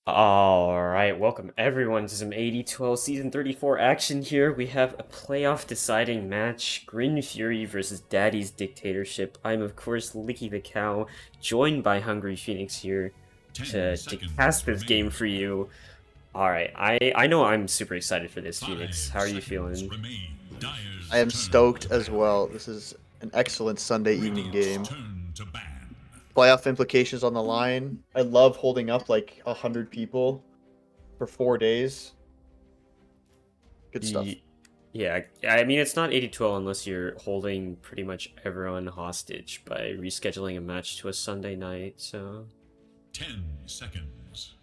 Alright, welcome everyone to some AD2L Season 34 action here. We have a playoff deciding match, GRIN Fury versus Daddy's Dictatorship. I'm of course Licky the Cow, joined by Hungry Phoenix here to cast this game for you. Alright, I know I'm super excited for this, Phoenix. How are you feeling? I am stoked as well. This is an excellent Sunday evening game. Playoff implications on the line. I love holding up like 100 people for 4 days. Good stuff. Yeah, I mean, it's not AD2L unless you're holding pretty much everyone hostage by rescheduling a match to a Sunday night, so... 10 seconds.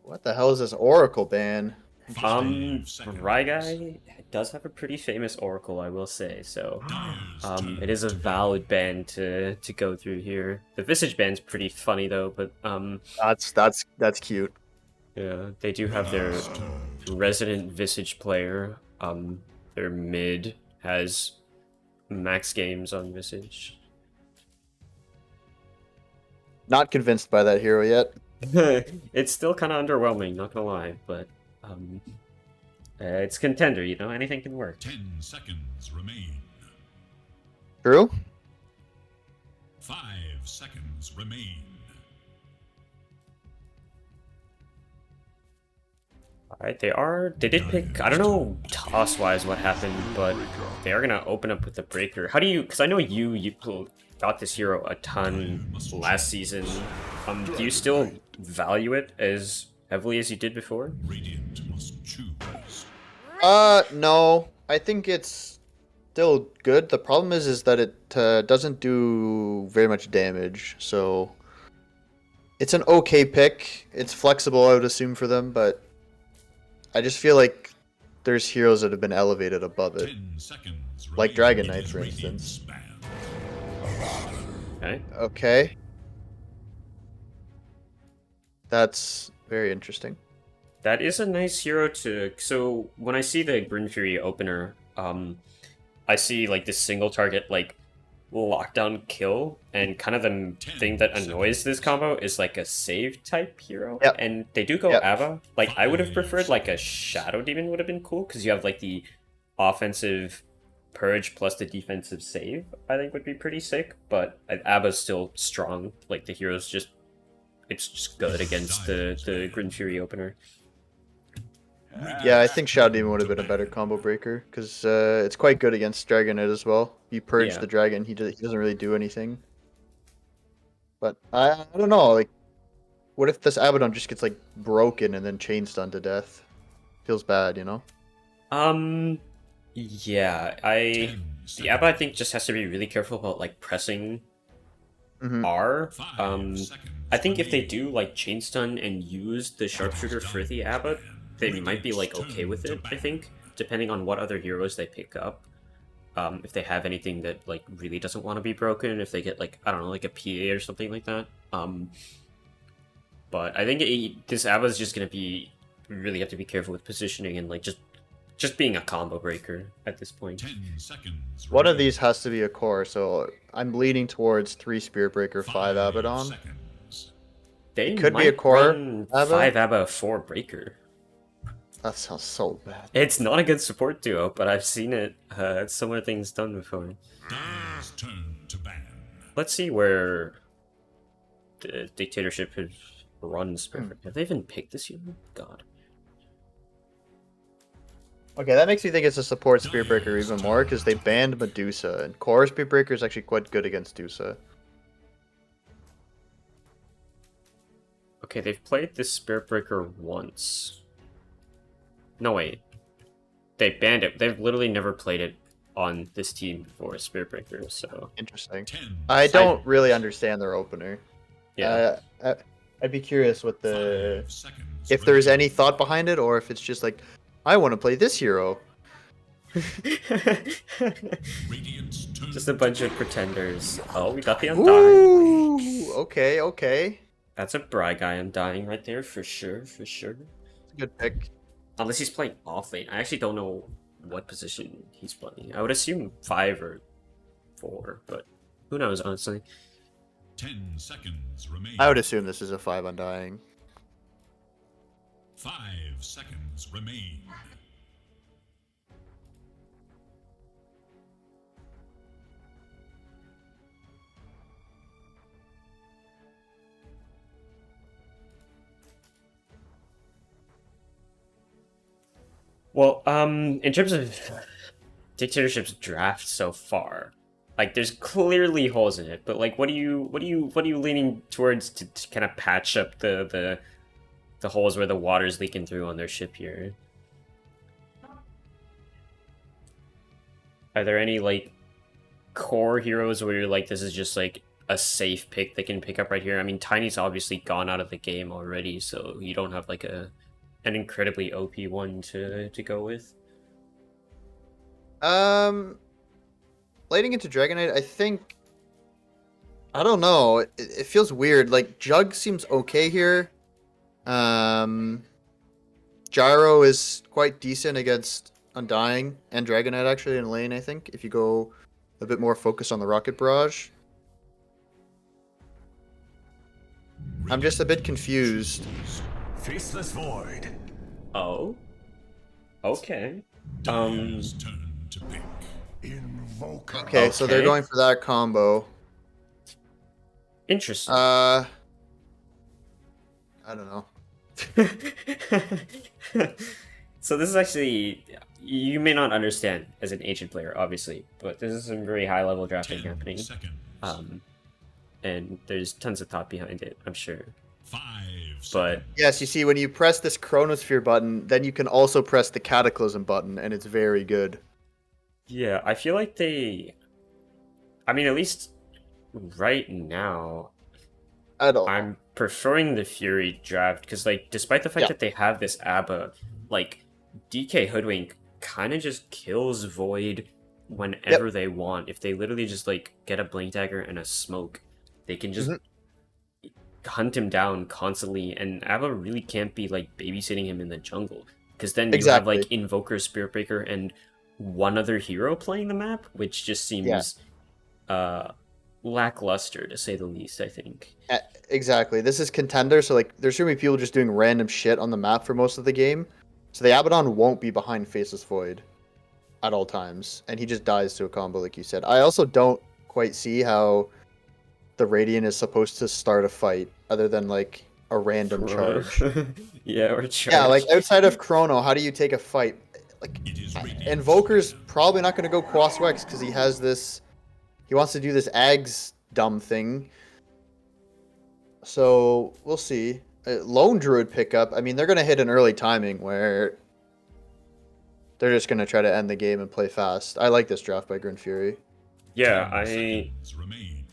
What the hell is this Oracle ban? Ryguy does have a pretty famous Oracle, I will say, so... it is a valid ban to go through here. The Visage ban's pretty funny, though, but, That's cute. yeah, they do have their resident Visage player. Their mid has max games on Visage. Not convinced by that hero yet. It's still kind of underwhelming, not gonna lie, but it's Contender, you know, anything can work. 10 seconds remain. True? 5 seconds remain. Alright, they did pick, I don't know toss-wise what happened, but they are gonna open up with the Breaker. How do you, because I know you got this hero a ton last season, do you still value it as heavily as you did before? Radiant must choose. No. I think it's still good. The problem is that it doesn't do very much damage, so it's an okay pick. It's flexible, I would assume, for them, but I just feel like there's heroes that have been elevated above it. 10 seconds Like remain. Dragon It Knight, is for Radiant's instance. ban. Okay. Okay. That's very interesting. That is a nice hero to... So, when I see the Grin Fury opener, I see, like, this single target, like, lockdown kill, and kind of the thing that annoys this combo is, like, a save type hero. Yep. And they do go Yep. Ava. Like, I would have preferred, like, a Shadow Demon would have been cool, because you have, like, the offensive purge plus the defensive save, I think would be pretty sick, but Ava's still strong. Like, the hero's just... It's just good against the Grin Fury opener. Yeah, I think Shadow Demon would have been a better combo breaker, because it's quite good against Dragon Knight as well. You purge Yeah. the dragon, he doesn't really do anything. But I don't know, like, what if this Abaddon just gets, like, broken and then chain stunned to death? Feels bad, you know? Yeah, 10 the Abba I think just has to be really careful about like pressing R. 5 seconds I think if they remain. do like chain stun and use the sharpshooter for the Abba, they might be like okay with it. I think, depending on what other heroes they pick up. If they have anything that like really doesn't want to be broken, if they get like I don't know like a PA or something like that. But I think this Abba is just gonna be really have to be careful with positioning and like just being a combo breaker at this point. 10 seconds One of remain. these has to be a core, so I'm leaning towards 3 Spirit Breaker, 5 Abaddon. Seconds. They could be might a core run Abba. 5 Abba 4 breaker. That sounds so bad. It's not a good support duo, but I've seen it similar things done before. Daddy's turn to ban. Let's see where the Dictatorship has run Spirit. Have they even picked this year? God. Okay, that makes me think it's a support Spirit Breaker even more, because they banned Medusa, and core Spirit Breaker is actually quite good against Medusa. Okay, they've played this Spirit Breaker once. No, wait. They banned it. They've literally never played it on this team before, Spirit Breaker, so... Interesting. 10 I don't really understand their opener. Yeah. I'd be curious what the... 5 seconds If there's remain. any thought behind it, or if it's just like, I want to play this hero. Radiant's turn Just a bunch of pretenders. Oh, we got the Undying. Ooh, okay. That's a Bry guy Undying right there, for sure, for sure. It's a good pick. Unless he's playing off lane. I actually don't know what position he's playing. I would assume 5 or 4, but who knows, honestly. 10 seconds remain. I would assume this is a 5 Undying. 5 seconds remain. Well, in terms of Dictatorship's draft so far, like there's clearly holes in it, but like what are you leaning towards to kind of patch up the holes where the water's leaking through on their ship here? Are there any like core heroes where you're like this is just like a safe pick they can pick up right here? I mean, Tiny's obviously gone out of the game already, so you don't have like an incredibly OP one to go with. Lighting into Dragonite, I think. I don't know. It feels weird. Like Jug seems okay here. Um, Gyro is quite decent against Undying and Dragonite actually in lane. I think if you go a bit more focused on the Rocket Barrage. I'm just a bit confused. Faceless Void. Oh. Okay. Dire's turn to pick. Invoker. Okay, so they're Okay. going for that combo. Interesting. I don't know. So this is actually, you may not understand as an ancient player, obviously, but this is some very high level drafting 10 happening. seconds. And there's tons of thought behind it, I'm sure. 5 But seconds. Yes, you see, when you press this Chronosphere button, then you can also press the Cataclysm button, and it's very good. yeah, I feel like I mean, at least right now, I don't know. I'm preferring the Fury draft because, like, despite the fact Yeah. that they have this ABBA, like, DK Hoodwink kind of just kills Void whenever they want. If they literally just, like, get a Blink Dagger and a Smoke, they can just hunt him down constantly, and ABBA really can't be, like, babysitting him in the jungle. Because then you have, like, Invoker, Spirit Breaker, and one other hero playing the map, which just seems lackluster, to say the least, I think. Exactly. This is Contender, so like there's gonna be people just doing random shit on the map for most of the game. So the Abaddon won't be behind Faceless Void at all times, and he just dies to a combo, like you said. I also don't quite see how the Radiant is supposed to start a fight other than like a random charge. Yeah, or charge. Yeah, like outside of Chrono, how do you take a fight? Like It is Radiant's Invoker's turn. probably not gonna go Quas Wex because he has this. He wants to do this Ags dumb thing. So we'll see. Lone Druid pickup. I mean, they're gonna hit an early timing where they're just gonna try to end the game and play fast. I like this draft by Grin Fury. Yeah, 10 I seconds remain.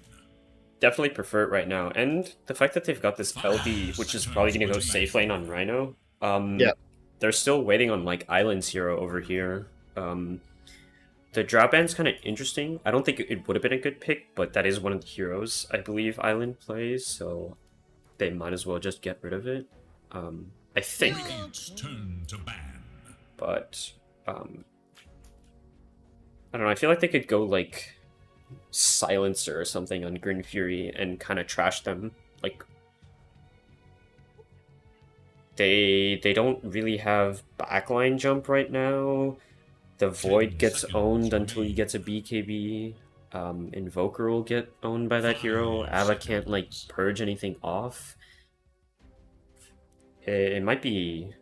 definitely prefer it right now. And the fact that they've got this LD, which is probably going to go safe lane on Rhino. Yeah. They're still waiting on, like, Island's hero over here. The drop band's kind of interesting. I don't think it would have been a good pick, but that is one of the heroes I believe Island plays, so they might as well just get rid of it. I think, Radiant's turn to ban. but I don't know. I feel like they could go like Silencer or something on Grin Fury and kind of trash them. Like they don't really have backline jump right now. The Void gets seconds owned until he remain. gets a BKB. Invoker will get owned by that hero. 5 Ava can't like seconds. purge anything off. It might be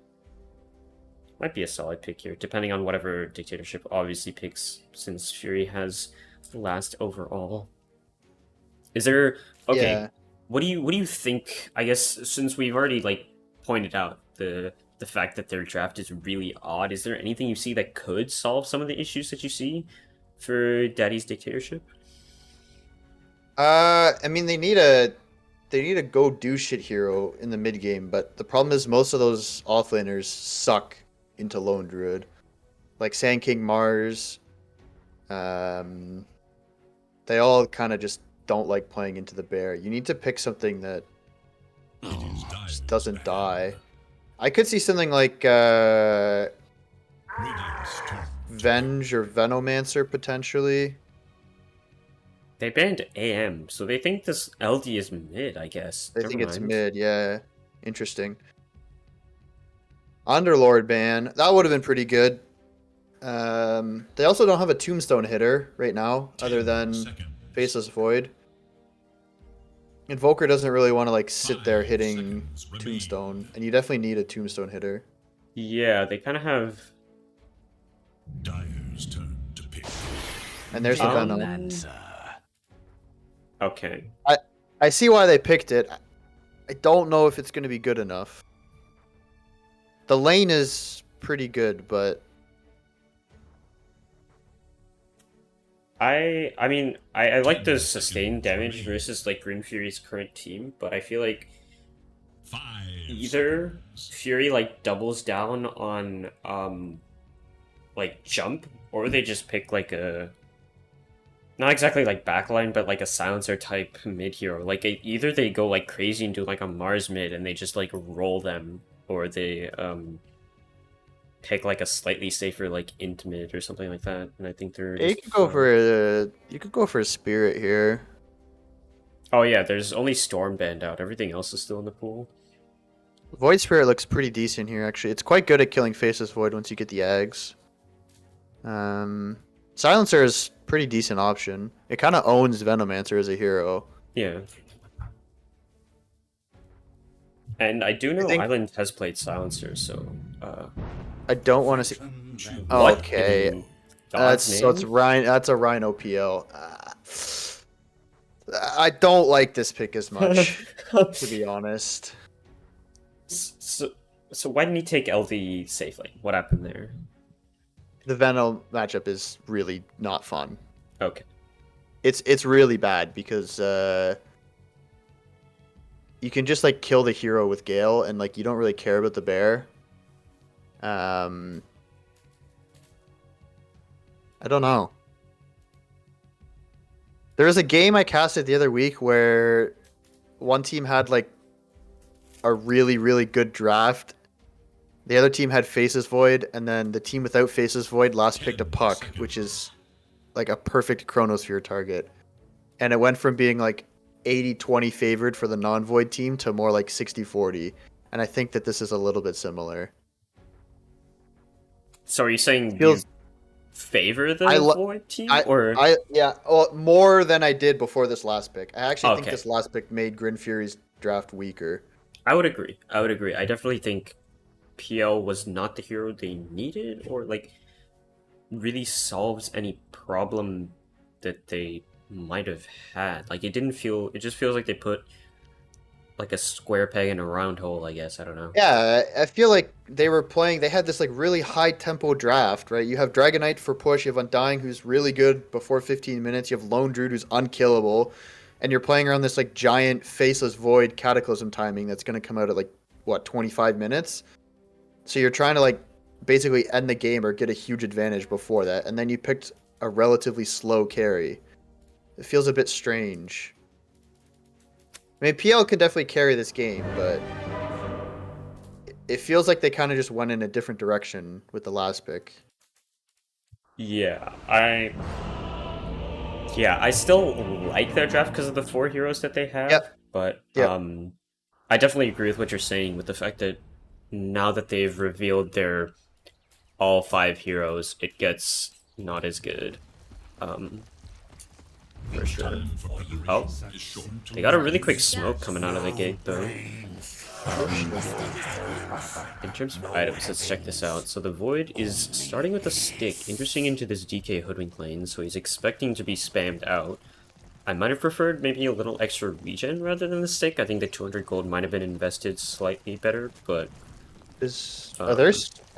a solid pick here, depending on whatever Dictatorship obviously picks, since Fury has the last overall. Is there okay? Yeah. What do you think? I guess since we've already like pointed out the fact that their draft is really odd, is there anything you see that could solve some of the issues that you see for Daddy's Dictatorship? I mean, they need a go do shit hero in the mid game, but the problem is most of those offlaners suck into Lone Druid, like Sand King Mars. They all kind of just don't like playing into the bear. You need to pick something that It is Dire's doesn't ban. die. I could see something like Radiant's turn. Venge or Venomancer potentially. They banned AM, so they think this LD is mid, I guess. I Never think it's mind. mid, yeah. Interesting. Underlord ban. That would have been pretty good. They also don't have a Tombstone hitter right now, other 10 than seconds. Faceless Void. Invoker doesn't really want to like sit there 5 hitting seconds remain. Tombstone, and you definitely need a Tombstone hitter. Yeah, they kind of have. Dire's turn to pick. And there's the Venom. Answer. Okay. I see why they picked it. I don't know if it's going to be good enough. The lane is pretty good, but I mean, I like the sustained damage versus like Grin Fury's current team, but I feel like 5 either seconds. Fury like doubles down on like jump, or they just pick like a not exactly like backline, but like a silencer type mid hero. Like either they go like crazy and do like a Mars mid and they just like roll them, or they pick like a slightly safer like int mid or something like that. And I think they're you just could go fine. for you could go for a Spirit here. Oh yeah, there's only Storm banned out. Everything else is still in the pool. Void Spirit looks pretty decent here, actually. It's quite good at killing Faceless Void once you get the Ags. Silencer is pretty decent option. It kind of owns Venomancer as a hero. Yeah. And I do know think- Island has played Silencer, so I don't want to see. what Okay, in God's so it's name? Rhino. That's a Rhino PL. I don't like this pick as much, to be honest. So why didn't he take LV safely? What happened there? The Venom matchup is really not fun. Okay. It's really bad because you can just like kill the hero with Gale and like you don't really care about the bear. I don't know. There was a game I casted the other week where one team had like a really, really good draft. The other team had Faces Void, and then the team without Faces Void last picked a 10 Puck, seconds. which is like a perfect Chronosphere target. And it went from being like 80-20 favored for the non-Void team to more like 60-40. And I think that this is a little bit similar. So are you saying Feels- you favor the I lo- Void team, or Well, more than I did before this last pick. I actually think Okay. this last pick made Grin Fury's draft weaker. I would agree. I definitely think PL was not the hero they needed, or like really solves any problem that they might have had. Like it didn't feel. It just feels like they put like a square peg in a round hole. I guess I don't know. Yeah, I feel like they were playing. They had this like really high tempo draft, right? You have Dragonite for push. You have Undying, who's really good before 15 minutes. You have Lone Druid, who's unkillable, and you're playing around this like giant faceless void Cataclysm timing that's going to come out at like what 25 minutes. So you're trying to like basically end the game or get a huge advantage before that, and then you picked a relatively slow carry. It feels a bit strange. I mean, PL could definitely carry this game, but it feels like they kind of just went in a different direction with the last pick. Yeah, I still like their draft because of the 4 heroes that they have. Yep. But Yep. I definitely agree with what you're saying with the fact that now that they've revealed their all 5 heroes, it gets not as good. For sure. Time for preparation Oh, is short. they got a really quick smoke coming out of the gate though. In terms of items, let's check this out. So the Void is starting with a stick, interesting into this DK Hoodwink lane, so he's expecting to be spammed out. I might have preferred maybe a little extra regen rather than the stick. I think the 200 gold might have been invested slightly better, but... I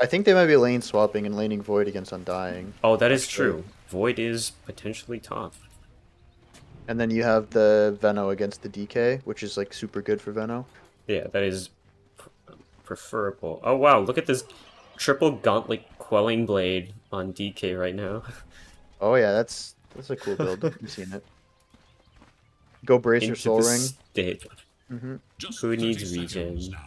think they might be lane swapping and laning Void against Undying. Oh, that is Actually. true. Void is potentially top. And then you have the Veno against the DK, which is like super good for Veno. Yeah, that is preferable. Oh wow, look at this triple gauntlet quelling blade on DK right now. Oh yeah, that's a cool build. You've seen it. Go brace your Into soul the ring. stick. Just Who 30 needs seconds regen? now.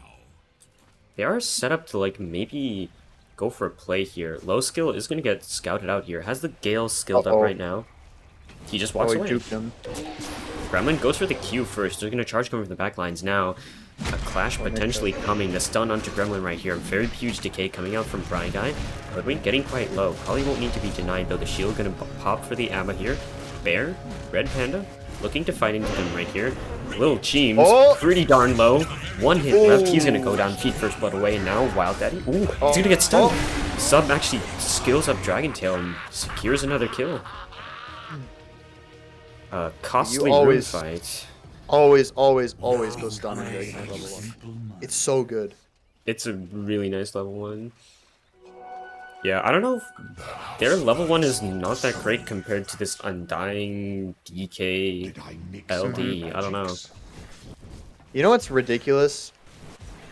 They are set up to like maybe go for a play here. Low skill is gonna get scouted out here. Has the Gale skilled up Uh-oh. right now? He just Oh, walks he away. juked him. Gremlin goes for the Q first. They're gonna charge coming from the back lines now. A clash potentially coming. The stun onto Gremlin right here. Very huge decay coming out from Brian Guy. Hoodwink getting quite low. Probably won't need to be denied though. The shield gonna pop for the Abba here. Bear, Red Panda, looking to fight into them right here. Little Cheems, pretty darn low. One hit left. He's gonna go down, feed first blood away, and now Wild Daddy. Ooh, he's gonna get stunned. Sub actually skills up Dragon Tail and secures another kill. Costly rune fight. Always go stun on Dragon Tail level 1. It's so good. It's a really nice level 1. Yeah, I don't know if their level 1 is not that great compared to this Undying DK LD. I don't know. You know what's ridiculous?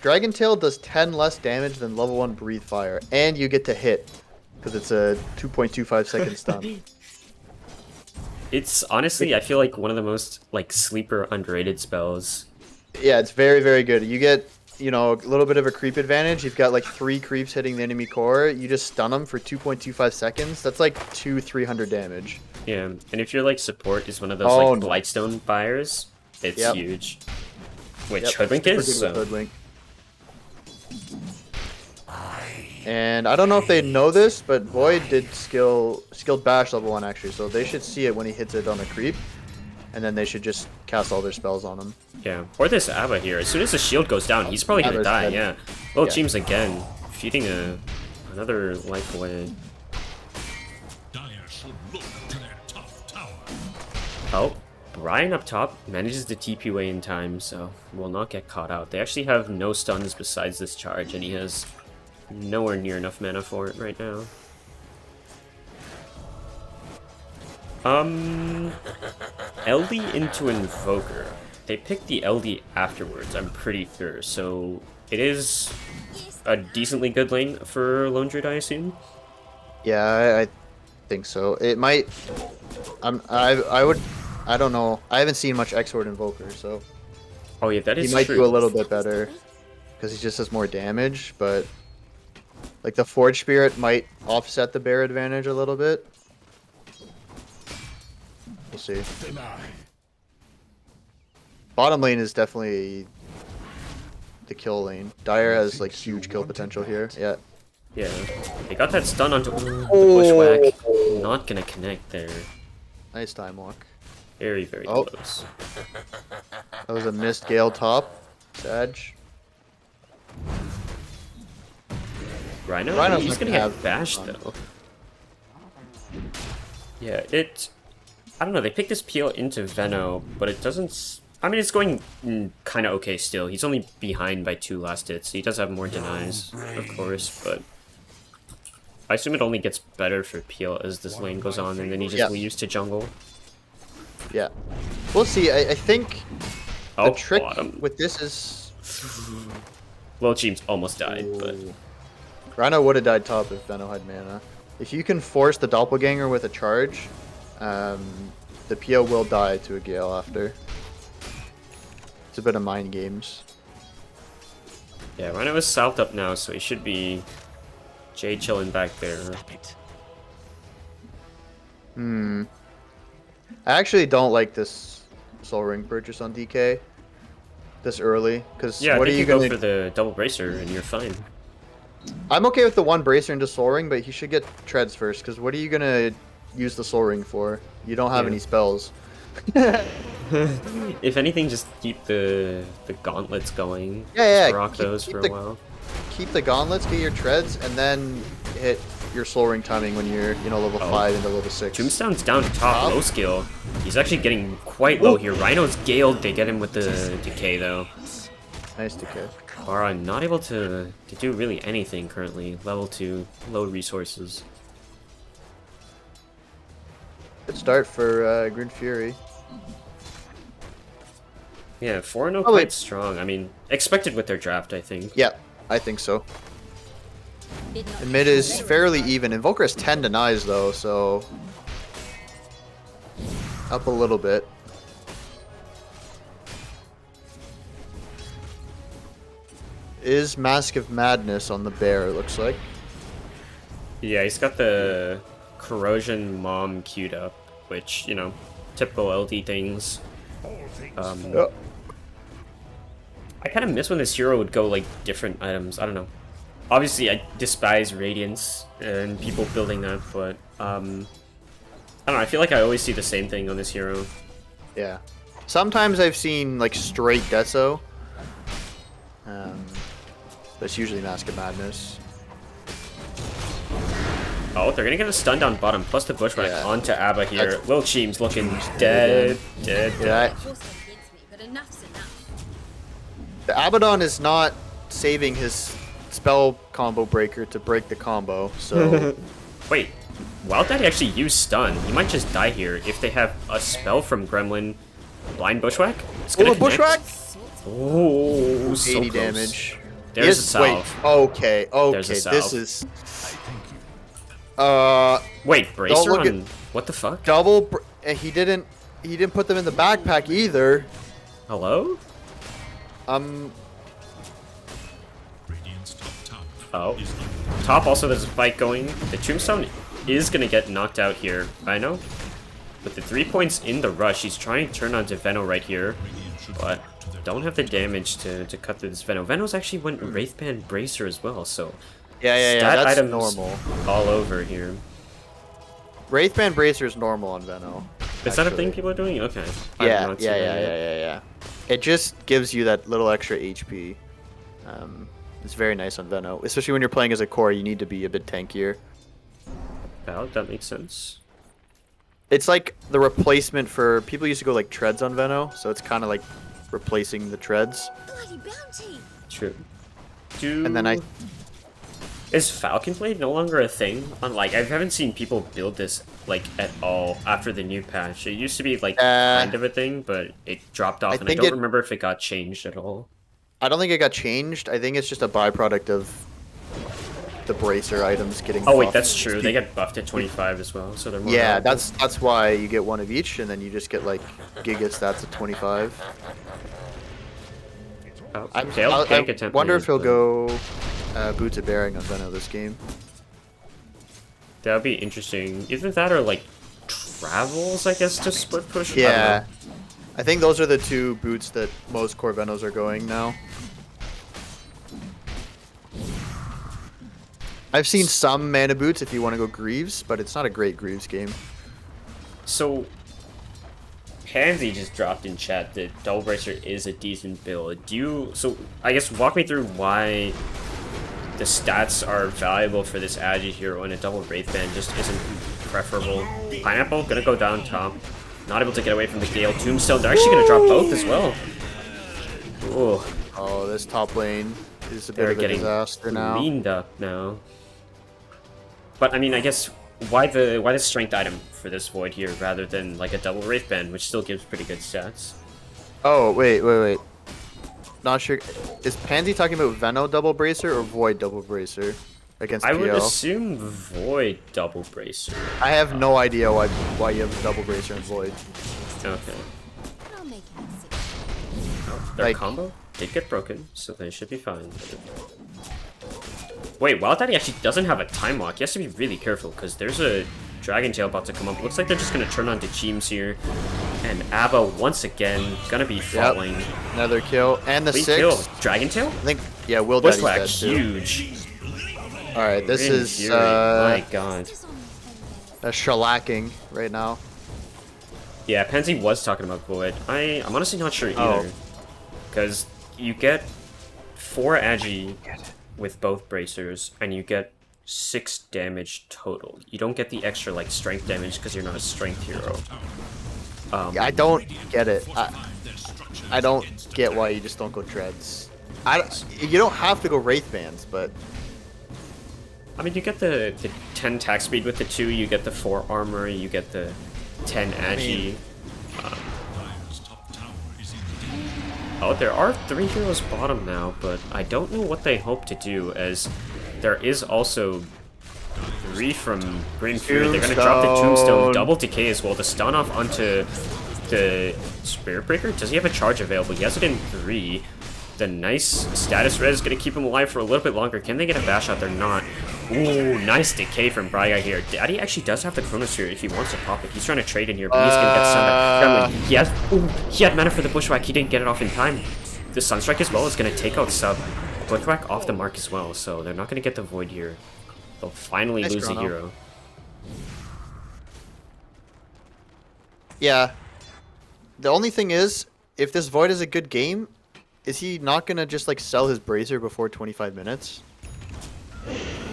Dragon Tail does 10 less damage than level 1 Breathe Fire, and you get to hit, because it's a 2.25 second stun. It's honestly, I feel like one of the most like sleeper underrated spells. Yeah, it's very, very good. You get, you know, a little bit of a creep advantage. You've got like 3 creeps hitting the enemy core. You just stun them for 2.25 seconds. That's like 300 damage. Yeah, and if your like support is one of those like Blightstone buyers, it's huge. Which Hoodwink is. So. Hoodwink. And I don't know if they know this, but Void did skilled bash level 1 actually, so they should see it when he hits it on a creep, and then they should just cast all their spells on him. Yeah, or this Abba here. As soon as the shield goes down, he's probably gonna die. Dead. Yeah, Little Cheems again, feeding another life away. Dire should look to their top tower. Oh, Brian up top manages the TP away in time, so will not get caught out. They actually have no stuns besides this charge, and he has nowhere near enough mana for it right now. LD into Invoker. They picked the LD afterwards, I'm pretty sure, so it is a decently good lane for Lone Druid, I assume? Yeah, I think so. It might... I don't know. I haven't seen much X-Horde Invoker, so... Oh yeah, that is true. He might true. do a little bit better, because he just has more damage, but... Like, the Forge Spirit might offset the bear advantage a little bit. We'll see. Bottom lane is definitely the kill lane. Dire has, like, huge kill potential here. Yeah. Yeah. They got that stun onto the bushwhack. Not gonna connect there. Nice time walk. Very, very close. That was a missed Gale top. Sag. Rhino? He's gonna get bashed though. Yeah, I don't know, they picked this peel into Veno, but it doesn't... I mean, it's going kind of okay still. He's only behind by 2 last hits, so he does have more denies, of course, but... I assume it only gets better for peel as this lane goes on, and then he just leaves to jungle. Yeah. We'll see. I think the trick with this is... Little Cheems almost died, but... Rhino would have died top if Veno had mana. If you can force the Doppelganger with a charge, the PO will die to a Gale after. It's a bit of mind games. Yeah, Rhino is south up now, so he should be chilling back there. I actually don't like this Soul Ring purchase on DK this early, because yeah, what I are you go gonna for the double bracer and you're fine. I'm okay with the 1 bracer into Soul Ring, but he should get treads first, because what are you gonna use the Soul Ring for? You don't have any spells. If anything, just keep the gauntlets going. Yeah, just rock those for a while. Keep the gauntlets, get your treads, and then hit your Soul Ring timing when you're, you know, level 5 into level 6. Tombstone's down to top, low skill. He's actually getting quite low here. Rhino's galed, they get him with the decay though. Nice decay. Bara not able to do really anything currently. Level 2, low resources. Good start for GRIN Fury. Yeah, 4-0 quite strong. I mean, expected with their draft, I think. Yeah, I think so. The mid is fairly even. Invoker has 10 denies though, so... Up a little bit. Is Mask of Madness on the bear, it looks like. Yeah, he's got the Corrosion Mom queued up, which, you know, typical LD things. I kind of miss when this hero would go like different items. I don't know. Obviously, I despise Radiance and people building that, but I don't know. I feel like I always see the same thing on this hero. Yeah. Sometimes I've seen like straight Deso. That's usually Mask of Madness. Oh, they're gonna get a stun down bottom, plus the Bushwhack Yeah. onto Abba here. That's- Lil Cheem's looking dead. Yeah. The Abaddon is not saving his spell combo breaker to break the combo, so Wait, Wild Daddy actually used stun. He might just die here if they have a spell from Gremlin. Blind Bushwhack? It's gonna connect. Bushwhack? Oh, so 80 close. damage. There's a Wait, salve. okay, There's a this salve. is Wait, Bracer look on... What the fuck? double he didn't put them in the backpack either. Hello? Radiant's top tower Oh. is under Top also there's a fight going. The Tombstone is gonna get knocked out here. I know. With the 3 points in the rush, he's trying to turn onto Veno right here. Radiant should But revert to their don't have the damage to cut through this Veno. Veno's actually went Wraithband Bracer as well, so Yeah, stat that's items normal. all over here. Wraithband Bracer is normal on Veno. Is that a actually. thing people are doing? Okay. I have Yeah, not seen that yet. yeah. It just gives you that little extra HP. It's very nice on Veno, especially when you're playing as a core. You need to be a bit tankier. Valid, that makes sense. It's like the replacement for people used to go like treads on Veno, so it's kind of like replacing the treads. Bloody bounty! True. And then Is Falcon Blade no longer a thing? Like, I haven't seen people build this, like, at all after the new patch. It used to be, like, kind of a thing, but it dropped off, and I think don't remember if it got changed at all. I don't think it got changed. I think it's just a byproduct of the bracer items getting. Oh, wait, buffed. that's true. They get buffed at 25 as well, so they're more Yeah, valuable. that's why you get one of each, and then you just get like Giga stats at 25. Oh, I gank attempt wonder made, if he'll but go Boots of Bearing on Veno this game. That would be interesting. Either that or, like, Travels, I guess, to split push? I don't Yeah, know. I think those are the two boots that most core Venos are going now. I've seen some mana boots if you want to go Greaves, but it's not a great Greaves game. So, Pansy just dropped in chat that Double Bracer is a decent build. So, I guess walk me through why the stats are valuable for this Agi hero and a double Wraithband just isn't preferable. Pineapple gonna go down top. Not able to get away from the Gale. Tombstone, they're actually gonna drop both as well. Ooh, Oh, this top lane is a bit they're of a getting disaster now. cleaned up now. But I mean, I guess why the strength item for this Void here rather than like a double Wraithband, which still gives pretty good stats? Oh, wait. Not sure. Is Pansy talking about Veno double bracer or Void double bracer against I PL? would assume Void double Bracer. I have no idea why you have double bracer and Void. Okay. I'll make it easy. Oh, their Like- combo did get broken, so they should be fine. Wait, Wild Daddy actually doesn't have a time lock. He has to be really careful because there's a Dragon Tail about to come up. Looks like they're just gonna turn on to Cheems here. And Abba once again gonna be falling. Another kill and the Clean 6. kill. Dragon Tail? I think Will Daddy's Bushwhack, dead too. huge. All right, this Grin is Fury, my god. Just on a shellacking right now. Yeah, Pansy was talking about Void. I'm honestly not sure Oh. either. Because you get 4 Agi with both bracers, and you get 6 damage total. You don't get the extra like strength damage because you're not a strength hero. Yeah, I don't get it. I don't get why you just don't go treads. You don't have to go wraith bands, but I mean, you get the 10 attack speed with the 2, you get the 4 armor, you get the 10 Agi. Dire's top tower is in danger. Oh, there are 3 heroes bottom now, but I don't know what they hope to do, as there is also 3 from GRIN Fury. They're going to drop the Tombstone. Tombstone, double decay as well, to stun off onto the Spirit Breaker. Does he have a charge available? He has it in 3. The nice status res is going to keep him alive for a little bit longer. Can they get a bash out? They're not. Ooh, nice decay from Braga here. Daddy actually does have the Chronosphere if he wants to pop it. He's trying to trade in here, but he's going to get stunned. Gremlin, he had mana for the Bushwhack. He didn't get it off in time. the Sunstrike as well is going to take out sub Bushwhack off the mark as well, so they're not going to get the Void here. They'll finally Nice lose a chrono. hero. Yeah. The only thing is, if this Void is a good game, is he not gonna just like sell his Brazier before 25 minutes?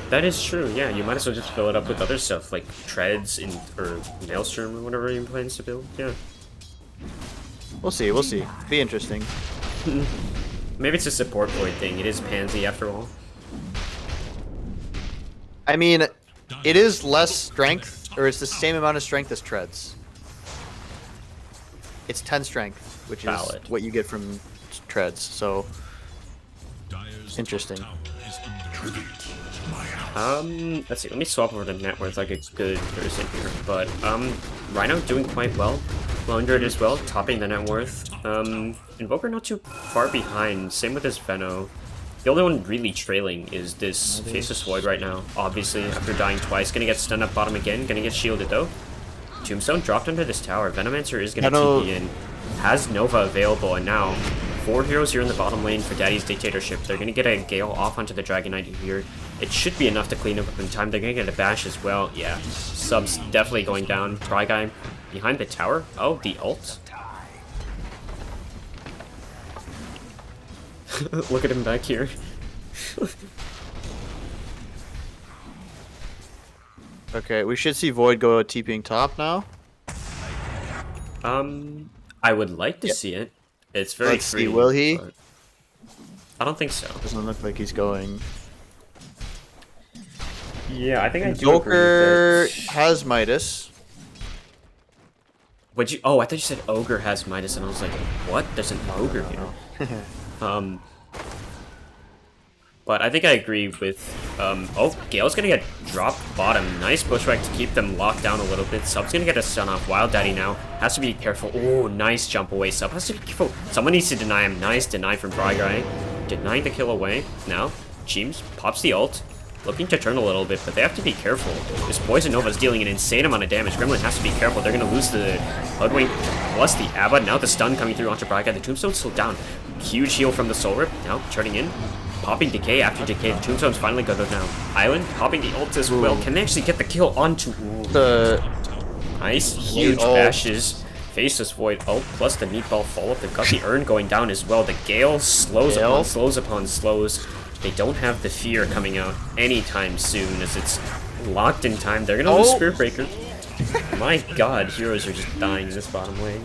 That is true, yeah. You might as well just fill it up with other stuff, like Treads or Maelstrom or whatever he plans to build, yeah. We'll see, we'll see. Be interesting. Maybe it's a support Void thing. It is Pansy after all. I mean, it is less strength, or it's the same amount of strength as Treads. It's 10 strength, which is Valid. what you get from Treads, so Dire's interesting. top tower is under Let's see, let me swap over to net worth like a good person here. But, Rhino doing quite well. Lone as well, topping the net worth. Invoker not too far behind, same with his Veno. The only one really trailing is this Faceless Void right now. Obviously, after dying twice, gonna get stunned up bottom again, gonna get shielded though. Tombstone dropped under this tower. Venomancer is gonna TP in. Has Nova available, and now 4 heroes here in the bottom lane for Daddy's Dictatorship. They're gonna get a Gale off onto the Dragon Knight here. It should be enough to clean up in time. They're gonna get a bash as well. Yeah, subs definitely going down. Try guy behind the tower. Oh, the ult. Look at him back here. Okay, we should see Void go TPing top now. I would like to Yep. see it. It's very Let's see, free. will he? but I don't think so. Doesn't look like he's going. Yeah, I think I do Joker agree with has Midas. Would you? Oh, I thought you said Ogre has Midas, and I was like, what? There's an Ogre here. But I think I agree with, oh, Gale's gonna get dropped bottom. Nice Bushwhack to keep them locked down a little bit. Sub's gonna get a stun off. Wild Daddy now has to be careful. Oh, nice jump away. Sub has to be careful. Someone needs to deny him. Nice deny from Bry Guy. Denying the kill away. Now, Cheems pops the ult. Looking to turn a little bit, but they have to be careful. This Poison Nova is dealing an insane amount of damage. Gremlin has to be careful. They're going to lose the Hoodwink plus the Abba. Now the stun coming through onto Braga. The Tombstone's still down. Huge heal from the Soul Rip. Now turning in. Popping Decay after Decay. The Tombstone's finally going to go down. Island popping the ult as well. Can they actually get the kill onto... Nice. Huge ult. bashes. Faceless Void ult plus the Meatball follow-up. They've got the Urn going down as well. The Gale slows upon slows upon slows. They don't have the Fear coming out anytime soon as it's locked in time. They're gonna lose Spirit Breaker. My god, heroes are just dying in this bottom lane.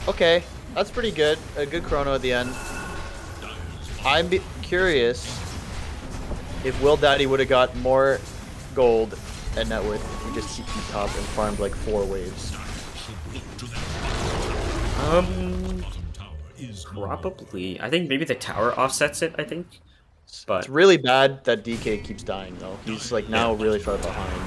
Okay, that's pretty good. A good chrono at the end. I'm curious if Will Daddy would have got more gold and net worth if we just TP top and farmed like 4 waves. Probably. I think maybe the tower offsets it, I think. But It's really bad that DK keeps dying though. He's like now really far behind.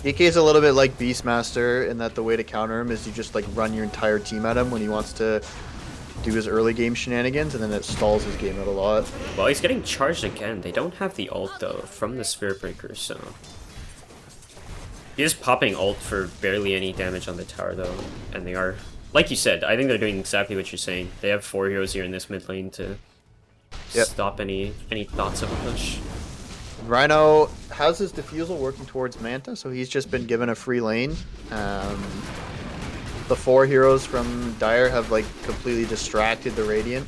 DK is a little bit like Beastmaster in that the way to counter him is you just like run your entire team at him when he wants to do his early game shenanigans, and then it stalls his game out a lot. well, he's getting charged again. They don't have the ult though from the Spirit Breaker, so he is popping ult for barely any damage on the tower though, and they are, like you said, I think they're doing exactly what you're saying. They have 4 heroes here in this mid lane to stop any thoughts of a push. Rhino has his defusal working towards Manta, so he's just been given a free lane. The 4 heroes from Dire have like completely distracted the Radiant.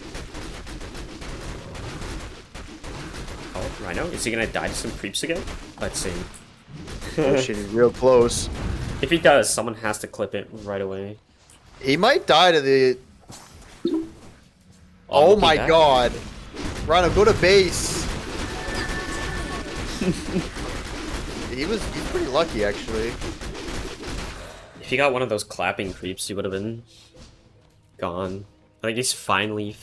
Oh, Rhino, is he gonna die to some creeps again? Let's see. Oh shit, he's real close. If he does, someone has to clip it right away. He might die to the... Oh my back. god. Rhino, go to base. He's pretty lucky actually. If he got one of those clapping creeps, he would have been gone. I think he's finally...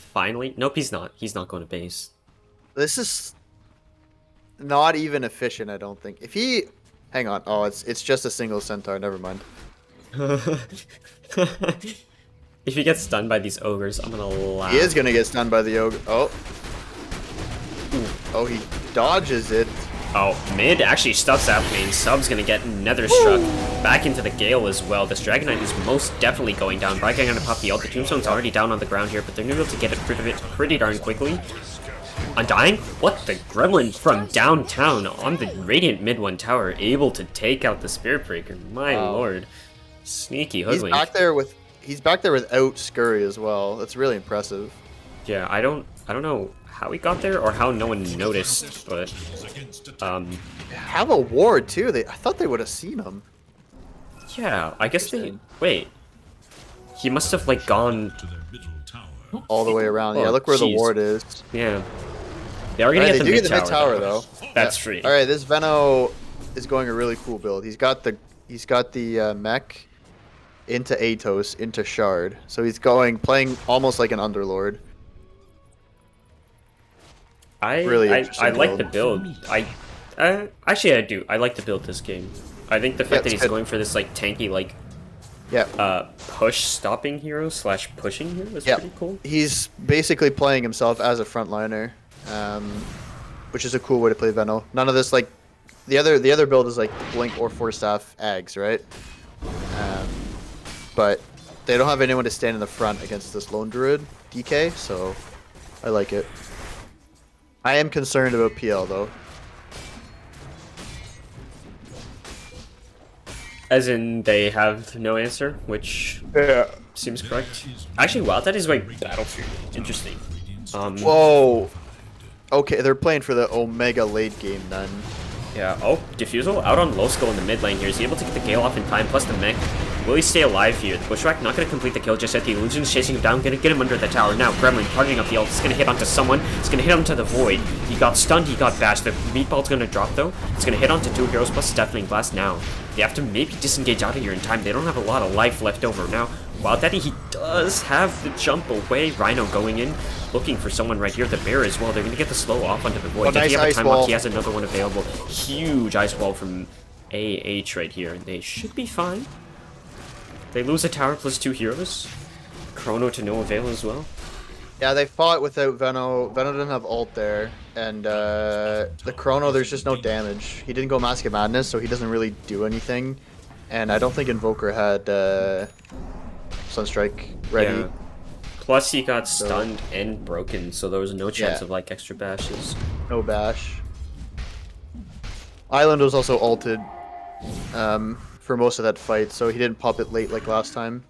Nope, he's not. He's not going to base. This is not even efficient, I don't think. If he... Hang on. Oh, it's just a single centaur. Never mind. If he gets stunned by these ogres, I'm gonna laugh. He is gonna get stunned by the ogre. Oh. Oh, he dodges it. Oh, mid actually stops that lane. Sub's gonna get Nether Struck back into the Gale as well. This Dragon Knight is most definitely going down. Braga gonna pop the ult. The Tombstone's already down on the ground here, but they're gonna be able to get rid of it pretty darn quickly. Undying? What the Gremlin from downtown on the Radiant mid 1 tower, able to take out the Spirit Breaker. My lord. Sneaky hoodwink. He's back there without Scurry as well. That's really impressive. Yeah, I don't know how he got there or how no one noticed, but Have a ward too. I thought they would have seen him. yeah, I guess they wait. He must have like gone To their middle tower. All the way around. Oh, yeah, look where the jeez. ward is. yeah. They are gonna Alright, get they the do mid get the tower, mid tower though. That's free. All right, this Veno is going a really cool build. He's got the mech into Atos into Shard, so he's playing almost like an Underlord. Really I interesting like the build. build. Actually I do. I like the build this game. I think the fact that it's he's good. going for this like tanky like Yeah. push stopping hero / pushing hero is Yeah. pretty cool. He's basically playing himself as a frontliner, which is a cool way to play Veno. None of this like the other build is like Blink or Force Staff Ags, right? But they don't have anyone to stand in the front against this Lone Druid DK, so I like it. I am concerned about PL though. As in they have no answer, which seems correct. Actually, wow, that is like Battlefield. Interesting. Whoa. Okay, they're playing for the Omega late game then. Yeah, oh, Diffusal out on low skull in the mid lane here. Is he able to get the Gale off in time, plus the mech? Will he stay alive here? The Bushwhack not going to complete the kill just yet. The Illusion is chasing him down, going to get him under the tower. Now, Gremlin charging up the ult. It's going to hit onto someone. It's going to hit onto the Void. He got stunned, he got bashed. The Meatball's going to drop, though. It's going to hit onto 2 heroes plus Deafening Blast now. They have to maybe disengage out of here in time. They don't have a lot of life left over now. Wild Daddy, he does have the jump away. Rhino going in, looking for someone right here. The Bear as well. They're going to get the slow off onto the Void. Oh, Does nice he have a ice time wall. lock? He has another one available. Huge ice wall from AH right here. They should be fine. They lose a tower plus 2 heroes. Chrono to no avail as well. Yeah, they fought without Veno. Veno didn't have ult there, and the Chrono, there's just no damage. He didn't go Mask of Madness, so he doesn't really do anything. And I don't think Invoker had Sunstrike ready. Yeah. Plus he got stunned and broken, so there was no chance Yeah. of like extra bashes. No bash. Island was also ulted for most of that fight, so he didn't pop it late like last time.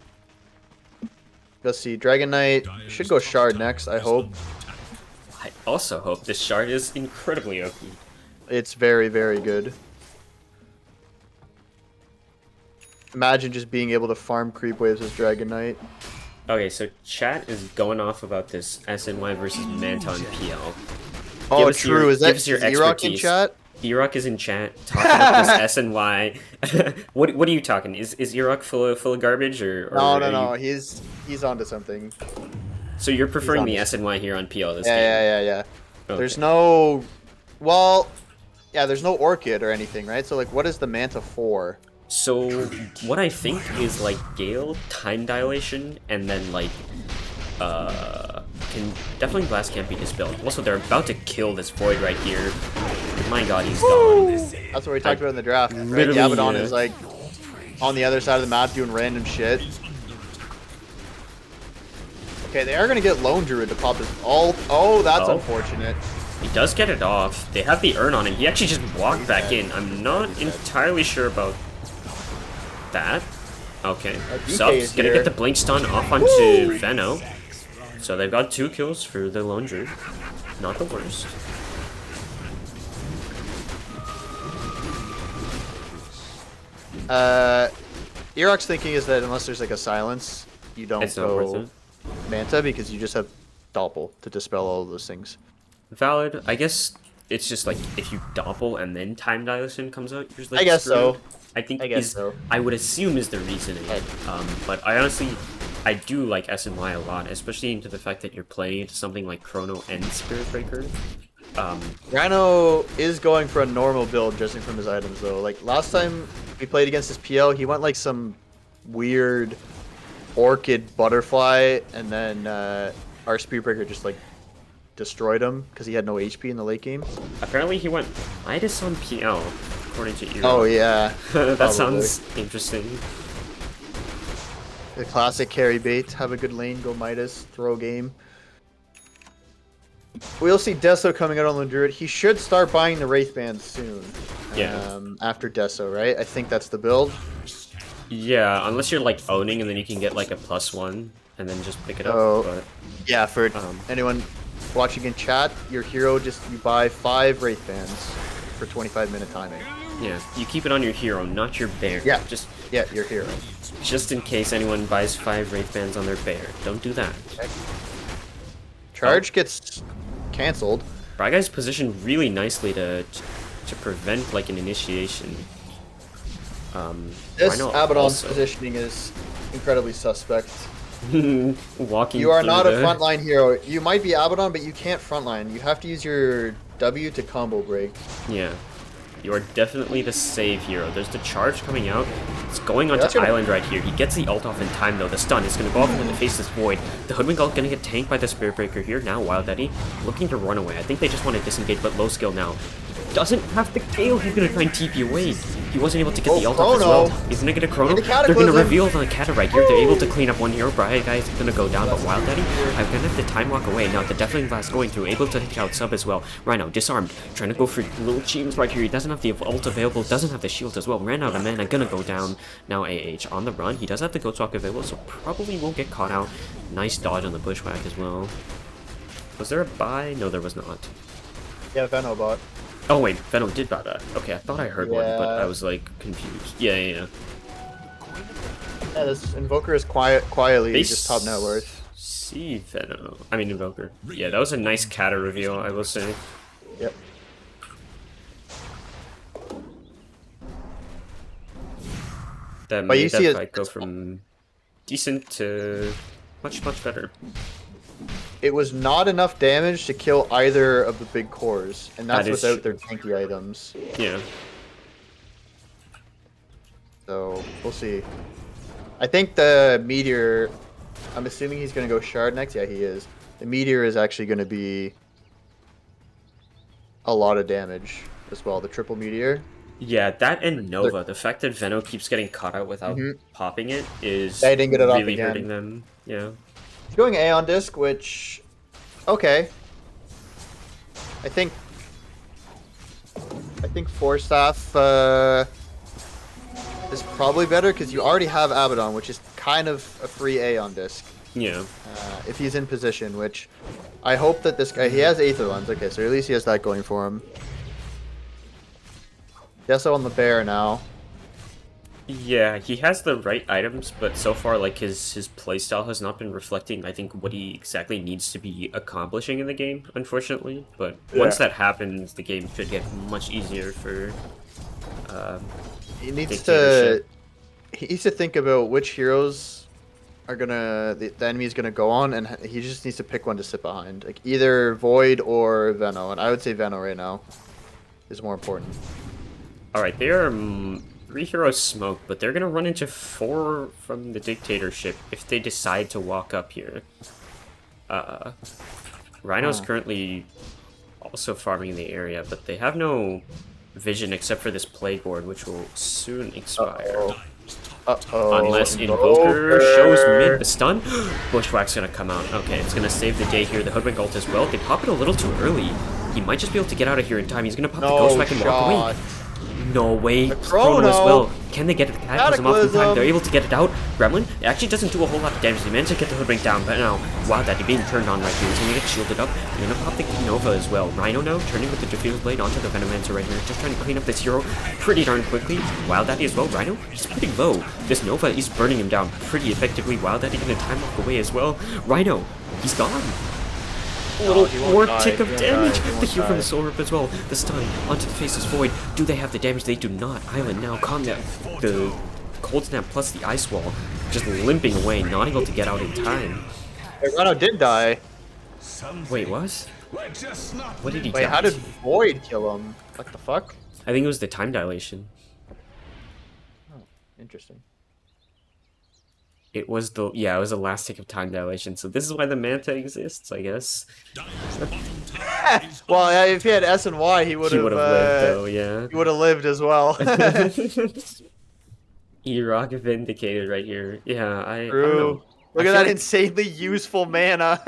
Let's see, Dragon Knight should go Shard next, I hope. I also hope this shard is incredibly OP. It's very, very good. Imagine just being able to farm creep waves as Dragon Knight. Okay, so chat is going off about this SNY versus Manta and PL. Oh, Give us true. your- Is that give us your is Erock in expertise. chat? Erock is in chat talking about this SNY. What are you talking? Is Erock full of garbage or No, are no. you- He's onto something. So you're preferring the honest. SNY here on PL this game? Yeah. Okay. There's no, well, yeah, there's no Orchid or anything, right? So like, what is the Manta for? So what I think is like Gale, time dilation, and then like can definitely Blast can't be dispelled. Also, they're about to kill this Void right here. My god, he's gone. That's what we talked about in the draft, right? Literally, Abaddon yeah. is like on the other side of the map doing random shit. Okay, they are gonna get Lone Druid to pop his ult. Oh, that's Oh. unfortunate. He does get it off. They have the urn on him. He actually just walked back in. I'm not entirely sure about that. Okay. DK Sub's is gonna here. get the blink stun off onto Veno. So they've got 2 kills for the Lone Druid. Not the worst. Erock's thinking is that unless there's like a silence, you don't It's not worth go it. Manta because you just have Doppel to dispel all of those things. Valid. I guess it's just like if you doppel and then time dilation comes out, you're like I guess screwed. so. I think I guess is so. I would assume is the reasoning. But I honestly I do like SNY a lot, especially into the fact that you're playing into something like Chrono and Spirit Breaker. Rhino is going for a normal build, judging from his items, though. Like, last time we played against his PL, he went like some weird Orchid Butterfly, and then our Speedbreaker just like destroyed him because he had no HP in the late game. Apparently he went Midas on PL, according to you. Oh yeah, That probably. sounds interesting. The classic carry bait. Have a good lane, go Midas, throw game. We'll see Deso coming out on the Druid. He should start buying the Wraith Bands soon. Yeah. After Deso, right? I think that's the build. Yeah, unless you're like owning and then you can get like a +1 and then just pick it up. Oh. But Yeah, for Um, anyone watching in chat, your hero you buy 5 Wraith Bands for 25-minute timing. yeah, you keep it on your hero, not your bear. Yeah. Just Your hero. in case anyone buys 5 Wraith Bands on their bear. Don't do that. Charge gets cancelled. Bryguy's positioned really nicely to prevent like an initiation. This Rhino Abaddon's also positioning is incredibly suspect. walking. You are through not a the- frontline hero. You might be Abaddon, but you can't frontline. You have to use your W to combo break. Yeah. You are definitely the save hero. There's the charge coming out. It's going onto that's gonna- Island right here. He gets the ult off in time though. The stun is going to go off into the face this Void. The Hoodwink ult going to get tanked by the Spirit Breaker here. Now Wild Eddie looking to run away. I think they just want to disengage, but low skill now. Doesn't have the Gale. He's going to try and TP away. He wasn't able to get the ult off as well. Chrono. He's going to get a Chrono. The They're going to Cataclysm. reveal the Cata right here. They're able to clean up one hero. Brian guy's going to go down, but Wild Eddie, I'm going to have to time walk away. Now the Deafening Blast going through. Able to hit out sub as well. Rhino disarmed. Trying to go for little cheams right here. He doesn't have the ult available. Doesn't have the shield as well. Ran out of mana. Gonna go down. Now AH on the run. He does have the Goat Walk available, so probably won't get caught out. Nice dodge on the Bushwhack as well. Was there a buy? No, there was not. Yeah, Venobot. Oh wait, Venom did buy that. Okay, I thought I heard one, but Yeah. I was like confused. Yeah. Yeah, this Invoker is quietly They just top net worth. See Venom. I mean Invoker. Yeah, that was a nice Cata reveal, I will say. Yep. That But you made see that it- fight go from decent to much better. It was not enough damage to kill either of the big cores, and that's That is without true. their tanky items. Yeah. So we'll see. I think the Meteor. I'm assuming he's gonna go Shard next. Yeah, he is. The Meteor is actually gonna be a lot of damage as well. The triple Meteor. Yeah, that and Nova. The fact that Veno keeps getting caught out without popping it is They didn't get it off really again. hurting them. Yeah. He's going Aeon Disc, which okay. I think Force Staff is probably better because you already have Abaddon, which is kind of a free Aeon Disc. Yeah. If he's in position, which I hope that this guy, he has Aether Lens, okay, so at least he has that going for him. Deso on the bear now. Yeah, he has the right items, but so far, like, his playstyle has not been reflecting, I think, what he exactly needs to be accomplishing in the game, unfortunately. But once that happens, the game should get much easier for, He needs Dictatorship. to think about which heroes are gonna the enemy is gonna go on, and he just needs to pick one to sit behind, like either Void or Veno. And I would say Veno right now is more important. Alright, they are 3 heroes smoke, but they're gonna run into 4 from the Dictatorship if they decide to walk up here. Rhino's currently also farming in the area, but they have no vision except for this Plague Ward, which will soon expire. Unless Invoker shows mid the stun. Bushwhack's gonna come out. Okay, it's gonna save the day here. The Hoodwink ult as well. They pop it a little too early. He might just be able to get out of here in time. He's gonna pop the Ghostwhack and walk away. No way. Chrono as well. Can they get it? Cataclysm off in time. They're able to get it out. Gremlin, it actually doesn't do a whole lot of damage. They managed to get the Hoodwink down, but now, wow, that being turned on right here. He's gonna get shielded up. They're gonna pop the Nova as well. Rhino now turning with the Diffuse Blade onto the Venomancer right here. Just trying to clean up this hero pretty darn quickly. Wild Daddy as well. Rhino, he's pretty low. This Nova is burning him down pretty effectively. Wild Daddy gonna time walk away as well. Rhino, he's gone. A little more tick of damage. The heal from the Soul Rip as well. The stun onto the Faceless Void. Do they have the damage? They do not. Island now. Combat. The Cold Snap plus the Ice Wall. Just limping away. Not able to get out in time. Rhino did die. Wait, what? What did he Wait, die? how did Void kill him? What the fuck? I think it was the time dilation. Interesting. It was the last tick of time dilation. So this is why the Manta exists, I guess. Dire's bottom tower is Well, if he had S and Y, he would He have would have lived though, yeah. he would have lived as well. E-Rock vindicated right here. Yeah, I don't True. know. Look I at feel that like- insanely useful mana.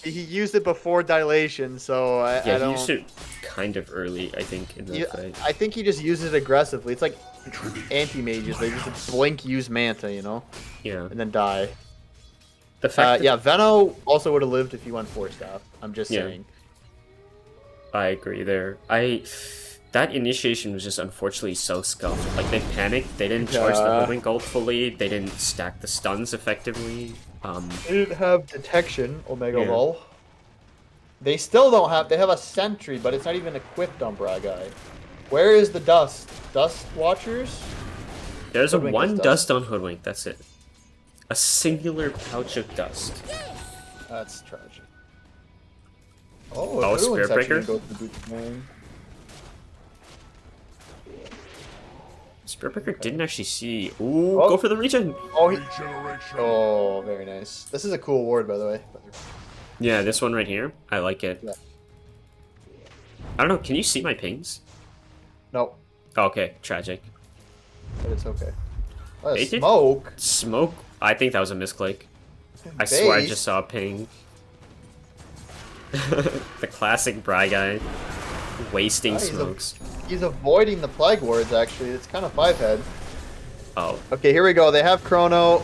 He used it before dilation, so I Yeah, he don't. used it kind of early, I think, in the fight. I think he just uses it aggressively. It's like anti-mages. They just blink, use Manta, you know, Yeah. and then die. The fact that Yeah, Veno also would have lived if he went 4-staff. I'm just Yeah. saying. I agree there. That initiation was just unfortunately so scuffed. Like, they panicked, they didn't charge the Yeah. Hoodwink ult fully, they didn't stack the stuns effectively. They didn't have detection, Omega Yeah. Lol. They still don't have. They have a sentry, but it's not even equipped on Bragai. Where is the dust? Dust Watchers? There's a Hoodwink is one dust. dust on Hoodwink, that's it. A singular pouch of dust. That's tragic. Oh, Hoodwink's Spirit actually Breaker? gonna go to the boot lane. Spirit Breaker didn't actually see. Ooh, Oh. go for the region! Oh, he... Regeneration. oh, very nice. This is a cool ward, by the way. Yeah, this one right here. I like it. Yeah. I don't know, can you see my pings? No, Oh, okay, tragic. but it's okay. Oh, They did- smoke. Smoke? I think that was a misclick. I swear I Base. just saw a ping. The classic Bry guy. Wasting Nice. smokes. He's avoiding the plague wards. Actually, it's kind of 5-head. Oh. Okay, here we go. They have Chrono.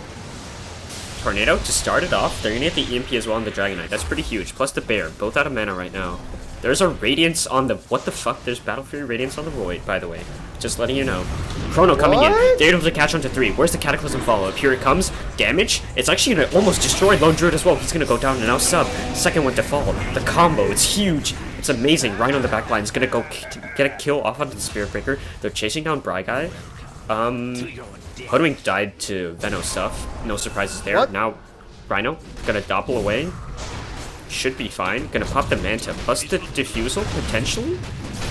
Tornado to start it off. They're gonna get the EMP as well on the Dragonite. That's pretty huge. Plus the Bear. Both out of mana right now. There's a Radiance on the... What the fuck? There's Battle Fury Radiance on the Void, by the way. Just letting you know. Chrono coming in. What? They're able to catch onto 3. Where's the Cataclysm follow-up? Here it comes. Damage. It's actually gonna almost destroy Lone Druid as well. He's gonna go down and now sub. Second one to fall. The combo. It's huge. It's amazing. Rhino on the back line is gonna go get a kill off onto the Spirit Breaker. They're chasing down Bry Guy. Hoodwink died to Veno stuff. No surprises there. What? Now, Rhino gonna doppel away. Should be fine. Gonna pop the Manta plus the Diffusal, potentially.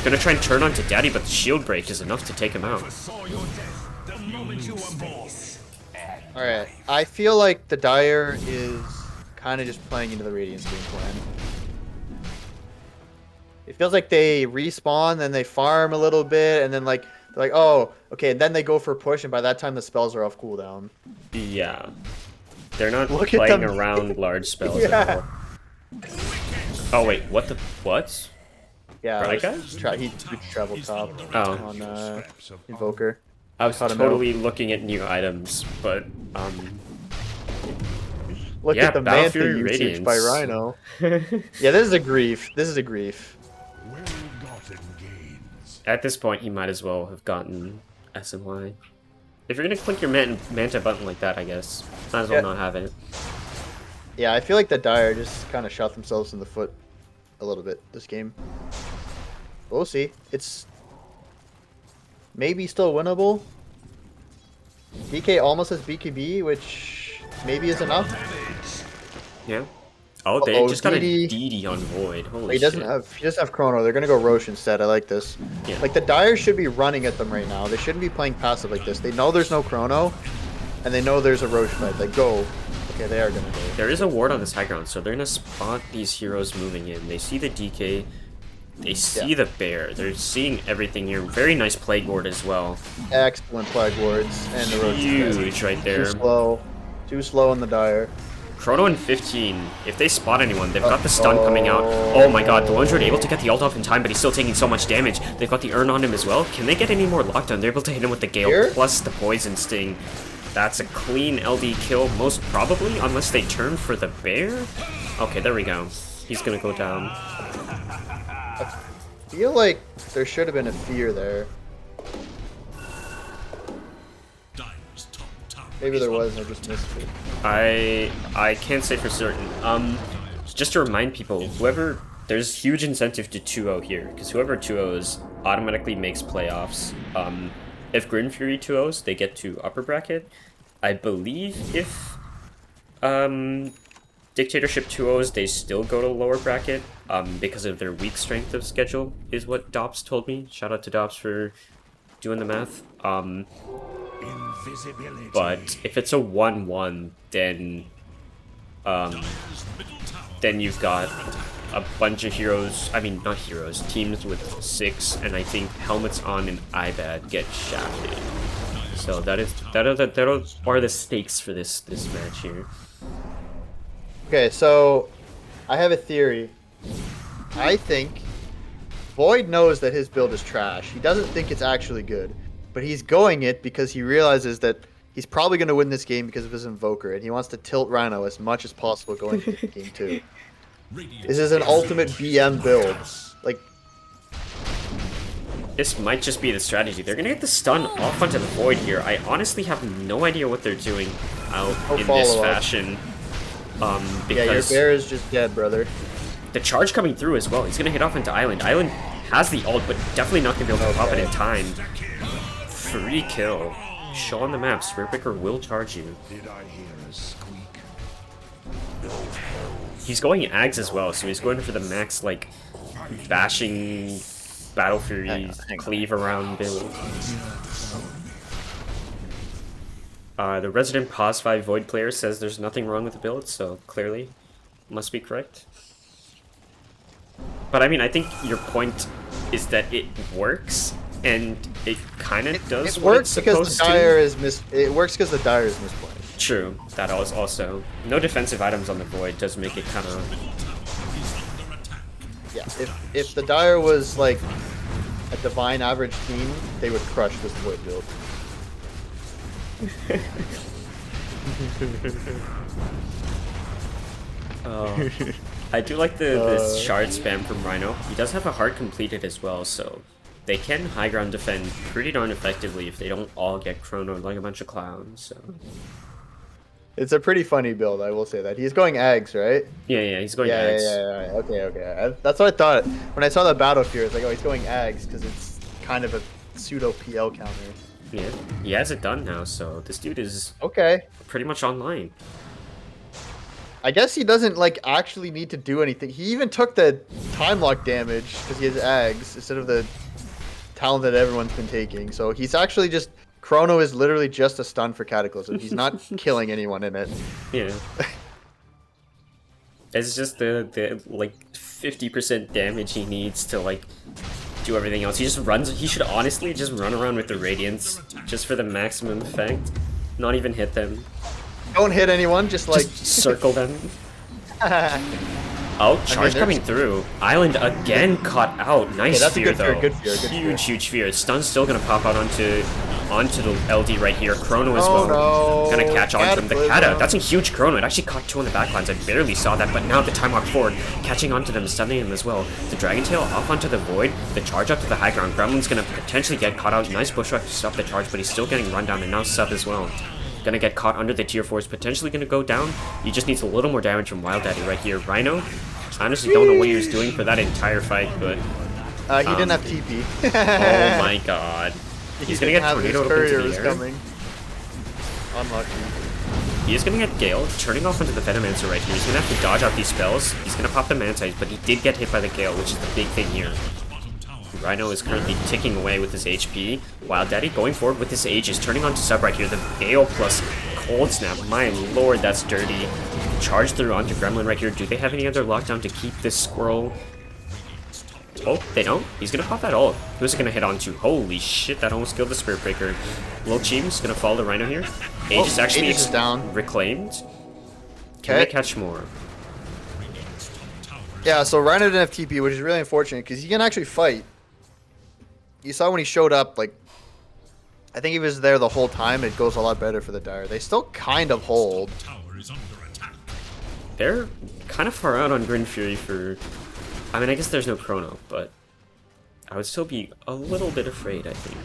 Gonna try and turn onto Daddy, but the Shield Break is enough to take him out. saw your death the moment you were born. All right, I feel like the Dire is kind of just playing into the Radiance game plan. It feels like they respawn, then they farm a little bit, and then like they're like, oh, okay, and then they go for a push, and by that time the spells are off cooldown. Yeah. They're not Look at playing them. around large spells Yeah. anymore. Oh wait, what the... What? Yeah, Right, he travel top Oh. on Invoker. I was Caught him totally looking at new items, but, Look Yeah, at the Battle Manta Fury usage by Radiance. Rhino. Yeah, this is a grief. This is a grief. Well-gotten gains. At this point, he might as well have gotten S and Y. If you're gonna click your Manta button like that, I guess, might as well Yeah. not have it. Yeah, I feel like the Dire just kind of shot themselves in the foot a little bit this game. We'll see. It's maybe still winnable. BK almost has BKB, which maybe is enough. Yeah. Oh, they Uh-oh, just got a DD. DD on Void. Holy He doesn't shit. have. He doesn't have Chrono. They're gonna go Roche instead. I like this. Yeah. Like the Dire should be running at them right now. They shouldn't be playing passive like this. They know there's no Chrono, and they know there's a Roche fight. Like go. Okay, they are gonna go. There is a ward on this high ground, so they're gonna spot these heroes moving in. They see the DK, they see Yeah. the bear, they're seeing everything here. Very nice plague ward as well. Excellent Plague Wards and the Roche. is dead. Huge right Too there. slow. Too slow on the Dire. Chrono and 15, if they spot anyone, they've got the stun coming out. Oh my god, the Lone Druid able to get the ult off in time, but he's still taking so much damage. They've got the Urn on him as well. Can they get any more lockdown? They're able to hit him with the Gale Here? plus the Poison Sting. That's a clean LD kill, most probably, unless they turn for the bear? Okay, there we go. He's gonna go down. I feel like there should have been a fear there. Dire's top tower Maybe is there was, under and I just missed it. I can't say for certain. Just to remind people, there's huge incentive to 2-0 here, because whoever 2-0s automatically makes playoffs. If GRIN Fury 2-0s, they get to upper bracket. I believe if Dictatorship 2-0s, they still go to lower bracket, because of their weak strength of schedule, is what Dops told me. Shout out to Dops for doing the math. Invisibility. But if it's a 1-1, then you've got a bunch of heroes. I mean, not heroes. Teams with 6, and I think helmets on and IBAD get shafted. So that are the stakes for this match here. Okay, so I have a theory. I think Void knows that his build is trash. He doesn't think it's actually good, but he's going it because he realizes that he's probably going to win this game because of his Invoker, and he wants to tilt Rhino as much as possible going into game 2. This is an ultimate BM build. Like, this might just be the strategy. They're gonna get the stun off onto the Void here. I honestly have no idea what they're doing out in this fashion. yeah, your Because bear is just dead, brother. the charge coming through as well. He's gonna hit off into Island. Island has the ult, but definitely not gonna be able to pop it in time. Free kill. Show on the map. Spearpicker will charge you. Did I hear a squeak? He's going Ags as well, so he's going for the max, like, bashing Battle Fury Hang on. cleave around build. The resident Pause 5 Void player says there's nothing wrong with the build, so clearly must be correct. But I mean, I think your point is that it works, and it kind of does It what works it's because the supposed Dire to. is It works because the Dire is misplayed. True, that is also. No defensive items on the Void does make it kind of... Yeah, if the Dire was like a divine average team, they would crush this Void build. I do like the shard spam from Rhino. He does have a heart completed as well, so they can high ground defend pretty darn effectively if they don't all get chronoed like a bunch of clowns. So. It's a pretty funny build, I will say that. He's going Ags, right? Yeah, he's going Yeah, Ags. Okay. That's what I thought. When I saw the Battle Fury, it's like, oh, he's going Ags because it's kind of a pseudo PL counter. Yeah, he has it done now, so this dude is Okay. pretty much online. I guess he doesn't like actually need to do anything. He even took the time lock damage because he has Ags instead of the talent that everyone's been taking. So he's actually just Chrono is literally just a stun for Cataclysm. He's not killing anyone in it. Yeah. It's just the like 50% damage he needs to like do everything else. He just runs. He should honestly just run around with the Radiance just for the maximum effect. Not even hit them. Don't hit anyone, just like Just circle them. Oh, charge coming through. Island again caught out. Nice that's a fear good fear, though. good fear, good fear. Huge fear. Stun's still gonna pop out onto the LD right here. Chrono as Oh, well. no. Gonna catch on from the Kata. Cataclysm. That's a huge Chrono. It actually caught 2 on the backlines. I barely saw that, but now the time walk forward, catching onto them, stunning them as well. The Dragon Tail off onto the Void. The charge up to the high ground. Gremlin's gonna potentially get caught out. Nice bushwhack to stop the charge, but he's still getting run down, and now sub as well. Gonna get caught under the tier 4s, potentially gonna go down. He just needs a little more damage from Wild Daddy right here. Rhino, I honestly don't know what he was doing for that entire fight, but he didn't have TP. oh my god. He's gonna get his tornadoed up courier into was the air. coming. Unlucky. He is gonna get Gale, turning off into the Venomancer right here. He's gonna have to dodge out these spells. He's gonna pop the Mantites, but he did get hit by the Gale, which is the big thing here. Rhino is currently ticking away with his HP. Wild Daddy going forward with his Aegis, turning on to sub right here. The Gale plus Cold Snap. My lord, that's dirty. Charge through onto Gremlin right here. Do they have any other lockdown to keep this squirrel? Oh, they don't? He's gonna pop that ult. Who's it gonna hit onto? Holy shit, that almost killed the Spirit Breaker. Lil Cheem's gonna follow the Rhino here. Aegis actually Aegis is down. reclaimed. Can they catch more? Yeah, so Rhino didn't have TP, which is really unfortunate because he can actually fight. You saw when he showed up, like, I think he was there the whole time. It goes a lot better for the Dire. They still kind of hold. They're kind of far out on Grin Fury for... I mean, I guess there's no Chrono, but I would still be a little bit afraid, I think.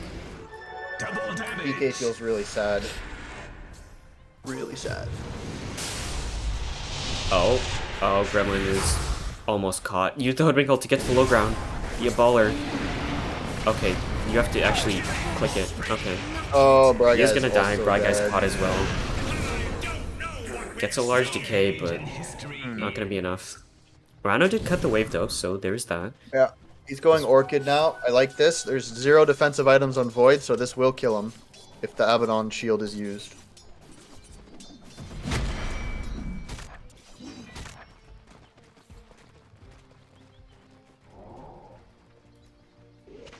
PK feels really sad. Really sad. Oh, Gremlin is almost caught. Use the Hoodwink ult to get to the low ground. Be a baller. Okay, you have to actually click it. Okay. Oh, Braga He's gonna die. also Broad Guy's dead. caught as well. Gets a large decay, but not gonna be enough. Rhino did cut the wave though, so there's that. Yeah, he's going Orchid now. I like this. There's 0 defensive items on Void, so this will kill him. if the Abaddon shield is used.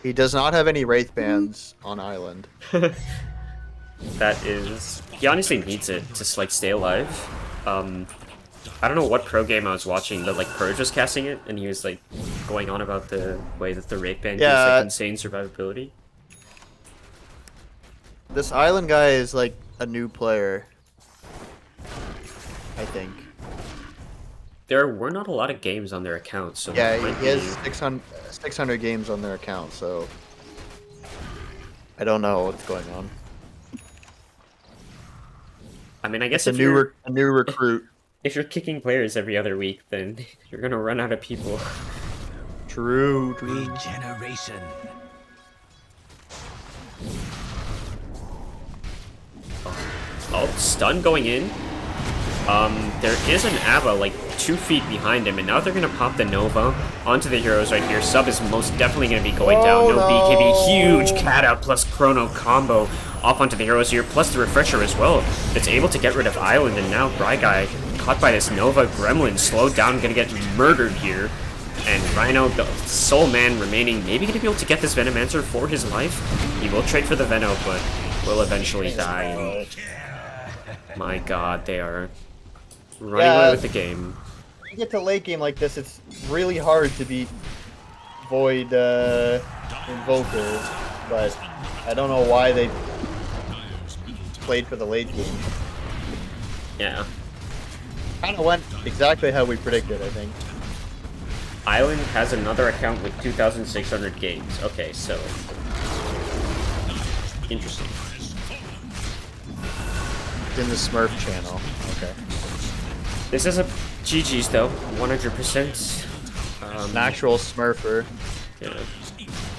He does not have any Wraith bands on Island. That is, he honestly needs it to like stay alive. I don't know what pro game I was watching, but like Purge was casting it, and he was like going on about the way that the Wraith band gives like insane survivability. This Island guy is like a new player, I think. There were not a lot of games on their account, so Yeah, that might he has be... 600 games on their account, so I don't know what's going on. I mean, I guess It's if you're a new recruit. if you're kicking players every other week, then you're gonna run out of people. True. Regeneration. Oh, stun going in. There is an Ava like 2 feet behind him, and now they're gonna pop the Nova onto the heroes right here. Sub is most definitely gonna be going down. No BKB, huge Kata plus Chrono combo off onto the heroes here, plus the refresher as well. That's able to get rid of Island, and now Bry Guy caught by this Nova Gremlin, slowed down, gonna get murdered here. And Rhino, the sole man remaining, maybe gonna be able to get this Venomancer for his life. He will trade for the Veno, but will eventually die. And my god, they are running away with the game. When you get to late game like this, it's really hard to beat Void Invoker, but I don't know why they played for the late game. Yeah. Kind of went exactly how we predicted, I think. Island has another account with 2,600 games. Okay, so... interesting. It's in the Smurf channel. Okay. This is a GG's though, 100%. An actual Smurfer. Yeah.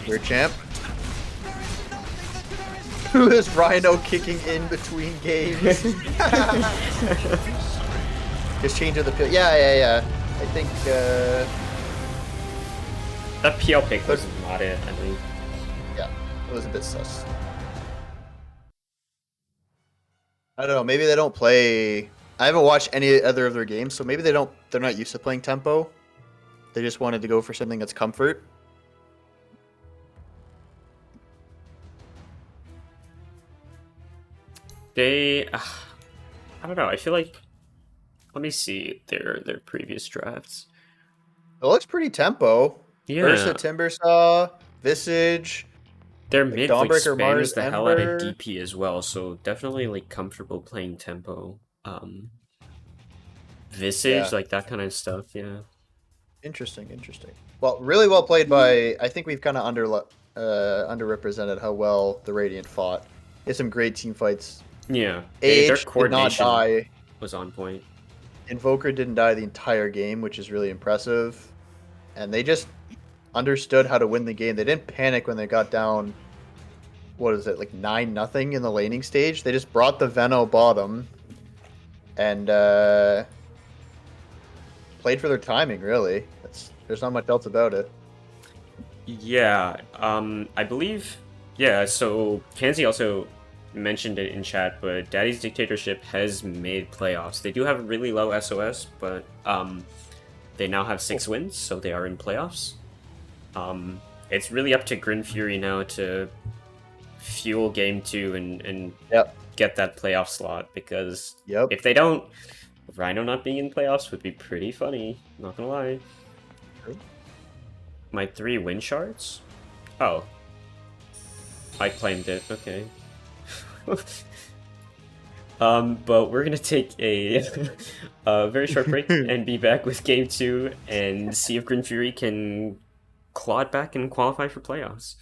Your champ. Who is Rhino kicking in between games? Just change of the pill. Yeah. I think, That PL pick was not it, I mean. yeah, it was a bit sus. I don't know, maybe they don't play... I haven't watched any other of their games, so maybe they're not used to playing tempo. They just wanted to go for something that's comfort. They... I don't know, I feel like... Let me see their previous drafts. It looks pretty tempo. Yeah. Ursa, Timbersaw, Visage. Their mid like, Dawnbreaker, spams Mars, the hell out of Ember. DP as well, so definitely like comfortable playing tempo. Visage, Yeah. like that kind of stuff, yeah. Interesting. Well, really well played by... I think we've kind of underrepresented how well the Radiant fought. They had some great team fights. Yeah. Age Their did not coordination die. was on point. Invoker didn't die the entire game, which is really impressive. And they just understood how to win the game. They didn't panic when they got down, what is it, like 9-0 in the laning stage. They just brought the Veno bottom and played for their timing, really. There's not much else about it. Yeah, I believe, yeah, so Kanzi also mentioned it in chat, but Daddy's Dictatorship has made playoffs. They do have a really low SOS, but they now have 6 wins, so they are in playoffs. It's really up to GRIN Fury now to fuel Game 2 and Yep. get that playoff slot, because Yep. if they don't, Rhino not being in playoffs would be pretty funny, not gonna lie. True. My 3 win shards? Oh. I claimed it, okay. But we're gonna take a, a very short break and be back with Game 2 and see if GRIN Fury can claw it back and qualify for playoffs.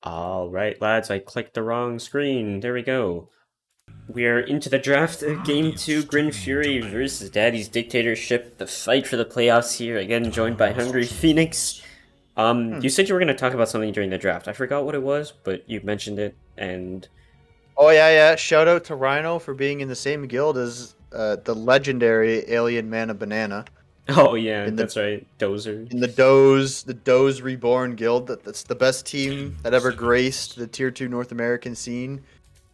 Alright, lads, I clicked the wrong screen. There we go. We're into the draft of Game 2, Grin Fury versus Daddy's Dictatorship. The fight for the playoffs here, again joined by Hungry Phoenix. You said you were going to talk about something during the draft. I forgot what it was, but you mentioned it, and... Oh, yeah. Shout out to Rhino for being in the same guild as the legendary Alien Man of Banana. Oh, yeah, that's right. Dozer. In the Doze Reborn guild. That's the best team that ever graced the Tier 2 North American scene.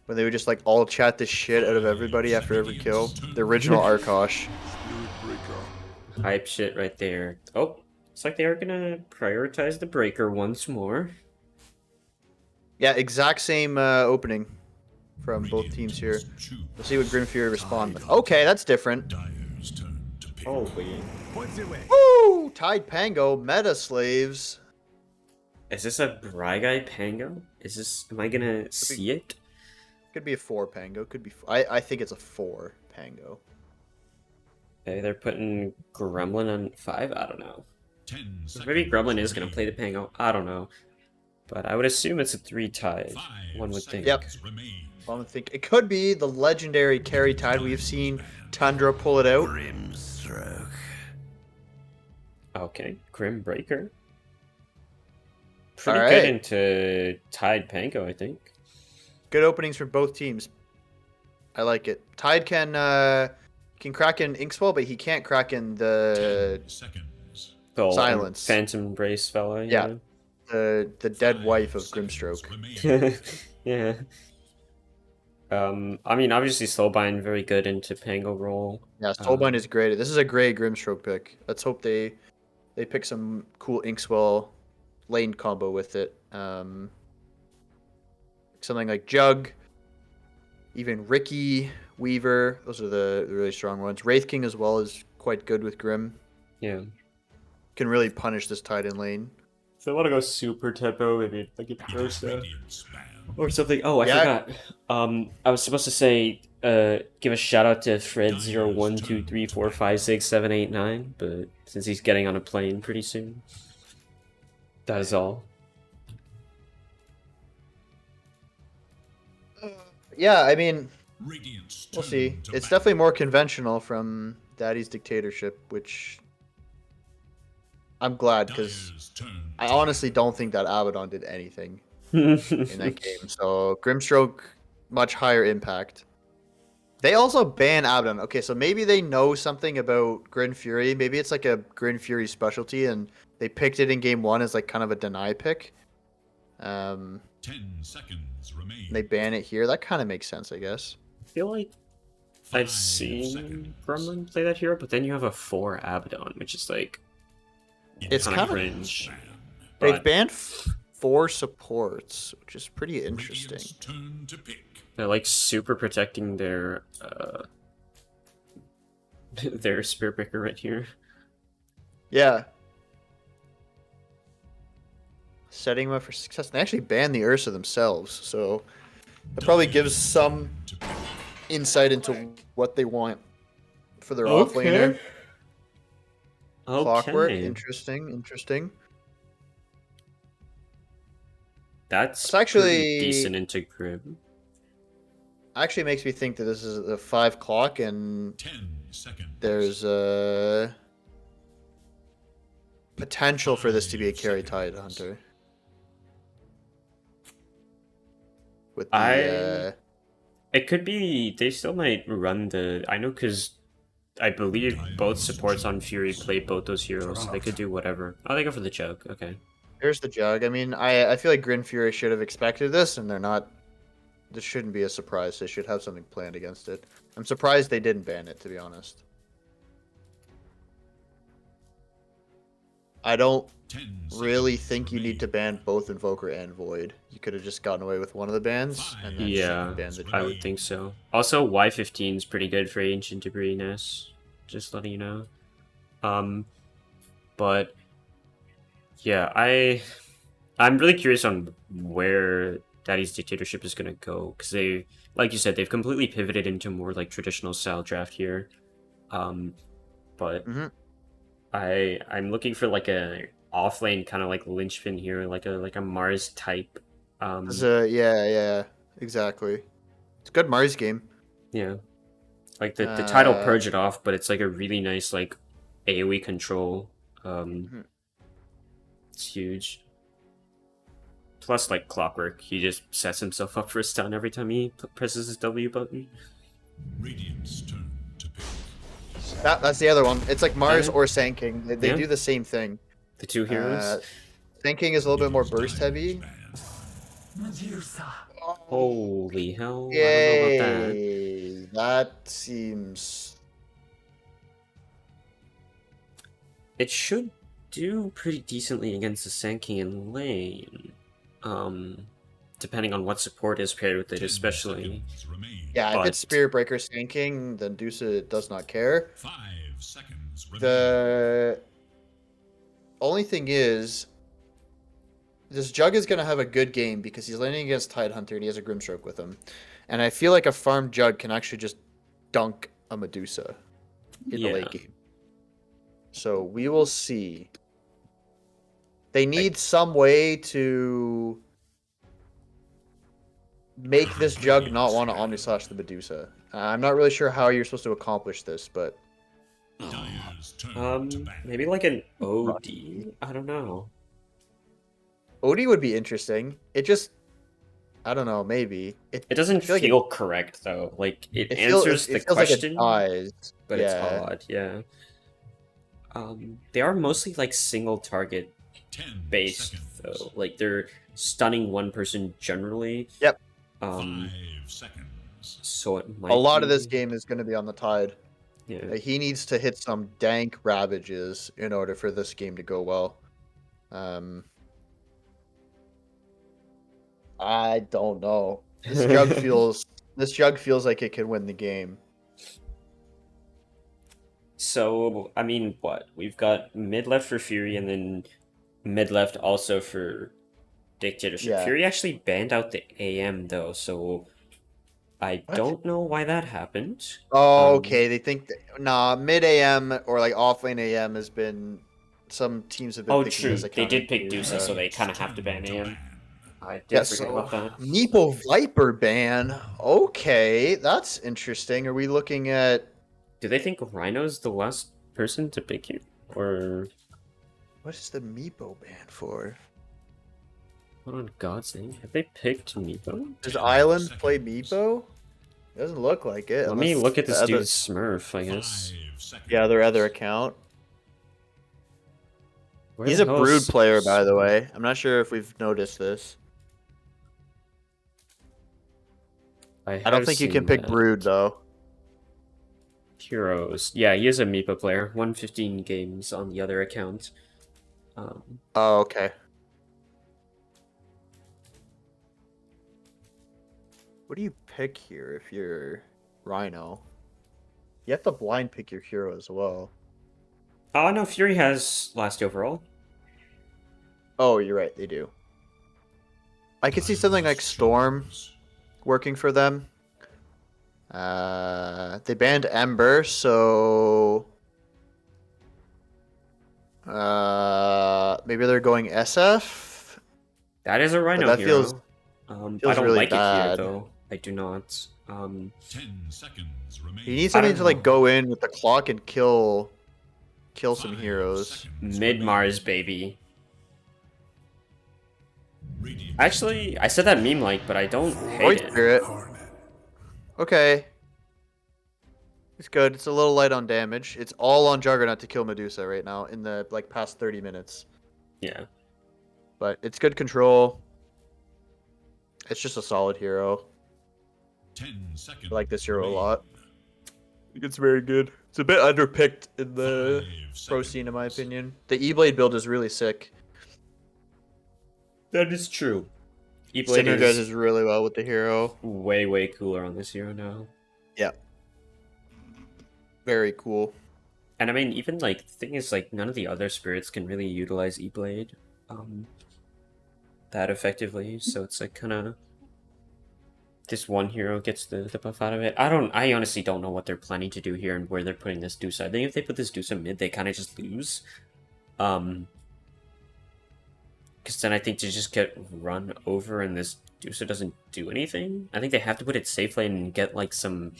Where they would just, like, all chat the shit out of everybody after every kill. The original Arkosh. Hype shit right there. Oh, looks like they are gonna prioritize the Breaker once more. Yeah, exact same opening from both teams here. We'll see what Grim Fury respond with. Okay, that's different. Dyer's turn to pick. Holy. Woo! Tide Pango, Meta Slaves. Is this a Bryguy Pango? Is this... Am I gonna see it? Could be a 4 Pango. Could be... I think it's a 4 Pango. Okay, they're putting Gremlin on 5? I don't know. 10 seconds Maybe Gremlin is gonna remain. play the Pango. I don't know. But I would assume it's a 3 Tide. 5 One would think. Yep. seconds remain. I don't think it could be the legendary carry Tide. We've seen Tundra pull it out. Okay, Grim Breaker. Pretty All good right. into Tide Pango, I think. Good openings for both teams. I like it. Tide can crack in Inkswell, but he can't crack in the 10 seconds. The old Silence. Phantom Embrace fella. Yeah. the dead 5 wife of seconds Grimstroke. remain. Yeah. I mean, obviously Soulbind very good into Pango roll. Yeah, Soulbind is great. This is a great Grimstroke pick. Let's hope they pick some cool Inkswell lane combo with it. Something like Jug, even Ricky, Weaver. Those are the really strong ones. Wraith King as well is quite good with Grim. Yeah. Can really punish this tight end lane. If they want to go super tempo, maybe like a Ursa Radiant spam. or something. Oh, I Yeah. forgot. I was supposed to say, give a shout out to Fred0123456789, but since he's getting on a plane pretty soon, that is all. Yeah, I mean, Radiant's we'll turn see. to It's battle. definitely more conventional from Daddy's Dictatorship, which I'm glad because Dyer's turn I to honestly don't think that Abaddon did anything in that game. So Grimstroke, much higher impact. They also ban Abaddon. Okay, so maybe they know something about Grin Fury. Maybe it's like a Grin Fury specialty, and they picked it in game 1 as like kind of a deny pick. 10 seconds remain. They ban it here. That kind of makes sense, I guess. I feel like 5 I've seen seconds. Gremlin play that hero, but then you have a 4 Abaddon, which is like It's kind kind of of cringe. They've But banned 4 supports, which is pretty interesting. Radiant's turn to pick. they're like super protecting their their Spear Picker right here. Yeah. Setting them up for success. They actually banned the Ursa themselves, so that probably gives some To pick. insight into what they want for their offlaner. Clockwork, Okay. interesting. That's It's actually- pretty decent into Grim. Actually makes me think that this is a 5 clock and 10 seconds. there's a potential for this to be a carry tide hunter. With the It could be. They still might run the. I know because I believe both supports on Fury play both those heroes, so they could do whatever. Oh, they go for the Jug. Okay. here's the Jug. I mean, I feel like Grin Fury should have expected this, and they're not this shouldn't be a surprise. They should have something planned against it. I'm surprised they didn't ban it, to be honest. I don't 10 really seconds think you need to ban both Invoker and Void. You could have just gotten away with one of the bans and then Yeah, banned the I two. would think so. Also, Y15 is pretty good for Ancient Debris Ness. Just letting you know. But yeah, I'm really curious on where Daddy's Dictatorship is gonna go, because they, like you said, they've completely pivoted into more like traditional style draft here. But Mhm. I'm looking for like a offlane kind of like linchpin here, like a Mars type. Yeah, exactly. It's a good Mars game. Yeah, like the title Uh, Purge It Off, but it's like a really nice like AoE control. Mhm. It's huge. Plus, like clockwork, he just sets himself up for a stun every time he presses his W button. Radiant's turn to pick. that's the other one. It's like Mars Yeah. or Sand King. They Yeah. do the same thing. The two heroes. Sand King is a little bit more Is burst heavy. Dire's ban. Holy hell! I don't know about that. Yay! That seems. It should do pretty decently against the Sand King in lane. Depending on what support is paired with it, 10 especially. seconds remain. Yeah, if But- it's Spirit Breaker Sand King, then Dusa does not care. 5 seconds remain. The only thing is, this Jug is going to have a good game because he's landing against Tidehunter and he has a Grimstroke with him. And I feel like a farm Jug can actually just dunk a Medusa in the late game. So we will see. They need some way to make this Jug not want to Omnislash the Medusa. I'm not really sure how you're supposed to accomplish this, but Dire's turn to ban. Maybe like an OD. I don't know. Odie would be interesting. It just, I don't know, maybe. It doesn't I feel feel like correct though. Like it it feels, answers it the feels question, like it dies. but Yeah. it's odd. Yeah. They are mostly like single target 10 based seconds. though. Like they're stunning one person generally. Yep. 5 seconds. So it might A lot of be- this game is going to be on the Tide. Yeah. He needs to hit some dank ravages in order for this game to go well. I don't know. This jug feels like it can win the game. So I mean, what we've got mid left for Fury, and then mid left also for Dictatorship. Yeah. Fury actually banned out the AM though, so I What? don't know why that happened. Oh, okay. They think nah, mid AM or like off lane AM has been. Some teams have been. Oh, picking true. this They account did pick to, Dusa, so they kind of have to ban AM. I did Yeah, forget so about that. Nepo Viper ban. Okay, that's interesting. Are we looking at Do they think Rhino's the last person to pick you, or what is the Meepo ban for? what on God's name have they picked Meepo? Does Island play Meepo? Doesn't look like it. Let me unless look at this the other- dude's Smurf, I guess. 5 seconds. Yeah, their other account. Where He's the a hell Brood is player, by the way. I'm not sure if we've noticed this. I don't have think you seen can pick that. Brood though. Heroes. Yeah, he is a Meepo player. 115 games on the other account. Oh, okay. What do you pick here if you're Rhino? You have to blind pick your hero as well. Oh no, Fury has last overall. Oh, you're right, they do. I could see something like Storm working for them. They banned Ember, so maybe they're going SF. That is a Rhino that hero. feels- I feels don't really like it bad. here though. I do not. 10 seconds remain. You need I something don't to like know. go in with the clock and kill some heroes. Mid Mars baby. Radiant Actually, I said that meme like, but I don't Void hate it. Spirit. Okay. It's good. It's a little light on damage. It's all on Juggernaut to kill Medusa right now in the like past 30 minutes. Yeah. But it's good control. It's just a solid hero. 10 seconds. I like this hero a remain. lot. I think it's very good. It's a bit underpicked in the 5 pro scene, in my seconds. opinion. The E-Blade build is really sick. That is true. E-Blade Synergizes really well with the hero. way cooler on this hero now. Yeah. Very cool. And I mean, even like the thing is, like none of the other spirits can really utilize E-Blade that effectively. So it's like kind of this one hero gets the buff out of it. I honestly don't know what they're planning to do here and where they're putting this Deuce. I think if they put this Deuce mid, they kind of just lose. Because then I think they just get run over and this Deuce doesn't do anything. I think they have to put it safe lane and get like some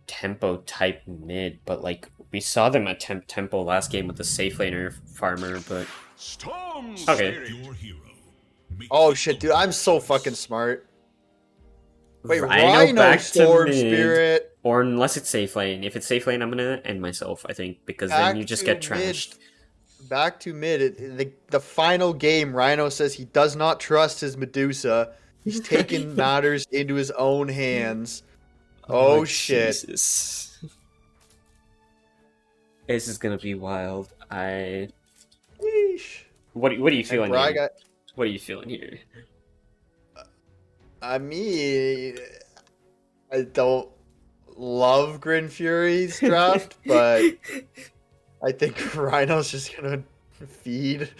tempo type mid, but like we saw them attempt tempo last game with the safe laner farmer, but okay. Your hero. Make Oh the shit, dude, I'm so fucking smart. Wait, Rhino Rhino back to Storm mid. Spirit. Or unless it's safe lane. If it's safe lane, I'm gonna end myself, I think, because Back then you just to get mid. trashed. Back to mid. The final game, Rhino says he does not trust his Medusa. He's taken matters into his own hands. Oh shit. Jesus. This is gonna be wild. Yeesh. What are you And feeling Braga, here? What are you feeling here? I mean, I don't love Grin Fury's draft, but I think Rhino's just gonna feed.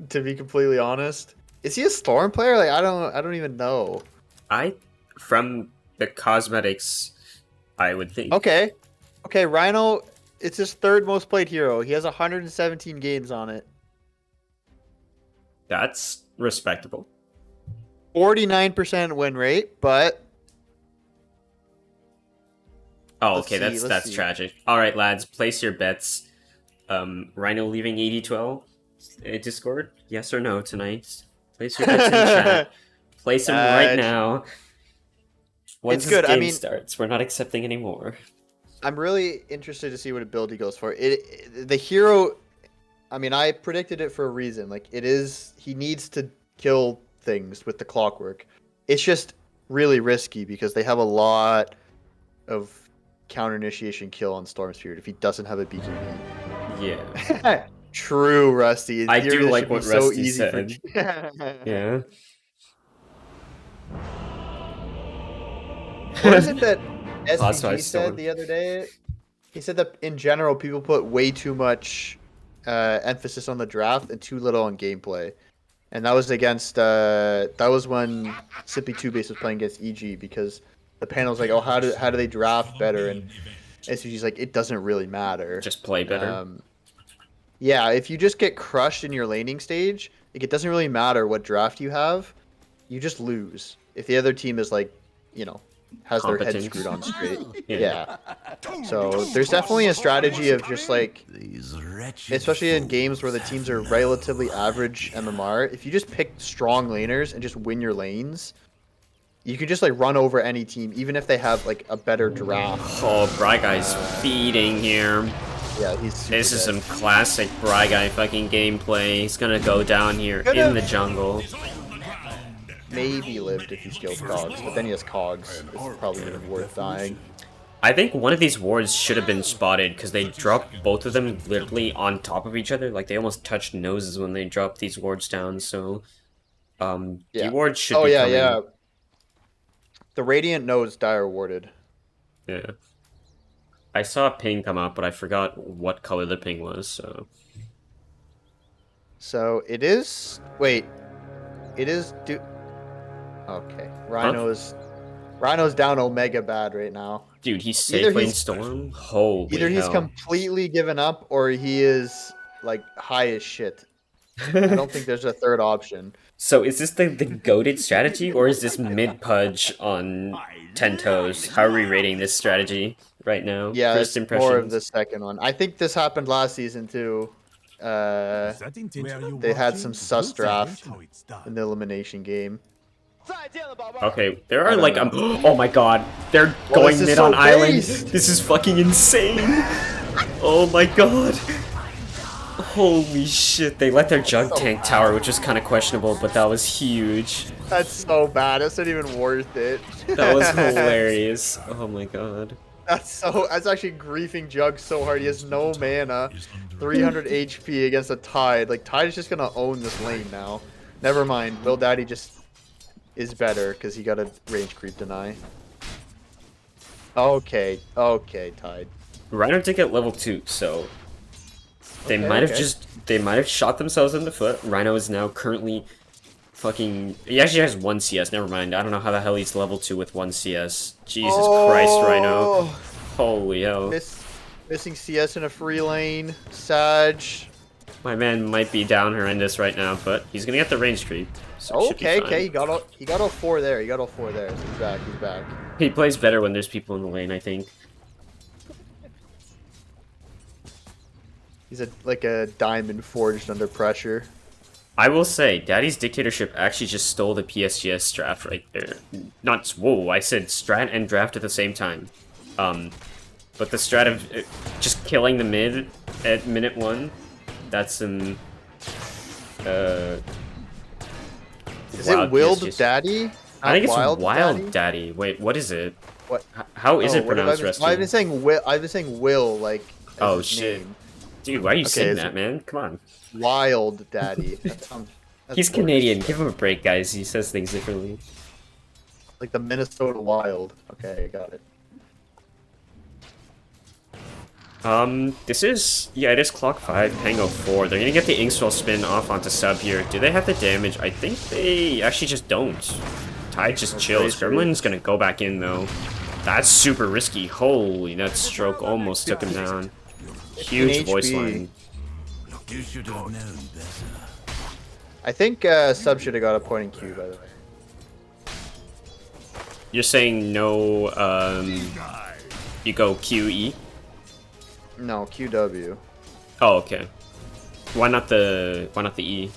To be completely honest, is he a Storm player? Like I don't even know. From the cosmetics, I would think. Okay, Rhino. It's his third most played hero. He has 117 games on it. That's respectable. 49% win rate, but Oh, Let's okay, see, let's that's see. tragic. All right, lads, place your bets. Rhino leaving AD2L Discord? Yes or no tonight? Place your bets in chat. Place them right now. Once it's this good. I game mean- starts, we're not accepting anymore. I'm really interested to see what build he goes for. The hero, I mean, I predicted it for a reason. Like he needs to kill things with the clockwork. It's just really risky because they have a lot of counter initiation kill on Storm Spirit if he doesn't have a BKB. Yeah. True, Rusty. In I theory, do this like should be what so Rusty easy said. Yeah. What is it that Classified SVG said Storm. the other day? He said that in general, people put way too much emphasis on the draft and too little on gameplay. And that was against that was when Sippy 2 Base was playing against EG because the panel's like, oh, how do they draft better? And SVG's like, it doesn't really matter. Just play better. Yeah, if you just get crushed in your laning stage, like it doesn't really matter what draft you have, you just lose. If the other team is like, has their head Competent. screwed on straight. Yeah. So there's definitely a strategy of just like, especially in games where the teams are relatively average MMR, if you just pick strong laners and just win your lanes, you can just like run over any team, even if they have like a better draft. Oh, Bry Guy's feeding here. Yeah, he's super This is dead. some classic Bry Guy fucking gameplay. He's gonna go down here Good in of- the jungle. Maybe lived if he skilled Cogs, but then he has Cogs. It's probably even worth dying. I think one of these wards should have been spotted because they dropped both of them literally on top of each other. Like they almost touched noses when they dropped these wards down. So, Yeah. the wards should Oh be yeah, coming. yeah. The Radiant knows Dire warded. Yeah. I saw a ping come up, but I forgot what color the ping was. So So it is. Wait, it is. Okay, Rhino's down Omega bad right now. dude, he's Either safe lane he's- storm. Holy Either he's hell. completely given up or he is like high as shit. I don't think there's a third option. So is this the goated strategy, or is this mid pudge on 10 toes? How are we rating this strategy right now? Yeah, First it's more of impressions. the second one. I think this happened last season too. They had some sus draft in the elimination game. Okay, there I are don't like know. oh my god, they're Well, going this is mid so on island. based. This is fucking insane. Oh my god. Holy shit, they let their jug tank tower, which was kind of questionable, but that was huge. That's so bad. That's not even worth it. That was hilarious. Oh my god. That's actually griefing Jug so hard. He has no mana, 300 HP against a Tide. Like Tide is just gonna own this lane now. Never mind. Lil Daddy just is better because he got a range creep deny. Okay, Tide. Rhino did get level 2, so they might have shot themselves in the foot. Rhino is now currently fucking... He actually has 1 CS, never mind. I don't know how the hell he's level 2 with 1 CS. Jesus Christ, Rhino. Holy hell. Missing CS in a free lane. Sag. My man might be down horrendous right now, but he's gonna get the range creep. So Okay, he got all 4 there. So he's back. He plays better when there's people in the lane, I think. He's like a diamond forged under pressure. I will say, Daddy's Dictatorship actually just stole the PSGS draft right there. Not, whoa, I said strat and draft at the same time. But the strat of just killing the mid at minute 1, that's some, Is it Willed PSGS. Daddy? I think it's Wild Daddy. Wait, what is it? What? How is it what have pronounced, I been, Rescue? I've been saying Will. I've been saying Will like. As Oh, his shit. Name. Dude, why are you saying it's- that, man? Come on. Wild Daddy. That sounds, that's He's worse. Canadian. Give him a break, guys. He says things differently. Like the Minnesota Wild. Okay, got it. This is... Yeah, it is Clock 5, Pango 4. They're gonna get the Inkswell spin off onto sub here. Do they have the damage? I think they actually just don't. Tide just chills. Gremlin's gonna go back in, though. That's super risky. Holy, that stroke almost took him down. Huge voice HP. line. You should have known better. I think Sub should have got a point in Q, by the way. You're saying no, you go QE? No, QW. Oh, okay. Why not the E?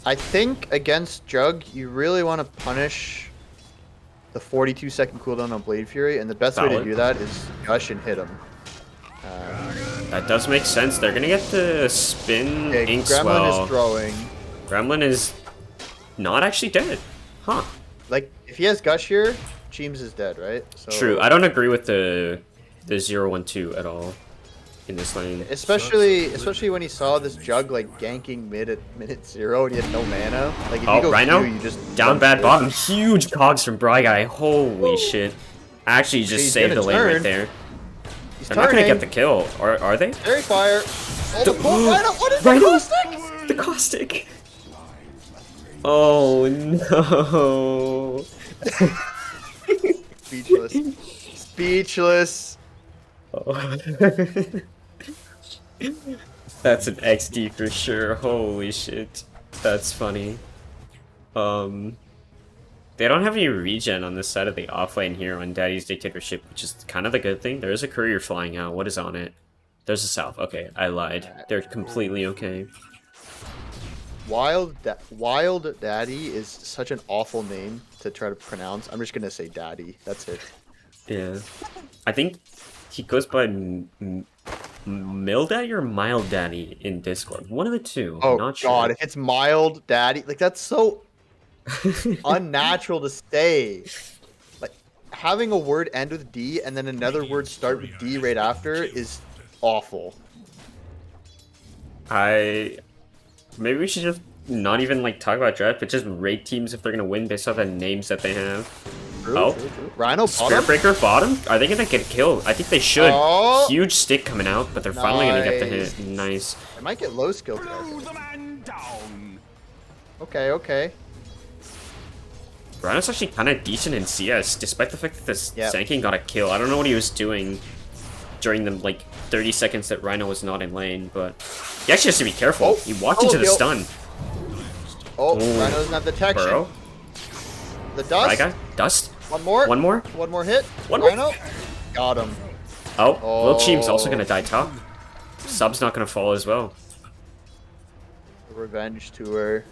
I think against Jug, you really want to punish the 42-second cooldown on Blade Fury, and the best way to Valid. do that is gush and hit him. That does make sense. They're gonna get the spin Okay, Gremlin Inkswell. is throwing. Gremlin is not actually dead. Huh. Like, if he has gush here, Cheems is dead, right? So, True. I don't agree with the 0-1-2 at all in this lane. Especially when he saw this Jug like ganking mid at minute 0 and he had no mana. Like if you Oh, go Rhino? Q, you just Down jump bad in. bottom. Huge cogs from Bry Guy. Holy shit. Actually just He's saved the gonna lane right turn. there. He's They're not gonna turning. get the kill. Are they? Fairy fire. Oh, the Rhino! What is Rhino! the caustic? The caustic! Oh no. Speechless. Speechless. Oh. That's an XD for sure. Holy shit. That's funny. They don't have any regen on this side of the offlane here on Daddy's Dictatorship, which is kind of the good thing. There is a courier flying out. What is on it? There's a south. Okay, I lied. They're completely okay. Wild Daddy is such an awful name to try to pronounce. I'm just gonna say Daddy. That's it. Yeah. I think he goes by Mild Daddy or Mild Daddy in Discord. One of the two. Oh I'm not sure. God, if it's mild Daddy, like that's so unnatural to say. Like having a word end with D and then another word start with D right after is awful. Maybe we should just not even like talk about draft, but just rate teams if they're gonna win based off the names that they have. True, Oh. true, true. Rhino Spirit bottom. Breaker bottom? Are they gonna get killed? I think they should. Oh. Huge stick coming out, but they're finally gonna get the hit. Nice. I might get low skill. Okay, okay. Rhino's actually kind of decent in CS, despite the fact that this Yep. Zanking got a kill. I don't know what he was doing during the like 30 seconds that Rhino was not in lane, but he actually has to be careful. Oh, He walked oh, into the kill. stun. Oh, Ooh. Rhino doesn't have detection. Burrow. The Right dust. guy. Dust. One more. One more. One more hit. One more. Rhino. Got him. Oh, Lil Cheem's also Oh. gonna die top. Sub's not gonna fall as well. Revenge tour.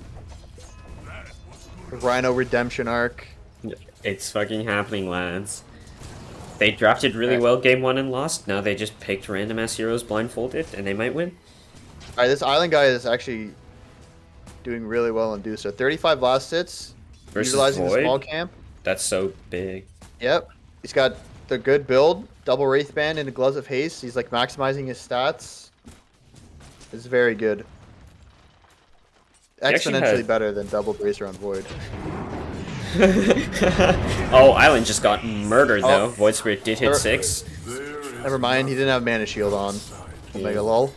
Rhino redemption arc. It's fucking happening, lads. They drafted really well game 1 and lost. Now they just picked random ass heroes blindfolded, and they might win. Alright, this island guy is actually doing really well in Dusa. 35 last hits, Versus utilizing the Void? small camp. That's so big. Yep. He's got the good build, double Wraith Band into Gloves of Haste. He's like maximizing his stats. It's very good. actually Exponentially had- better than double Bracer on Void. Oh, Island just got murdered though. Oh. Void Spirit did hit There- 6. Never mind, he didn't have Mana Shield on. Omega lol.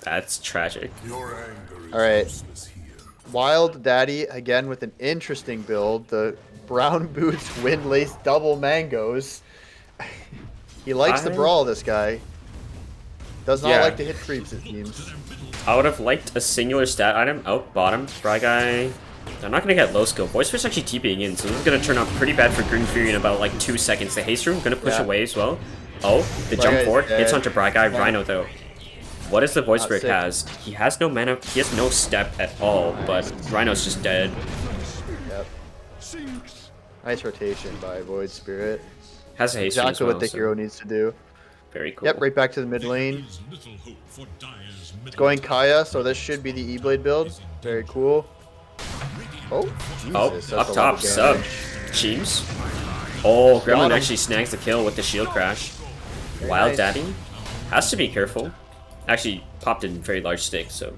That's tragic. Alright. Wild Daddy, again with an interesting build. The Brown Boots Wind Lace Double Mangoes. He likes to I- brawl, this guy. Does not Yeah. like to hit creeps, it seems. I would have liked a singular stat item. Oh, bottom. Fry guy. I'm not gonna get low skill. Voice Spirit's actually TPing in, so this is gonna turn out pretty bad for Green Fury in about like 2 seconds. The haste room gonna push Yeah. away as well. Oh, the Bry jump guy's forward hits dead. onto Bry guy. Rhino though. What does the Voice Not Spirit sick. has? He has no mana. He has no step at all. But Rhino's just dead. Yep. Nice rotation by Void Spirit. Has a haste room as Exactly well, what the so hero needs to do. very cool. Yep, right back to the mid lane. Is little hope for Dire's middle Going Kaya, so this should be the E-Blade build. Very cool. Oh, Oh, Jesus, that's up a lot top, of sub. damage. Cheems. Oh, Got Gremlin him. actually snags the kill with the shield crash. Wild nice. Daddy has to be careful. Actually, popped in very large stick, so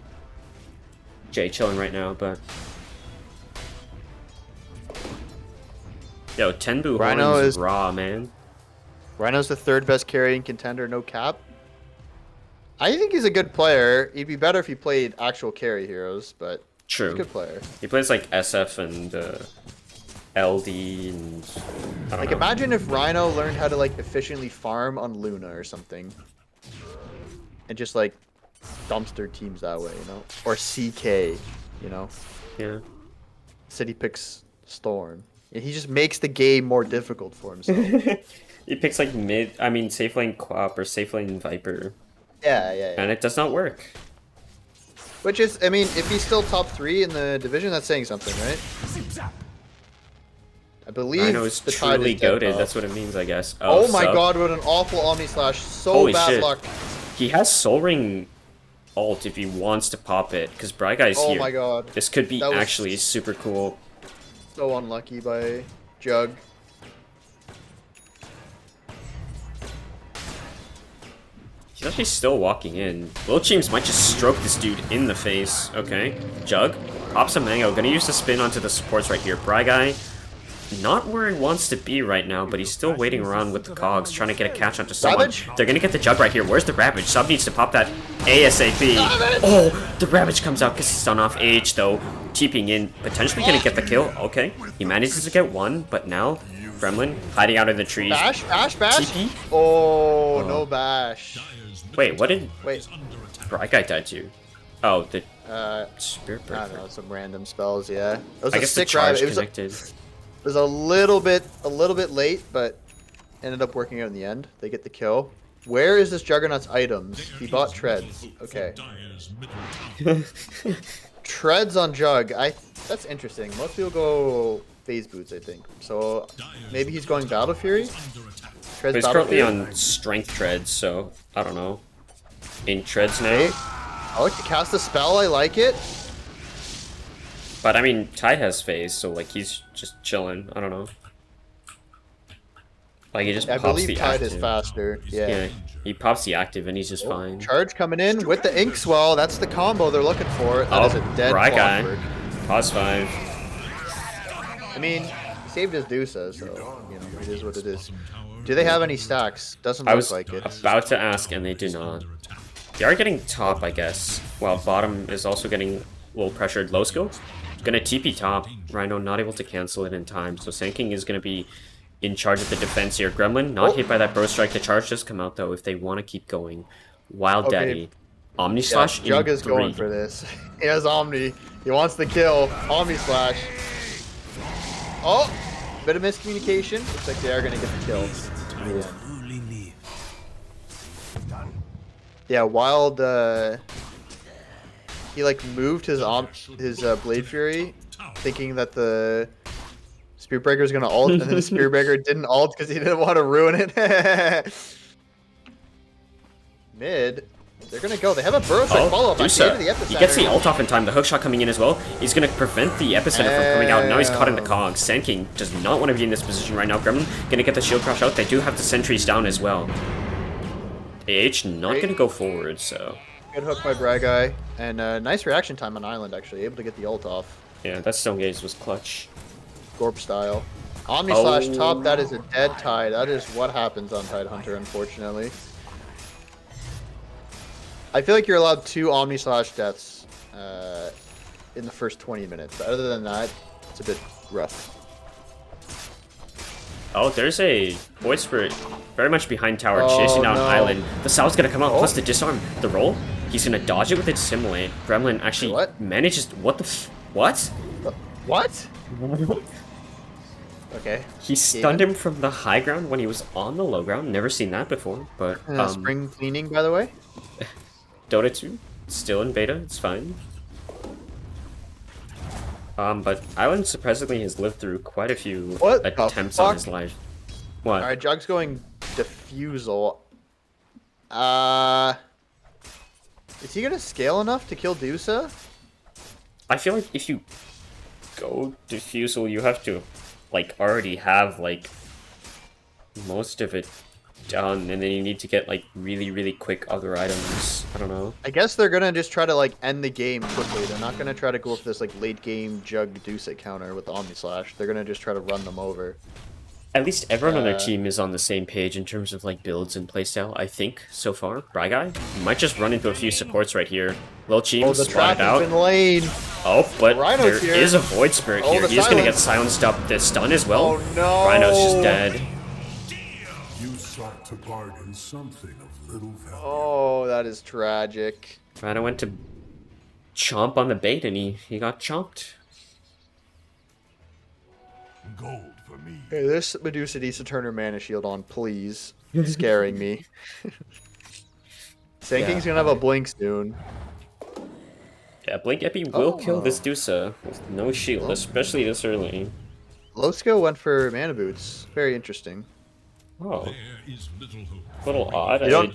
Jay chilling right now, but yo, Tenbu Rhino Horns is- raw, man. Rhino's the third best carry in Contender, no cap. I think he's a good player. He'd be better if he played actual carry heroes, but he's a True. good player. He plays like SF and LD and I don't Like, know. imagine if Rhino learned how to, like, efficiently farm on Luna or something. And just, like, dumpster teams that way, you know? Or CK, you know? Yeah. City picks Storm. And he just makes the game more difficult for himself. He picks like safe lane Quap or safe lane Viper, Yeah. and it does not work. Which is, I mean, if he's still top 3 in the division, that's saying something, right? I believe Rhino is the tide truly is dead goated. off. That's what it means, I guess. Oh my sub. god, what an awful Omni Slash. So Holy bad shit. luck. He has Soul Ring ult if he wants to pop it, because Bry Guy's Oh here. my god. This could be That was- actually super cool. So unlucky by Jug. He's actually still walking in. Lil James might just stroke this dude in the face. Okay. Jug. Pops a mango. Gonna use the spin onto the supports right here. Bry Guy. Not where he wants to be right now, but he's still waiting around with the cogs, trying to get a catch onto someone. Ravage? They're gonna get the Jug right here. Where's the Ravage? Sub needs to pop that ASAP. Oh, the Ravage comes out because he's done off age, though. TPing in, potentially gonna get the kill. Okay. He manages to get one, but now Gremlin hiding out in the trees. Bash? TP? Oh, no bash. Wait, what did Wait, Bry Guy die to? Oh, the I Spirit don't Breaker. know, some random spells, yeah. It was I a guess the sick charge Ravage. It connected. was a little bit late, but ended up working out in the end. They get the kill. Where is this Juggernaut's items? He bought treads. Okay. Dire's middle tower. Treads on Jug. That's interesting. Most people go phase boots, I think. So maybe he's going Battle Fury? Under attack. Treads But he's Battle currently Fury? on strength treads, so I don't know. In treads now. Okay. I like to cast a spell, I like it. But I mean, Tide has phase, so like he's just chilling. I don't know. Like he just I pops believe the Tide active. is faster. Yeah, Yeah. he pops the active and he's just fine. Charge coming in with the Ink Swell. That's the combo they're looking for. That is a dead Bry Guy. clockwork. Pause 5. I mean, he saved his Dusa, so, you know, it is what it is. Do they have any stacks? Doesn't I look was like it. about to ask, and they do not. They are getting top, I guess. While bottom is also getting a little pressured. Low skill. Gonna TP top. Rhino not able to cancel it in time, so Sand King is gonna be in charge of the defense here. Gremlin not hit by that Bro Strike. The charge does come out though if they want to keep going. Wild Okay. Daddy. Omni Yeah, Slash in Jug is 3. going for this. He has Omni. He wants the kill. Omni Slash. Oh! Bit of miscommunication. Looks like they are going to get the kill. Yeah, Wild, he like moved his Blade Fury, thinking that the Spear Breaker is gonna ult, and then the Spear Breaker didn't ult because he didn't want to ruin it. Mid, They're gonna go. They have a burrow strike follow-up at the end of the Dusa. epicenter. He gets the ult off in time. The hook shot coming in as well. He's gonna prevent the epicenter from coming out. Now he's caught in the cogs. Sand King does not want to be in this position right now. Gremlin gonna get the shield crash out. They do have the sentries down as well. AH not gonna go forward, so. Good hook by Bry Guy. And nice reaction time on Island, actually. Able to get the ult off. Yeah, that stone gaze was clutch. Gorp style. Omni slash top, that is a dead tie. That is what happens on Tidehunter, unfortunately. I feel like you're allowed 2 Omni slash deaths in the first 20 minutes. But other than that, it's a bit rough. Oh, there's a Void Spirit very much behind tower, chasing down Island. The Sal's gonna come out, plus the disarm. The roll, he's gonna dodge it with its Assimilate. Gremlin actually manages to, what? What? Okay. He stunned him from the high ground when he was on the low ground. Never seen that before, but spring cleaning, by the way. Dota 2, still in beta, it's fine. But Island surprisingly has lived through quite a few attempts on his life. What? Alright, Jug's going Diffusal. Is he gonna scale enough to kill Dusa? I feel like if you go Diffusal, you have to, like, already have, like, most of it done, and then you need to get, like, really, really quick other items. I don't know. I guess they're gonna just try to, like, end the game quickly. They're not gonna try to go for this, like, late game Jug Dusa counter with the Omni Slash. They're gonna just try to run them over. At least everyone on their team is on the same page in terms of, like, builds and playstyle, I think, so far. Bry Guy might just run into a few supports right here. Lil Cheem spotted out. In lane. Oh, but Rhino's there is a Void Spirit here. He's gonna get silenced up the stun as well. Oh no! Rhino's just dead. You sought to bargain something of little value. Oh, that is tragic. Rhino went to chomp on the bait and he got chomped. Gold for me. Hey, this Medusa needs to turn her mana shield on, please. It's scaring me. Sand King's gonna have a blink soon. Yeah, Blink Epi will kill this Dusa with no shield, especially this early. Losco went for mana boots. Very interesting. Oh, There is little hope. a little odd. You don't-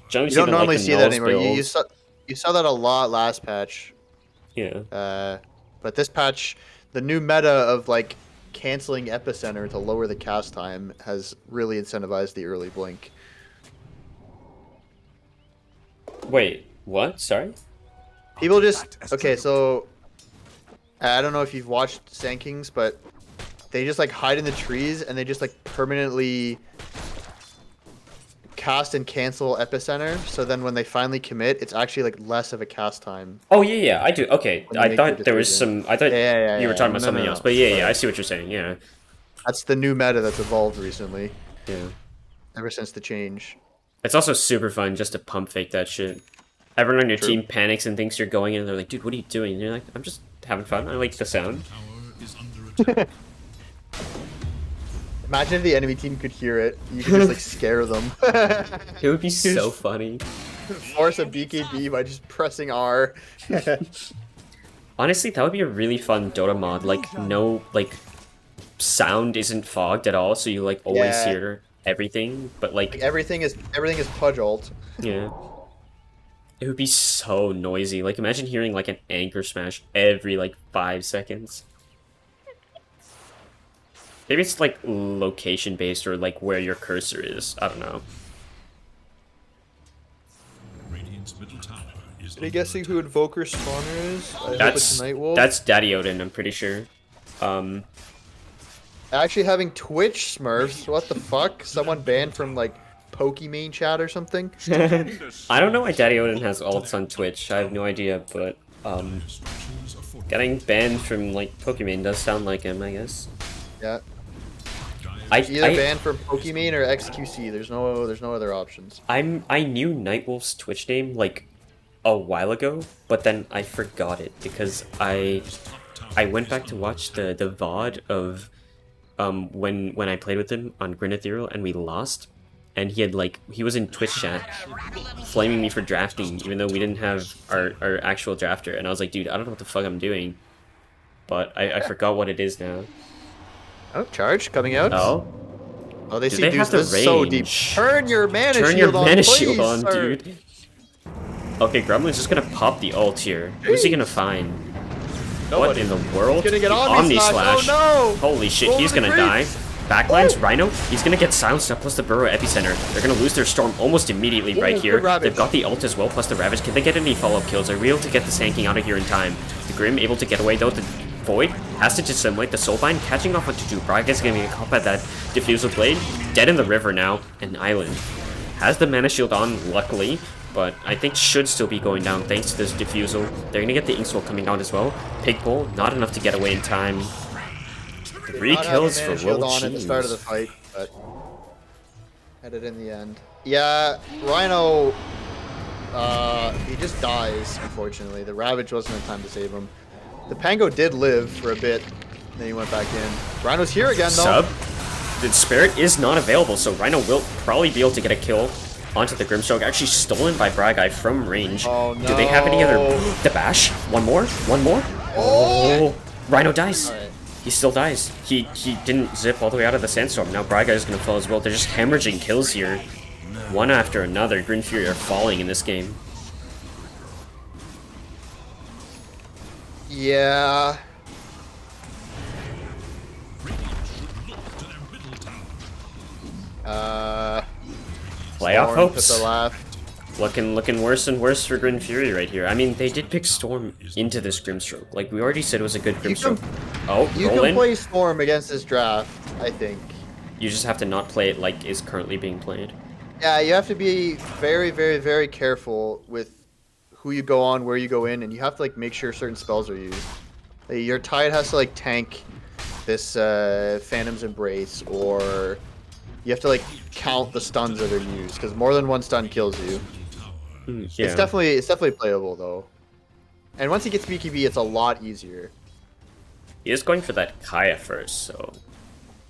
Generally You don't them, normally like, in see that Null's anymore. You build. you saw that a lot last patch. Yeah. But this patch, the new meta of like canceling Epicenter to lower the cast time has really incentivized the early blink. Wait, what? Sorry? People just okay. So I don't know if you've watched Sand Kings, but they just like hide in the trees and they just like permanently cast and cancel Epicenter. So then when they finally commit, it's actually like less of a cast time. Oh yeah, I do. Okay, When you I make thought your there was decision. some. I thought you were talking about No, something no, else, no. but yeah, I see what you're saying. Yeah, That's the new meta that's evolved recently, yeah. ever since the change. It's also super fun just to pump fake that shit. Everyone on your True. team panics and thinks you're going in, and they're like, "Dude, what are you doing?" And you're like, "I'm just having fun. I like the sound." Tower is under attack. Imagine if the enemy team could hear it. You could just like scare them. It would be so funny. Force a BKB by just pressing R. Honestly, that would be a really fun Dota mod. Like, no, like, sound isn't fogged at all, so you, like, always Yeah. hear everything, but, like, everything is Pudge ult. yeah. It would be so noisy. Like, imagine hearing, like, an anchor smash every, like, 5 seconds. Maybe it's, like, location-based or, like, where your cursor is. I don't know. Radiant's middle tower is Any under guessing attack. who Invoker's spawner is? I hope That's it's Nightwolf. that's Daddy Odin, I'm pretty sure. Actually having Twitch Smurfs. What the fuck? Someone banned from like Pokimane chat or something? I don't know why Daddy Odin has alts on Twitch. I have no idea, but Structures are fortified. getting banned from like Pokemon does sound like him, I guess. Yeah. Dire Either banned from Pokimane or XQC. There's no other options. I knew Nightwolf's Twitch name like a while ago, but then I forgot it because I went back to watch the VOD of when I played with him on GRIN and we lost, and he was in Twitch chat flaming me for drafting even though we didn't have our actual drafter, and I was like, dude, I don't know what the fuck I'm doing, but I forgot what it is now. Oh, charge coming out. Oh, Oh, they do see they dudes have the this is so deep. range? Turn your mana turn shield your on, mana please, shield on, sir. dude. Okay, Gremlin's just gonna pop the ult here. Who's he gonna find? What Nobody. in the world? He's gonna get Omni Slash. Slash. Oh no! Holy shit, Roll he's to the gonna die. creeps. Backlines, Rhino, he's gonna get silenced up plus the Burrow Epicenter. They're gonna lose their Storm almost immediately right Ooh, here. good Ravage. They've got the ult as well plus the Ravage. Can they get any follow-up kills? Are we able to get the Sanking out of here in time? The Grim able to get away though. The Void has to dissimulate the Soulbind, catching off onto 2. Braga's gonna get caught by that Diffusal Blade. Dead in the river now, and Island. Has the Mana Shield on, luckily, but I think should still be going down thanks to this Diffusal. They're gonna get the Inkswell coming out as well. Pigbull, not enough to get away in time. 3 Not kills having for Mana Shield Will on at the start of the Cheese. fight, but had it in the end. Yeah, Rhino. He just dies. Unfortunately, the Ravage wasn't in time to save him. The Pango did live for a bit, then he went back in. Rhino's here again though. Sub. The Spirit is not available, so Rhino will probably be able to get a kill onto the Grimstroke. Actually stolen by Bragai from range. Oh no! Do they have any other? The bash. One more. One more. Oh! Rhino dies. Alright. He still dies. He didn't zip all the way out of the sandstorm. Now Braga is gonna fall as well. They're just hemorrhaging kills here, one after another. Grin Fury are falling in this game. Yeah. Playoff Storm hopes. to the left. Looking worse and worse for Grin Fury right here. I mean, they did pick Storm into this Grimstroke. Like we already said, it was a good Grimstroke. Oh, You roll can in. play Storm against this draft, I think. You just have to not play it like is currently being played. Yeah, you have to be very, very, very careful with who you go on, where you go in, and you have to like make sure certain spells are used. Like, your Tide has to like tank this Phantom's Embrace, or you have to like count the stuns that are used, because more than one stun kills you. Yeah. It's definitely playable though. And once he gets BKB, it's a lot easier. He is going for that Kaya first, so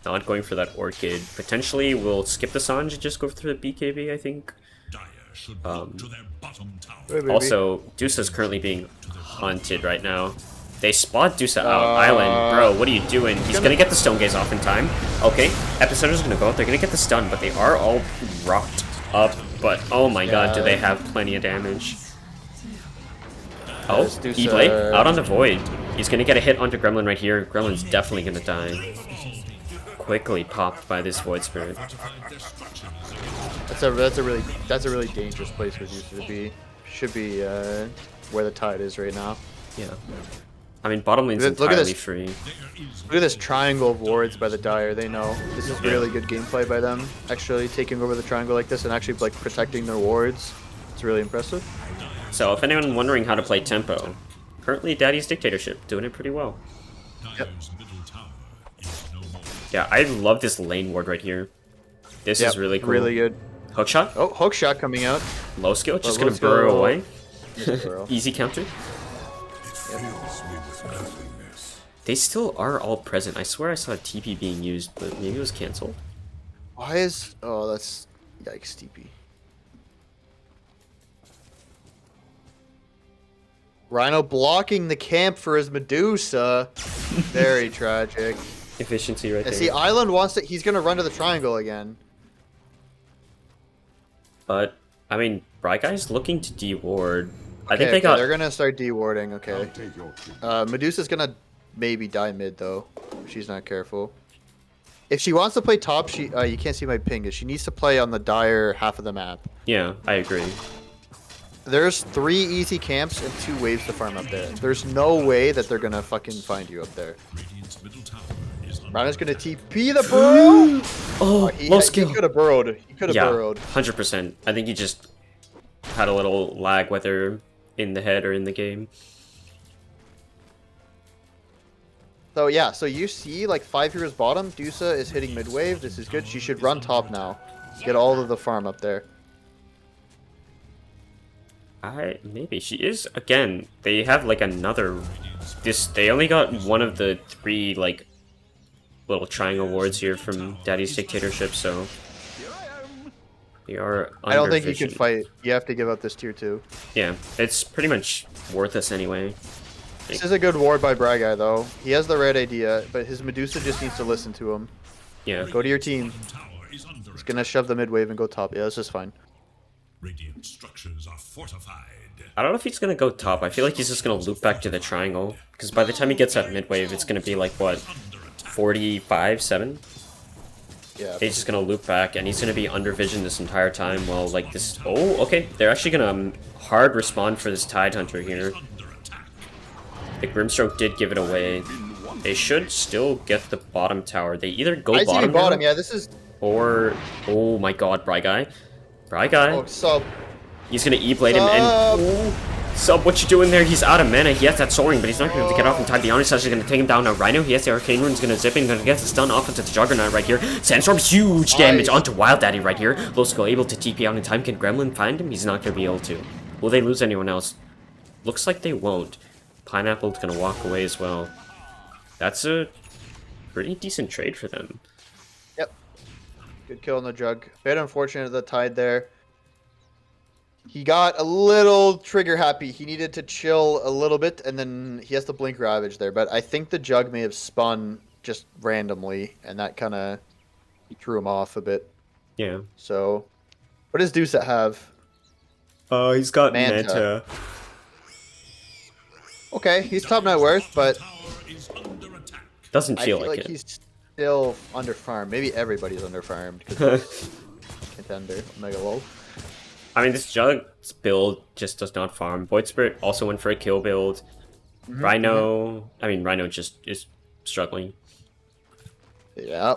not going for that Orchid. Potentially we'll skip the Sanj and just go for the BKB, I think. Dire should look to their bottom tower. Maybe. Also, Dusa's currently being hunted right now. They spot Dusa out. Island, bro, what are you doing? He's gonna get the Stone Gaze off in time. Okay, Epicenter's gonna go out. They're gonna get the stun, but they are all rocked up. But oh my god, do they have plenty of damage? Oh, There's Dusa. E-Blade out on the Void. He's gonna get a hit onto Gremlin right here. Gremlin's definitely gonna die. Quickly popped by this Void Spirit. That's a really dangerous place for Dusa to be. Should be where the Tide is right now. Yeah. I mean, bottom lane's Look at entirely this. free. Look at this triangle of wards by the Dire. They know this is really good gameplay by them. Actually taking over the triangle like this and actually like protecting their wards. It's really impressive. So, if anyone wondering how to play tempo, currently Daddy's Dictatorship doing it pretty well. Dire's middle tower is no more. Yeah, I love this lane ward right here. This is really cool. Really good. Hookshot, Oh, hook shot coming out. low skill, just low gonna skill. burrow away. Burrow. Easy counter. It fills me with nothingness. They still are all present. I swear I saw a TP being used, but maybe it was cancelled. Why is? Oh, that's yikes, TP. Rhino blocking the camp for his Medusa. Very tragic. Efficiency right And there. see, Island wants to. He's gonna run to the triangle again. But, I mean, Bright Guy's looking to de-ward. I Okay, think they got... They're gonna start dewarding. Okay. Take your cue. Medusa's gonna maybe die mid though. If she's not careful. If she wants to play top, she you can't see my ping. She needs to play on the Dire half of the map. Yeah, I agree. There's 3 easy camps and 2 waves to farm up there. There's no way that they're gonna fucking find you up there. Radiant's middle tower is under Rhino's gonna TP the burrow. Oh, low skill. He could have burrowed. He could have Yeah, burrowed. 100%. I think he just had a little lag, whether in the head or in the game. So yeah, so you see like 5 heroes bottom. Dusa is hitting mid wave. This is good. She should run top now. Get all of the farm up there. Maybe she is again. They have like another. They only got one of the 3 like little triangle wards here from Daddy's Dictatorship, so they are. I don't think you undervisioned. can fight. You have to give up this tier 2. Yeah, it's pretty much worthless anyway. This is a good ward by Bragai though. He has the right idea, but his Medusa just needs to listen to him. Yeah, Go to your team. tower is under He's gonna shove the mid wave and go top. Yeah, this is fine. Radiant structures are fortified. I don't know if he's gonna go top. I feel like he's just gonna loop back to the triangle. Because by the time he gets at mid-wave, it's gonna be like, what, 45, 7? Yeah. He's just gonna loop back, and he's gonna be under vision this entire time while, like, this... Oh, okay. They're actually gonna hard respond for this Tide Hunter here. The Grimstroke did give it away. They should still get the bottom tower. They either go I see bottom bottom. now, Yeah, this is. or... Oh my god, Bry Guy. Bry Guy. Oh, sub. He's gonna E-blade him, and... Ooh, Sub, what you doing there? He's out of mana. He has that soaring, but he's not gonna get off in time. The Omni's actually gonna take him down now. Rhino, he has the Arcane Rune's gonna zip in, gonna get the stun off into the Juggernaut right here. Sandstorm, huge damage onto Wild Daddy right here. Low Skull able to TP out in time. Can Gremlin find him? He's not gonna be able to. Will they lose anyone else? Looks like they won't. Pineapple's gonna walk away as well. That's a pretty decent trade for them. Yep. Good kill on the Jug. Bit unfortunate the Tide there. He got a little trigger happy. He needed to chill a little bit, and then he has to blink Ravage there. But I think the Jug may have spun just randomly, and that kind of threw him off a bit. Yeah. So, what does Deuce have? Oh, he's got Manta. Okay, he's top net worth, but Tower is under attack. Doesn't I feel feel like like it. he's still under farmed. Maybe everybody's under farmed because Contender, Omega Low. I mean, this Jug's build just does not farm. Void Spirit also went for a kill build. Rhino... I mean, Rhino just is struggling. Yeah.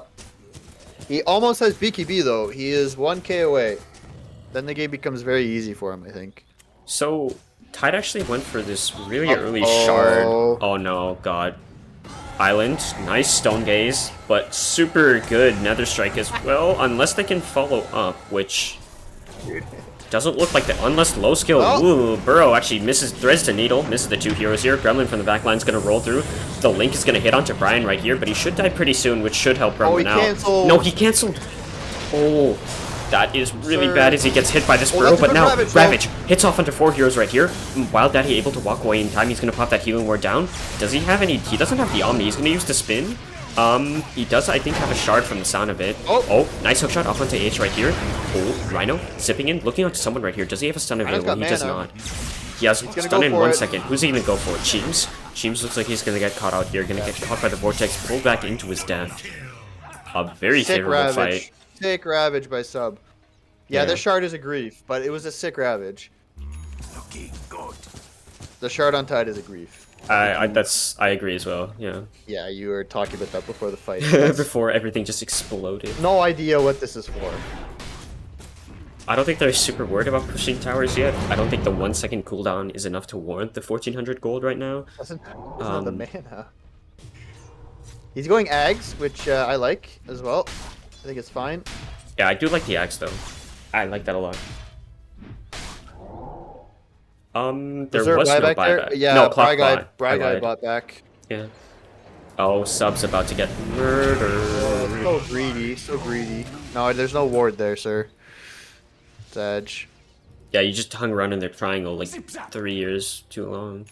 He almost has BKB though. He is 1k away. Then the game becomes very easy for him, I think. So, Tide actually went for this really early Uh-oh. shard. Oh no, god. Island, nice Stone Gaze, but super good Nether Strike as well, unless they can follow up, which doesn't look like that. Unless low skill, ooh, Burrow actually misses, threads the needle, misses the two heroes here. Gremlin from the back line's gonna roll through. The Link is gonna hit onto Brian right here, but he should die pretty soon, which should help Gremlin he out. canceled. No, he canceled. Oh, that is really Sir. bad as he gets hit by this Oh, Burrow, that's a but good now Ravage, though. Ravage hits off onto 4 heroes right here. Wild Daddy able to walk away in time. He's gonna pop that healing ward down. Does he have any? He doesn't have the Omni. He's gonna use the spin. He does, I think, have a shard from the sound of it. Oh, nice hookshot off onto H right here. Oh, Rhino zipping in, looking onto someone right here. Does he have a stun available? got He does mana. not. He has gonna stun go in for 1 it. second. Who's he gonna go for? Cheems? Cheems looks like he's gonna get caught out here. Gonna get caught by the vortex, pulled back into his death. A very Sick favorable Ravage. fight. Sick Ravage by sub. Yeah, Yeah. this shard is a grief, but it was a sick Ravage. Looking good. The shard on Tide is a grief. I agree as well. Yeah. Yeah, you were talking about that before the fight. That's Before everything just exploded. no idea what this is for. I don't think they're super worried about pushing towers yet. I don't think the 1 second cooldown is enough to warrant the 1400 gold right now. Doesn't have the mana. He's going Ags, which I like as well. I think it's fine. Yeah, I do like the axe though. I like that a lot. There Was there a was no buyback there? buyback. Yeah, no, clock Bry bot. Guy I lied. bought back. Yeah. Oh, Sub's about to get murdered. So greedy, so greedy. No, there's no ward there, sir. It's Edge. Yeah, you just hung around in their triangle like 3 years too long.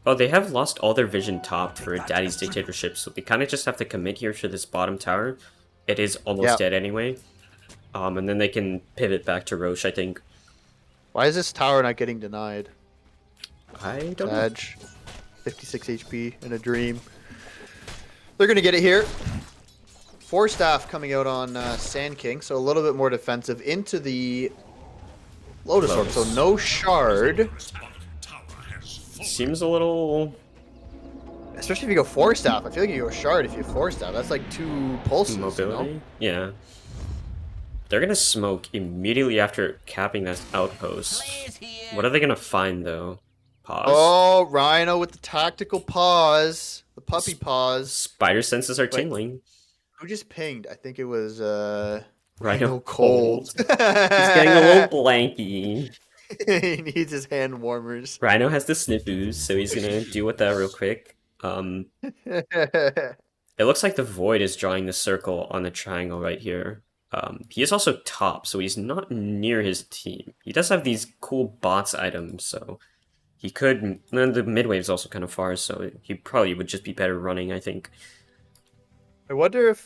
Oh, they have lost all their vision top for Daddy's Dictatorship, so they kind of just have to commit here to this bottom tower. It is almost dead anyway. And then they can pivot back to Roche, I think. Why is this tower not getting denied? I don't know. Edge. 56 HP in a dream. They're gonna get it here. 4 staff coming out on Sand King, so a little bit more defensive into the Lotus Orb. So no shard. Tower has fallen. Seems a little... Especially if you go 4 staff. I feel like you go shard if you 4 staff. That's like 2 pulses. mobility? You know? Yeah. They're gonna smoke immediately after capping that outpost. What are they gonna find though? Pause? Oh, Rhino with the tactical pause. The puppy pause. Spider senses are tingling. Who just pinged? I think it was Rhino Cold. He's getting a little blanky. He needs his hand warmers. Rhino has the sniffers, so he's gonna deal with that real quick. It looks like the Void is drawing the circle on the triangle right here. He is also top, so he's not near his team. He does have these cool bots items, so he could... And the mid-wave's also kind of far, so he probably would just be better running, I think. I wonder if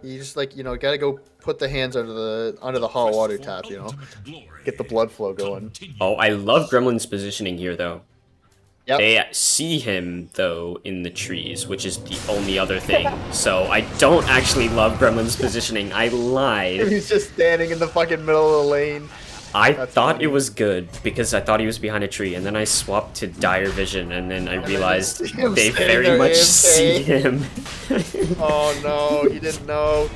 You just like gotta go put the hands under the hot water tap. Get the blood flow going. Oh, I love Gremlin's positioning here, though. Yep. They see him, though, in the trees, which is the only other thing. So I don't actually love Gremlin's positioning. I lied. He's just standing in the fucking middle of the lane. I thought it was good because I thought he was behind a tree, and then I swapped to dire vision, and then I realized they very much see him. Oh no, he didn't know.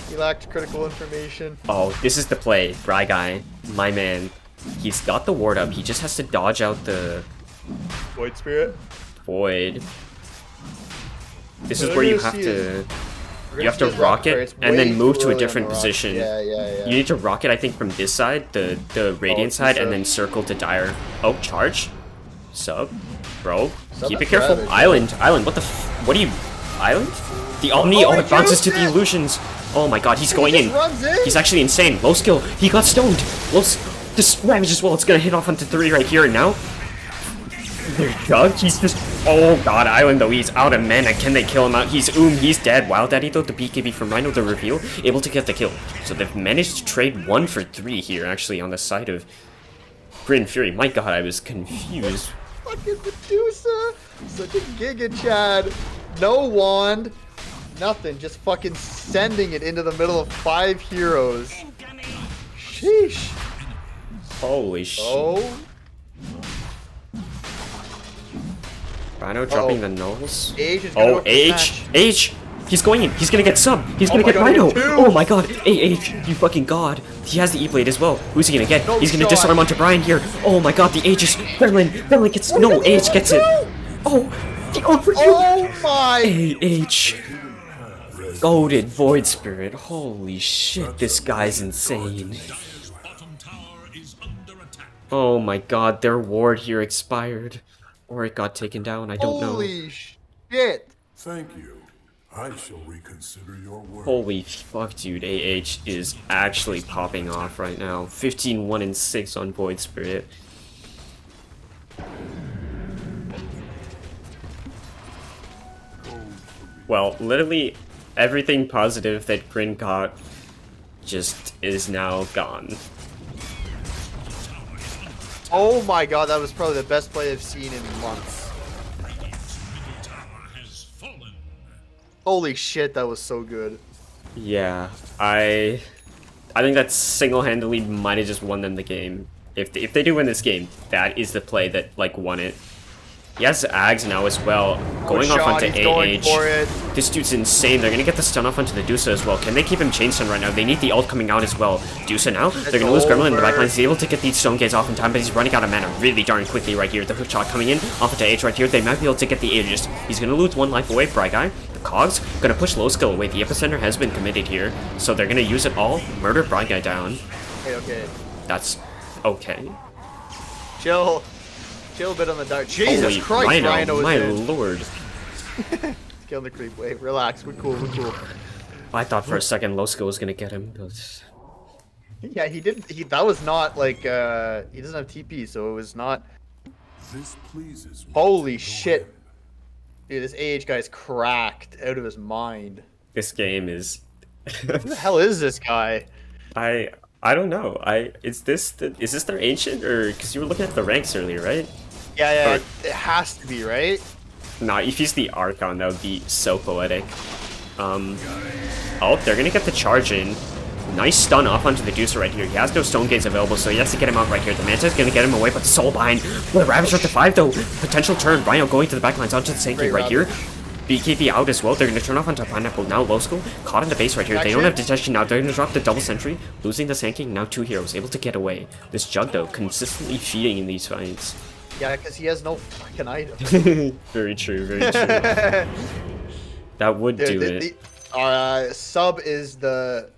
He lacked critical information. Oh, this is the play, Bry Guy, my man. He's got the ward up. He just has to dodge out the Void Spirit. void. This is where you have to rocket and then move to a different position. Yeah. You need to rocket, I think, from this side, the radiant side, and then circle to dire. Oh, charge. Sub. Bro, keep it careful. Savage. Island, what the what are you... Island? The Omni, oh, it bounces to the illusions. Oh my god, he's going in. He's actually insane. Low skill. He got stoned. This Ravage as well. It's gonna hit off onto 3 right here and now. Doug, he's just... Oh god, Island though, he's out of mana. Can they kill him out? He's dead. Wild Daddy though, the BKB from Rhino, the reveal, able to get the kill. So they've managed to trade 1 for 3 here, actually, on the side of GRIN Fury. My god, I was confused. Fucking Medusa! Such a Giga Chad. No wand. Nothing. Just fucking sending it into the middle of 5 heroes. Sheesh. Holy shit. Oh. Rhino dropping the nulls. Oh, H! He's going in. He's gonna get sub. He's gonna get God, Rhino. two. Oh my god. H, you fucking god. He has the E-Blade as well. Who's he gonna get? No He's gonna shot. disarm onto Brian here. Oh my god, the H is... Gremlin gets... No, H gets it. Oh, the Oh my. H. Goated Void Spirit. Holy shit, this guy's insane. Bottom tower is under attack. Oh my god, their ward here expired. Or it got taken down, I don't know. Holy shit. Thank you. I shall reconsider your word. Holy fuck, dude. AH is actually popping off right now. 15, 1, and 6 on Void Spirit. Well, literally everything positive that GRIN got just is now gone. Oh my god, that was probably the best play I've seen in months. Middle tower has fallen. Holy shit, that was so good. Yeah, I think that single-handedly might have just won them the game. If they do win this game, that is the play that, like, won it. He has Ags now as well, going off onto AH. This dude's insane. They're gonna get the stun off onto the Dusa as well. Can they keep him chain stun right now? They need the ult coming out as well. Dusa now, they're gonna lose Gremlin in the backline. He's able to get these stone gates off in time, but he's running out of mana really darn quickly right here. The hook shot coming in off onto H right here. They might be able to get the Aegis. He's gonna lose 1 life away, Bry Guy. The Cogs gonna push low skill away. The epicenter has been committed here, so they're gonna use it all. Murder Bry Guy down. Okay. That's okay. Chill a bit on the dark. Jesus Holy Christ, Rhino is my in. lord. Kill the creep wave. Relax, we're cool. I thought for a second low skill was gonna get him, but... Yeah, he didn't. That was not like. He doesn't have TP, so it was not. This pleases me. Holy shit, dude! This AH guy's cracked out of his mind. This game is... Who the hell is this guy? I don't know. Is this their ancient, or because you were looking at the ranks earlier, right? Yeah, it has to be, right? Nah, if he's the Archon, that would be so poetic. Oh, they're gonna get the charge in. Nice stun off onto the Deucer right here. He has no stone gates available, so he has to get him out right here. The Manta's gonna get him away, but Soul behind. The Ravage up to 5 though. Potential turn. Rhino going to the backlines onto the Sankey right here. BKB out as well. They're going to turn off onto Pineapple. Now low school. Caught in the base right here. They don't have detection now. They're going to drop the double sentry. Losing the Sankey. Now 2 heroes. Able to get away. This Jug, though, consistently feeding in these fights. Yeah, because he has no fucking item. Very true. Very true. That would do it. Sub is the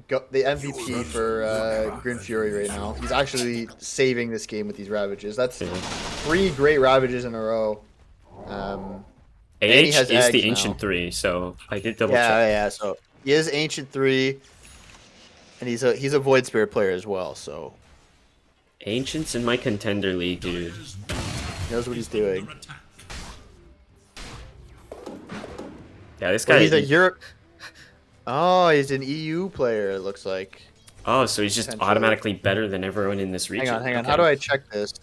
MVP for GRIN Fury right now. He's actually saving this game with these Ravages. That's 3 great Ravages in a row. AH is the now. Ancient 3, so I did double check. Yeah, so he is Ancient 3, and he's a Void Spirit player as well, so... Ancient's in my Contender League, dude. He knows what he's doing. Yeah, this guy... He's a Europe... Oh, he's an EU player, it looks like. Oh, so he's just Potentially. automatically better than everyone in this region. Hang on. Okay. How do I check this?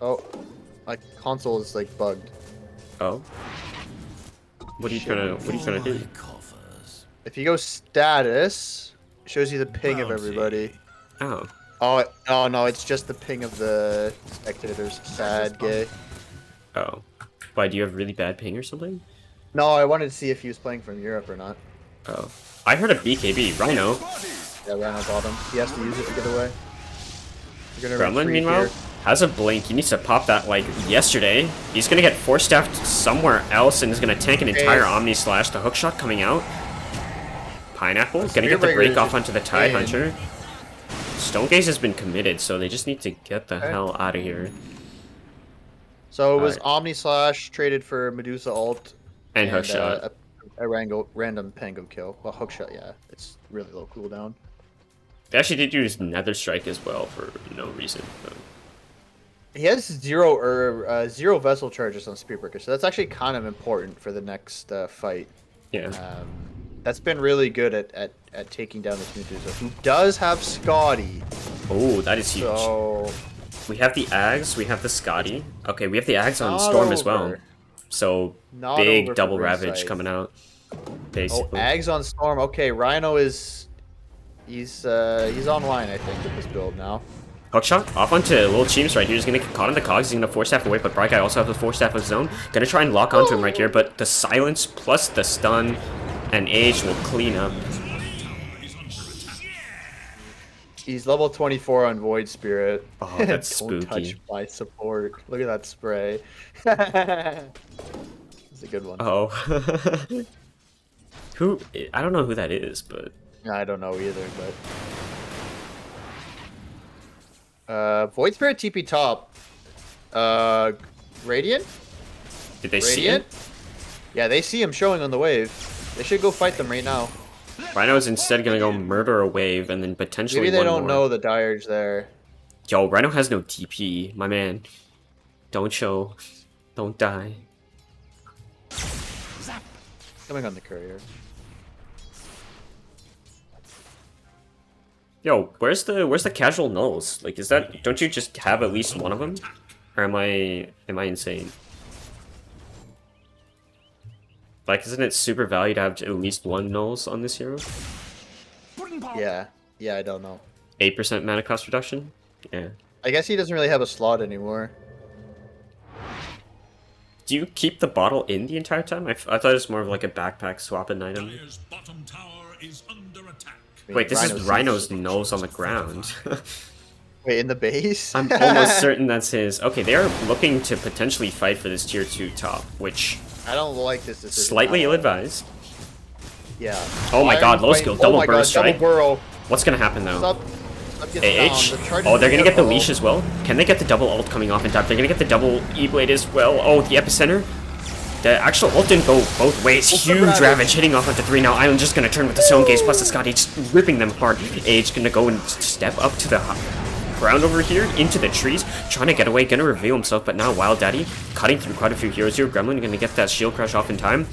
Oh, my console is like bugged. Oh. What are you trying to do? If you go status, it shows you the ping of everybody. Oh. Oh no, it's just the ping of the spectators. Sad gay. Oh. Why, do you have really bad ping or something? No, I wanted to see if he was playing from Europe or not. Oh. I heard a BKB. Rhino. Yeah, Rhino bottom. He has to use it to get away. You're gonna Gremlin, retreat meanwhile, here. has a blink. He needs to pop that like yesterday. He's gonna get force staffed somewhere else and is gonna tank an entire Omni Slash. The hookshot coming out. Pineapple gonna get the break off onto the Tide Hunter. Stone Gaze has been committed, so they just need to get the hell out of here. So it was Alright. Omni Slash traded for Medusa ult And hookshot. a random Pango kill. Well, hookshot, yeah, it's really low cooldown. They actually did use Nether Strike as well for no reason. But... He has zero vessel charges on Spearbreaker, so that's actually kind of important for the next fight. Yeah. That's been really good at taking down this Medusa, who does have Scotty. Oh, that is huge. So We have the Ags, we have the Scotty. Okay, we have the Ags on Not Storm as well. over. So Not big over for double Grim Ravage Sight. coming out. Oh, Basically. Ags on Storm. Okay, Rhino is he's online, I think, with this build now. Hookshot off onto Lil Cheems right here. He's gonna get caught in the cogs. He's gonna force staff away, but Bright Guy also has the force staff of his own. Gonna try and lock onto him right here, but the silence plus the stun and age will clean up. He's level 24 on Void Spirit. Oh, that's Don't spooky. touch my support. Look at that spray. It's a good one. Oh. Who? I don't know who that is, but I don't know either, but Void Spirit TP top. Radiant? did they see Radiant? it? Yeah, they see him showing on the wave. They should go fight them right now. Rhino's instead gonna go murder a wave and then potentially Maybe they one don't more. know the Dire's there. Yo, Rhino has no TP, my man. Don't show. Don't die. Coming on the courier. Yo, where's the casual nulls? Like, is that? Don't you just have at least one of them? Or am I insane? Like, isn't it super value to have at least one nulls on this hero? Yeah. Yeah, I don't know. 8% mana cost reduction? Yeah. I guess he doesn't really have a slot anymore. Do you keep the bottle in the entire time? I thought it was more of like a backpack swapping item. Dire's bottom tower is under attack. I mean, Wait, this is Rhino's- Rhino's nose on the ground. Wait, in the base? I'm almost certain that's his. Okay, they are looking to potentially fight for this tier 2 top, which I don't like this decision. slightly at all. ill-advised. Yeah. Oh my god, low skill, double my burst god, strike. double burrow. What's gonna happen though? Sub gets AH? down. The charge Oh, is they're gonna get the low. leash as well? Can they get the double ult coming off in time? They're gonna get the double E-blade as well. Oh, the epicenter? The actual ult didn't go both ways. Ultimate Huge Ravage. ravage hitting off onto 3 now. Island just gonna turn with the Stone Gaze plus the Scotty, just ripping them apart. AH gonna go and step up to the ground over here, into the trees, trying to get away, gonna reveal himself, but now Wild Daddy cutting through quite a few heroes here. Gremlin gonna get that shield crush off in time.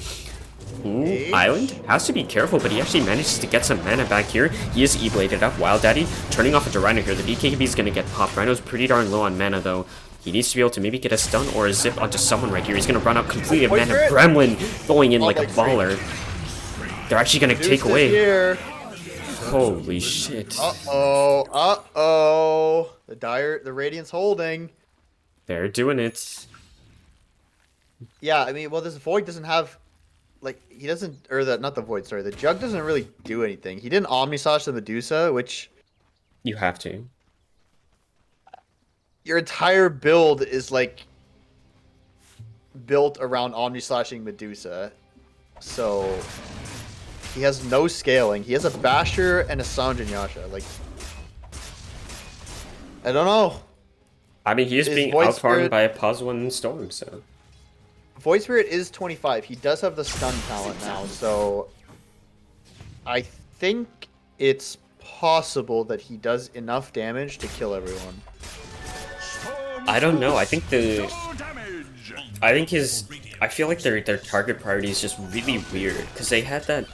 Ooh, Island has to be careful, but he actually manages to get some mana back here. He is E-bladed up. Wild Daddy turning off into Rhino here. The BKB is going to get popped. Rhino's pretty darn low on mana, though. He needs to be able to maybe get a stun or a zip onto someone right here. He's going to run out completely of Wait mana. for it. Gremlin going in like a like baller. They're actually going to Deuce take is away. Here. Holy shit. Uh-oh. Uh-oh. The Radiant's holding. They're doing it. Yeah, I mean, well, this Void doesn't have... Like, he doesn't... Or not the Void, sorry. The Jug doesn't really do anything. He didn't Omnislash the Medusa, which... You have to. Your entire build is, like... built around Omnislashing Medusa. So... He has no scaling. He has a Basher and a Sanjin Yasha. Like... I don't know. I mean, he is Is being Void outfarmed Spirit- by a Pazwan Storm, so... Void Spirit is 25. He does have the stun talent now, so I think it's possible that he does enough damage to kill everyone. I don't know. I think his I feel like their target priority is just really weird because they had that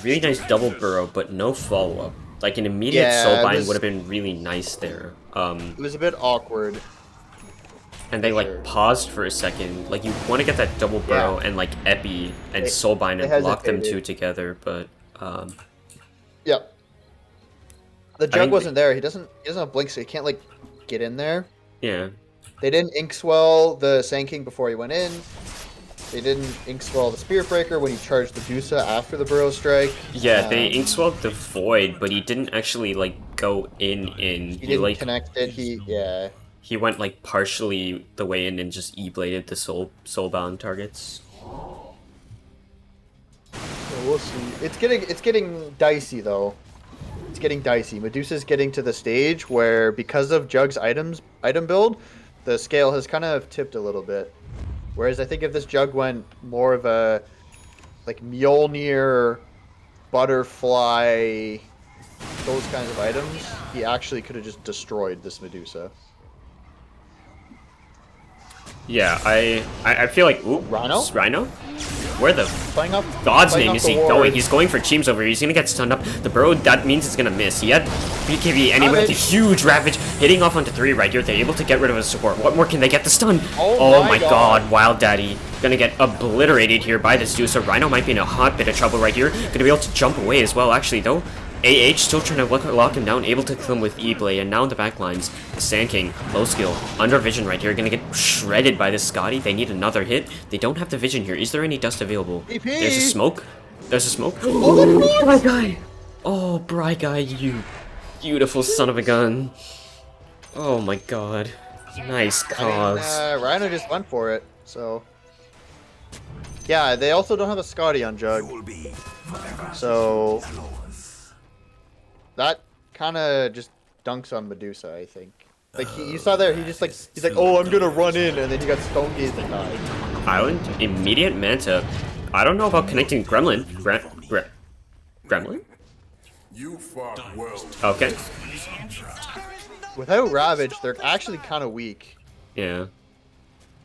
really nice double burrow, but no follow up. Like an immediate Yeah, soulbind would have been really nice there. It was a bit awkward. And they like sure. paused for a second. Like you want to get that double burrow and like epi and soulbind and block them two together, but yeah. The jug mean, wasn't there. He doesn't have blink, so he can't like get in there. yeah. They didn't inkswell the Sand King before he went in. They didn't inkswell the Spear Breaker when he charged the Dusa after the Burrow Strike. Yeah, they inkswelled the Void, but he didn't actually like go in. He didn't like connect it. He went like partially the way in and just E-bladed the soulbound targets. So we'll see. It's getting dicey though. It's getting dicey. Medusa's getting to the stage where because of Jug's item build, the scale has kind of tipped a little bit. Whereas I think if this Jug went more of a like Mjolnir, Butterfly, those kinds of items, he actually could have just destroyed this Medusa. Yeah, I feel like Rhino? Rhino? Where the Playing up God's name up is the he ward. going? He's going for Cheems over here. He's gonna get stunned up. The burrow, that means it's gonna miss. He had BKB anyway with a huge Ravage hitting off onto 3 right here. They're able to get rid of his support. What more can they get? The stun! Oh my god, Wild Daddy. Gonna get obliterated here by this dude. So Rhino might be in a hot bit of trouble right here. Gonna be able to jump away as well, actually, though. AH still trying to lock him down, able to kill him with E-Blade, and now in the back lines, the Sand King, low skill, under vision right here, gonna get shredded by this Scotty. They need another hit. They don't have the vision here. Is there any dust available? EP. There's a smoke. There's a smoke. Oh, Bry Guy! Oh, Bry Guy, you beautiful son of a gun. Oh my god. Nice cause. Rhino just went for it, so... Yeah, they also don't have a Scotty on Jug. So... That kind of just dunks on Medusa, I think. Like, you saw there, he's like, oh, I'm gonna run in, and then he got stone gazed and died. Island, immediate Manta. I don't know about connecting Gremlin. Gremlin? You fought well. Okay. Without Ravage, they're actually kind of weak. Yeah.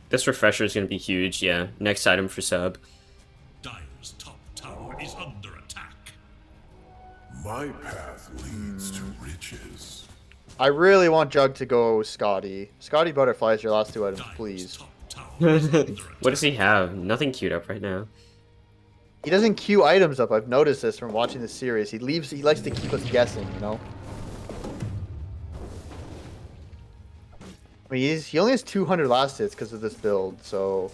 This refresher is going to be huge, yeah. Next item for sub. Dire's top tower is under attack. My path leads to riches. I really want Jug to go Scotty. Scotty Butterfly is your last 2 items, Dire's please. top tower is under What does he have? Nothing queued up right now. He doesn't queue items up. I've noticed this from watching the series. He likes to keep us guessing, you know? I mean, he only has 200 last hits because of this build, so...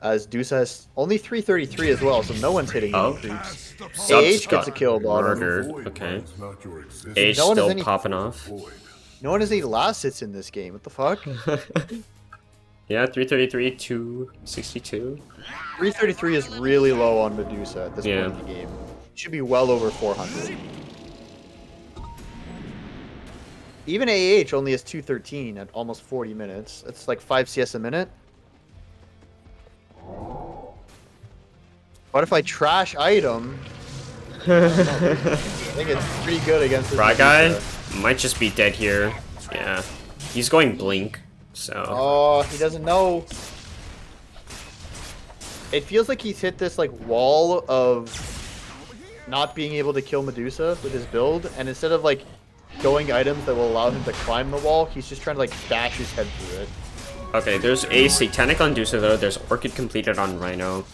As Deuce has only 333 as well, so no one's hitting any creeps. Sub's AH gets a kill bottom. murdered. Okay. Not your existence. Age No one has still any- popping off. No one has any last hits in this game. What the fuck? Yeah, 333, 262. 333 is really low on Medusa at this Yeah. point in the game. It should be well over 400. Even AH only has 213 at almost 40 minutes. That's like 5 CS a minute. What if I trash item? I think it's pretty good against this Bry Guy Medusa. might just be dead here. Yeah. He's going Blink, so... Oh, he doesn't know. It feels like he's hit this like wall of not being able to kill Medusa with his build, and instead of like going items that will allow him to climb the wall, he's just trying to like bash his head through it. Okay, there's a Satanic on Dusa though, there's Orchid completed on Rhino.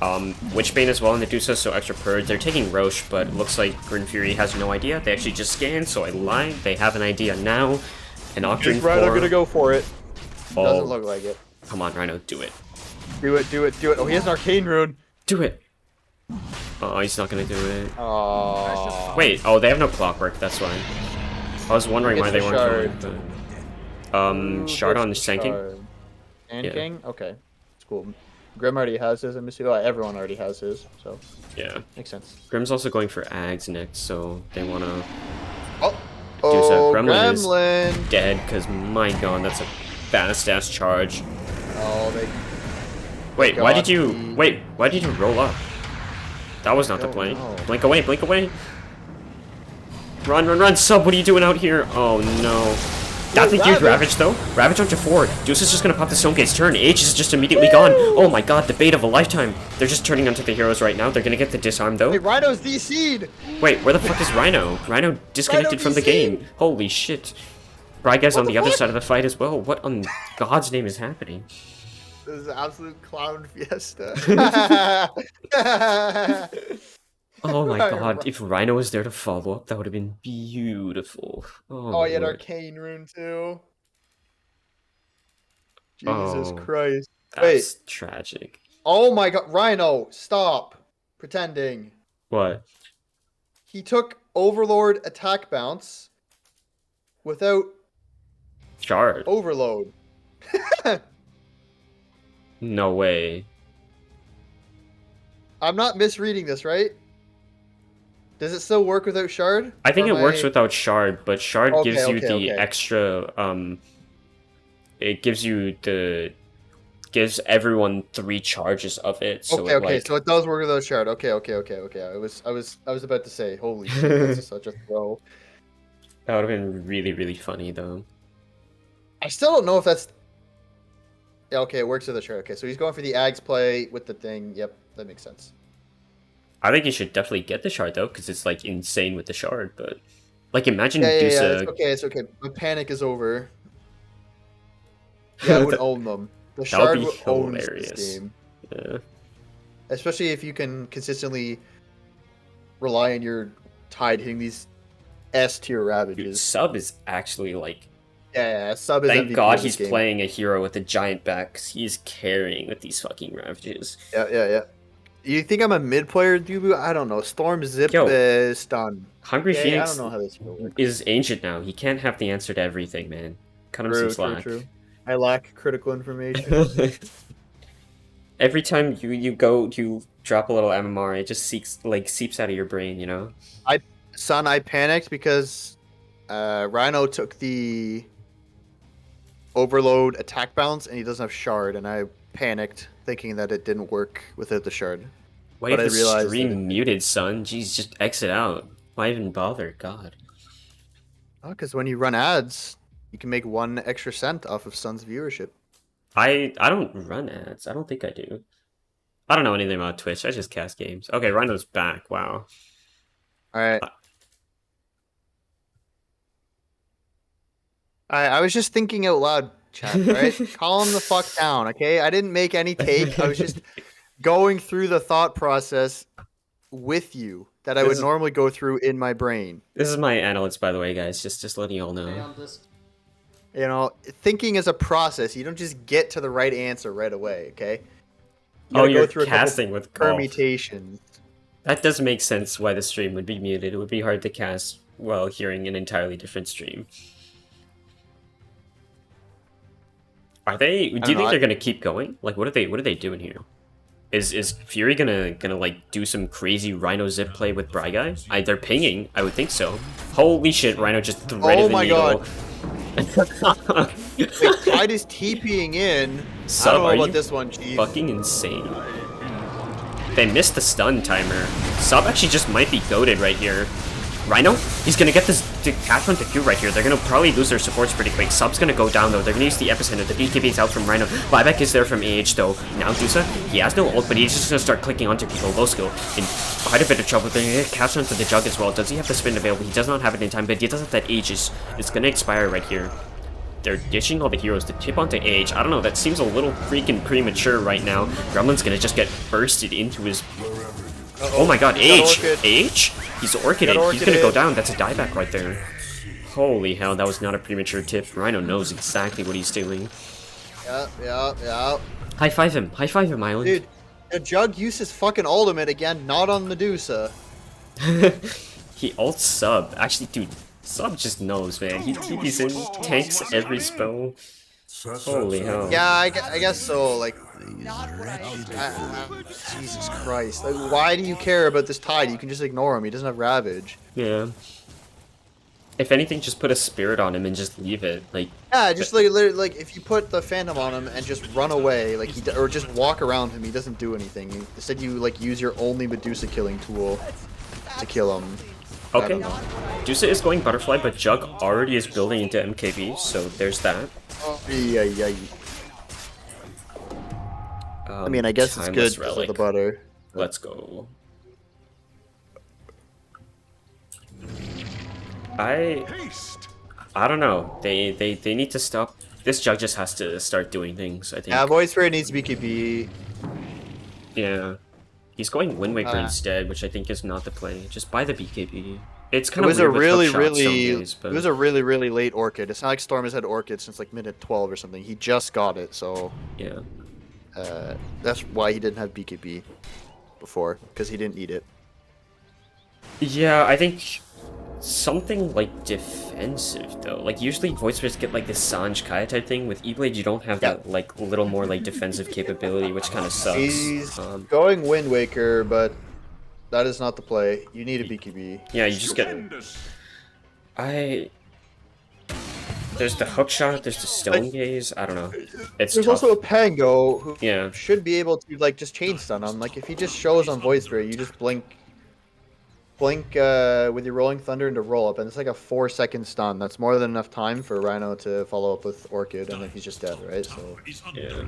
Witchbane as well on the Dusa, so extra purge. They're taking Roche, but it looks like Grin Fury has no idea. They actually just scanned, so I lied. They have an idea now. And Octarine Just Rhino gonna go for it. Oh, Doesn't look like it. come on, Rhino, do it. Do it, do it, do it. Oh, he has an arcane rune. Do it! Oh, he's not gonna do it. Oh. Wait, oh, they have no clockwork, that's why. I was wondering why they It's a weren't doing it, but... Shard on Sanking? And Yeah. King? Okay. It's cool. Grim already has his, I'm assuming. Everyone already has his, so Yeah. makes sense. Grim's also going for Ags next, so they wanna... Oh! Dusa, Oh, Gremlin is Gremlin! dead, because my god, that's a fast-ass charge. Oh, they... Wait, why God, did you... he- Wait, why did you roll up? That was not the don't play. know. Blink away, blink away! Run, run, run! Sub, what are you doing out here? Oh, no. That's a huge Ravage though. Ravage onto 4. Deuce is just gonna pop the Stonegate's turn. H is just immediately gone. Oh my god, the bait of a lifetime. They're just turning onto the heroes right now. They're gonna get the disarm though. Hey, Rhino's DC'd! Wait, where the fuck is Rhino? Rhino disconnected from the game. Holy shit. Bryguy's on the other side of the fight as well. What on God's name is happening? This is an absolute clown fiesta. Oh my god, if Rhino was there to follow up, that would have been beautiful. Oh, Oh, he had Lord. Arcane Rune too. Jesus Oh, Christ. That's Wait. tragic. Oh my god, Rhino, stop pretending. What? He took Overlord attack bounce without Shard? Overload. No way. I'm not misreading this, right? Does it still work without Shard? I think Or it works without Shard, but Shard Okay, gives you okay, the okay. extra, it gives you the, gives everyone 3 charges of it, so Okay, it, okay, like, so it does work without Shard. Okay. I was about to say, holy shit, this is such a throw. that would have been really, really funny, though. I still don't know if that's... Yeah, okay, it works with the Shard. Okay, so he's going for the Ags play with the thing. Yep, that makes sense. I think you should definitely get the Shard, though, because it's, like, insane with the Shard, but, like, imagine Yeah, Dusa... it's okay. My panic is over. Yeah, I would own them. The That would Shard be would own this hilarious. game. Yeah. Especially if you can consistently rely on your Tide hitting these S-tier Dude, Ravages. Sub is actually, like... Yeah, Sub is Thank MVP God of this he's game. playing a hero with a giant back, because he's carrying with these fucking Ravages. Yeah. You think I'm a mid player, Dubu? I don't know. Storm Zip Yo. stun. Hungry Okay, I Phoenix don't know how this will work. is ancient now. He can't have the answer to everything, man. Cut him some slack. True. I lack critical information. Every time you drop a little MMR, it just seeps out of your brain, you know? Son, I panicked because Rhino took the Overload attack bounce and he doesn't have Shard, and I panicked thinking that it didn't work without the Shard. Why But if I the realized stream that muted, son? Jeez, just exit out. Why even bother? God. Oh, because when you run ads, you can make 1 extra cent off of Sun's viewership. I don't run ads. I don't think I do. I don't know anything about Twitch. I just cast games. Okay, Rhino's back. Wow. Alright. I was just thinking out loud, chat, right? Calm the fuck down, okay? I didn't make any take. I was just going through the thought process with you that I would normally go through in my brain. This is my analyst, by the way, guys. Just letting you all know. You know, thinking is a process. You don't just get to the right answer right away, okay? You Oh, gotta you're go through a couple casting with golf. permutations. That does make sense why the stream would be muted. It would be hard to cast while hearing an entirely different stream. Are they? Do you think they're gonna keep going? Like, what are they doing here? Is Fury gonna like do some crazy Rhino zip play with Bryguy? They're pinging. I would think so. Holy shit! Rhino just threaded the needle. God. Wait, Tide is TPing in. Sub, I don't are know you about this one, Chief. fucking insane. They missed the stun timer. Sub actually just might be goated right here. Rhino, he's gonna get this catch on to Q right here. They're gonna probably lose their supports pretty quick. Sub's gonna go down though. They're gonna use the epicenter. The BKB is out from Rhino. Buyback is there from AH though. Now Dusa, he has no ult, but he's just gonna start clicking onto people. Low skill. In quite a bit of trouble. They're gonna get catch onto the jug as well. Does he have the spin available? He does not have it in time, but he does have that Aegis. It's gonna expire right here. They're ditching all the heroes to tip onto AH. I don't know, that seems a little freaking premature right now. Gremlin's gonna just get bursted into his... Oh my god, AH! AH? He's orchiding. He's gonna go down. That's a dieback right there. Holy hell, that was not a premature tip. Rhino knows exactly what he's doing. Yeah. High five him, Island. Dude, the Jug uses fucking ultimate again, not on Medusa. He ults Sub. Actually, dude, Sub just knows, man. He TP's in, tanks every spell. Holy hell. Yeah, I guess so. Like, Jesus Christ. Like, why do you care about this Tide? You can just ignore him. He doesn't have Ravage. Yeah. If anything, just put a spirit on him and just leave it. Like, Yeah, just like if you put the Phantom on him and just run away, like or just walk around him, he doesn't do anything. Instead, you like use your only Medusa killing tool to kill him. I Okay. don't know. Dusa is going butterfly, but Jug already is building into MKB, so there's that. Yeah. I mean, I guess it's Timeless good because of Relic. the butter. Let's go. I don't know. They need to stop. This Jug just has to start doing things, I think. Yeah, Voice Spirit needs BKB. Yeah. He's going Wind Waker instead, which I think is not the play. Just buy the BKB. It's kind of weird with hookshot Stone Gaze, but... It was a really late Orchid. It's not like Storm has had Orchid since like minute 12 or something. He just got it, so yeah. that's why he didn't have BKB before, because he didn't need it. Yeah, I think something like defensive though. Like usually Void Spirits get like this Sanj Kai type thing. With E-Blade, you don't have that like little more like defensive capability, which kind of sucks. He's going Wind Waker, but that is not the play. You need a BKB. Yeah, you just get. There's the hookshot. There's the Stone Gaze. I don't know. It's There's tough. also a Pango who Yeah. should be able to like just chain stun him. Like if he just shows on Void Spirit, you just blink with your Rolling Thunder into roll up, and it's like a 4-second stun. That's more than enough time for Rhino to follow up with Orchid, and then he's just dead, right? So Yeah.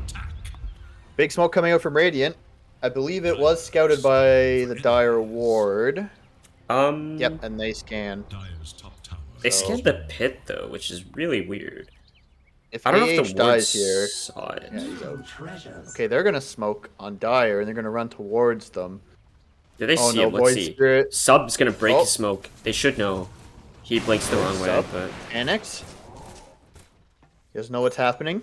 big smoke coming out from Radiant. I believe it was scouted by the Dire Ward. Yep, and they scan. Dire's top tower. They scanned the pit though, which is really weird. If I don't know if AH the ward dies here, saw it. yeah, he's out. Okay, they're gonna smoke on Dire, and they're gonna run towards them. Did they Oh see no, it? Let's Void see. Spirit. Sub's gonna break Oh. the smoke. They should know. He blinks the wrong way, Sub. but Annex. You guys know what's happening?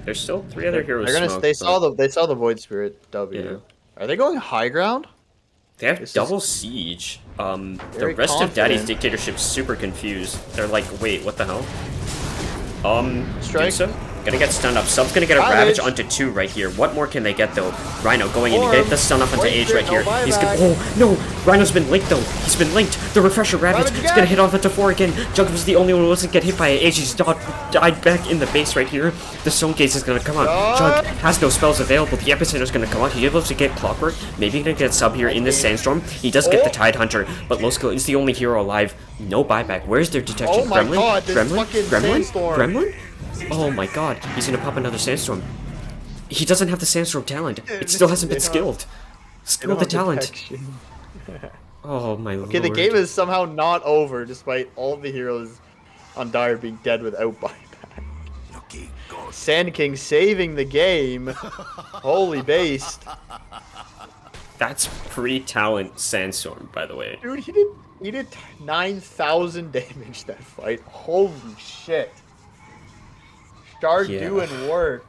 there's still 3 other heroes. They're gonna. smoked, They but saw the Void Spirit W. Yeah. Are they going high ground? They have This is double siege. The very rest of Daddy's confident. Dictatorship's super confused. They're like, wait, what the hell? Strike. Dusa? Gonna get stunned up. Sub's gonna get a Ravage. Ravage onto 2 right here. What more can they get though? Rhino going in to Orb. get the stun up onto Void Age Spirit, right here. no He's gonna. buyback. Oh no! Rhino's been linked though. He's been linked. The Refresher Ravage. Ravage It's gonna again. hit off onto 4 again. Jug was the only one who wasn't get hit by it. Age. He's died back in the base right here. The Stone Gaze is gonna come out. Jug has no spells available. The Epicenter's gonna come out. He's able to get Clockwork. Maybe gonna get Sub here in this Sandstorm. He does get the Tide Hunter, but Low Skill is the only hero alive. No buyback. Where's their detection? Oh my Gremlin? God, this Gremlin? fucking Gremlin? Sandstorm. Gremlin? Oh my god, he's gonna pop another Sandstorm. He doesn't have the Sandstorm talent. It still hasn't been skilled. Skill the talent. Oh my lord. Okay, the game is somehow not over despite all of the heroes on Dire being dead without buyback. Sand King saving the game. Holy based. That's pre-talent Sandstorm, by the way. Dude, he did 9,000 damage that fight. Holy shit. Start Yeah. doing work.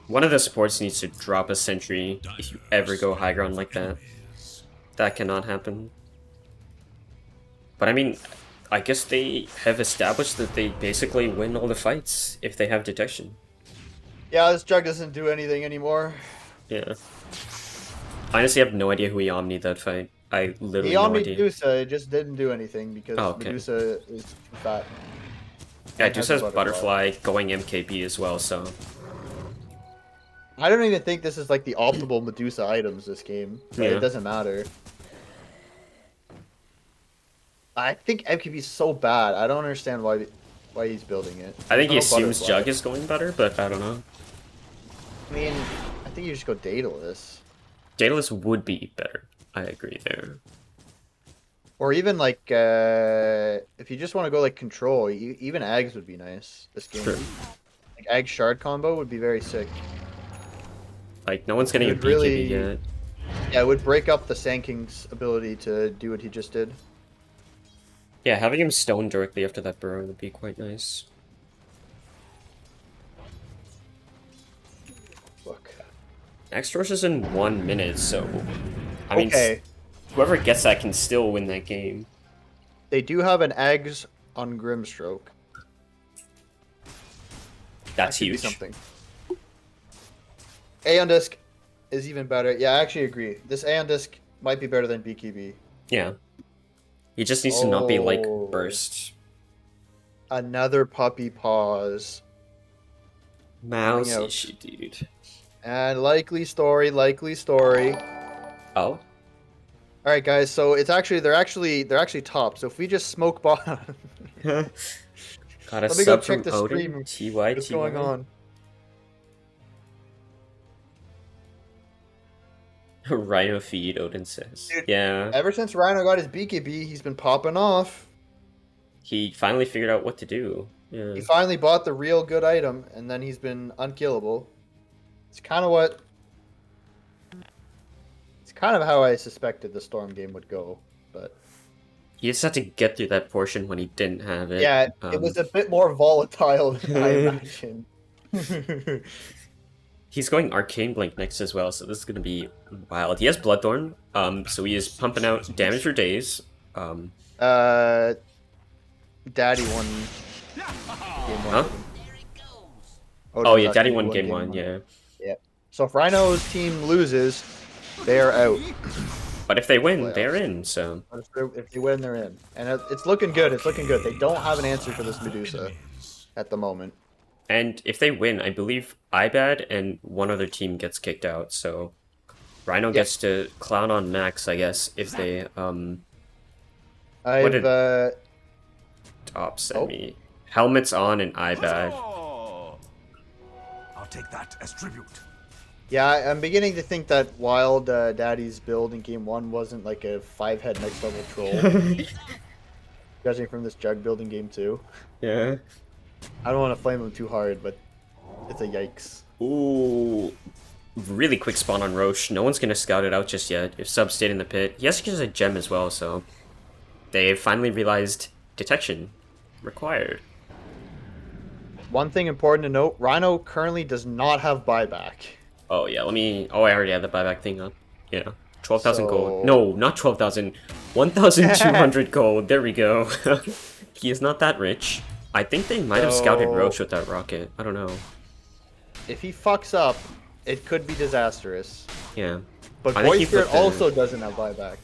One of the supports needs to drop a sentry if you ever go high ground like that. That cannot happen. But I mean, I guess they have established that they basically win all the fights if they have detection. Yeah, this Jug doesn't do anything anymore. Yeah. I honestly have no idea who he omnied that fight. I literally He no omni idea. Medusa just didn't do anything because Oh, okay. Medusa is too fat. Yeah, It Deuce has has a Butterfly going MKB as well, so... I don't even think this is like the optimal Medusa items this game. But Yeah. It doesn't matter. I think MKB is so bad. I don't understand why he's building it. I think he No assumes Butterfly. Jug is going better, but I don't know. I mean, I think you just go Daedalus. Daedalus would be better. I agree there. Or even like, if you just want to go like control, even Ags would be nice this game. Sure. Like Ag Shard combo would be very sick. Like, no one's getting a It would BKB really- yet. Yeah, it would break up the Sand King's ability to do what he just did. Yeah, having him stone directly after that burrow would be quite nice. Look. Next rush is in 1 minute, so... I mean, Okay. whoever gets that can still win that game. They do have an Ags on Grimstroke. That's Could be huge. something. Aeon Disc is even better. Yeah, I actually agree. This Aeon Disc might be better than BKB. Yeah. He just needs to not be, like, Oh. burst. Another puppy paws. Mouse out. issue, dude. And likely story. Oh? All right, guys. So it's actually they're actually top. So if we just smoke bottom, Got a let me go sub check from the Odin. stream. TY, What's going on? Rhino feed, Odin says. Dude, Yeah, Ever since Rhino got his BKB, he's been popping off. he finally figured out what to do. Yeah. He finally bought the real good item, and then he's been unkillable. It's kind of what. It's kind of how I suspected the Storm game would go, but He just had to get through that portion when he didn't have it. yeah, it was a bit more volatile than I imagined. He's going Arcane Blink next as well, so this is gonna be wild. He has Bloodthorn, so he is pumping out damage for days. Daddy won game one. Huh? Odin's Oh yeah, actually Daddy won game one, yeah. Yeah. So if Rhino's team loses, they are out. But if they win, Playoffs. they're in, so... But if they win, they're in. And it's looking good. It's looking good. They don't have an answer for this Medusa at the moment. And if they win, I believe IBAD and one other team gets kicked out, so... Rhino gets to clown on Max, I guess, if they, I've, top semi. Helmets on and IBAD. I'll take that as tribute. yeah, I'm beginning to think that Wild Daddy's build in game one wasn't like a 5-head next level troll. Judging from this jug build in game two. Yeah. I don't want to flame him too hard, but it's a yikes. Ooh. Really quick spawn on Roche. No one's gonna scout it out just yet. If Sub stayed in the pit. He actually has a gem as well, so... They finally realized detection required. One thing important to note, Rhino currently does not have buyback. Oh yeah, let me... Oh, I already had the buyback thing up. Yeah. 12,000 So- gold. No, not 12,000. 1,200 gold. There we go. He is not that rich. I think they might have scouted So- Roche with that rocket. I don't know. If he fucks up, it could be disastrous. Yeah. But I think Void he Spirit put the- also doesn't have buyback.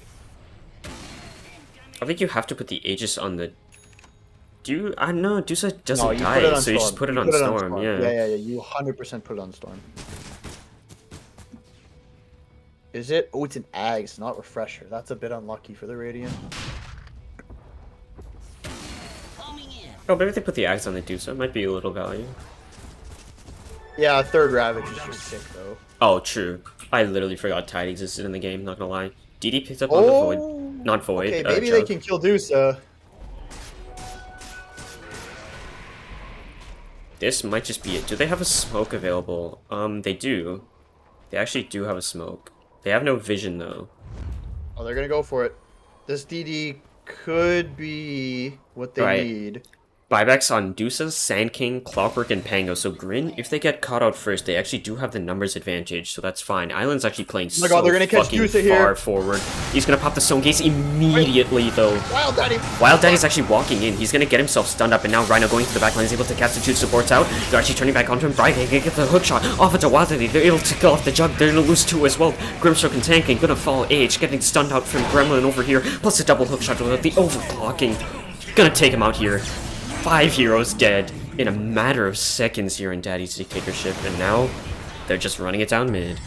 I think you have to put the Aegis on the... Do you... I don't know. Dusa doesn't No, you die, put it on so you just put it You on Storm. Yeah. Yeah. You 100% put it on Storm. Is it? Oh, it's an Ags, not Refresher. That's a bit unlucky for the Radiant. Oh, maybe if they put the Axe on the Dusa. It might be a little value. Yeah, third Ravage is just sick, though. Oh, true. I literally forgot Tide existed in the game, not gonna lie. DD picked up on the Void. Not Void. Okay, maybe they Jug. can kill Dusa. This might just be it. Do they have a smoke available? They do. They actually do have a smoke. They have no vision, though. Oh, they're gonna go for it. This DD could be what they Right. need. Buybacks on Dusa, Sand King, Clockwork, and Pango. So GRIN, if they get caught out first, they actually do have the numbers advantage, so that's fine. Island's actually playing my God, so they're gonna catch fucking Dusa here. far forward. He's gonna pop the Stone Gaze immediately, though. Wild Daddy! Wild Daddy's actually walking in. He's gonna get himself stunned up, and now Rhino going to the backline is able to cast the two supports out. They're actually turning back onto him. Brian can get the hook shot off into Wild Daddy. They're able to kill off the Jug. They're gonna lose two as well. Grimstroke and tanking. Gonna fall Age. Getting stunned out from Gremlin over here. Plus a double hook shot with the overclocking. Gonna take him out here. 5 heroes dead in a matter of seconds here in Daddy's Dictatorship, and now they're just running it down mid.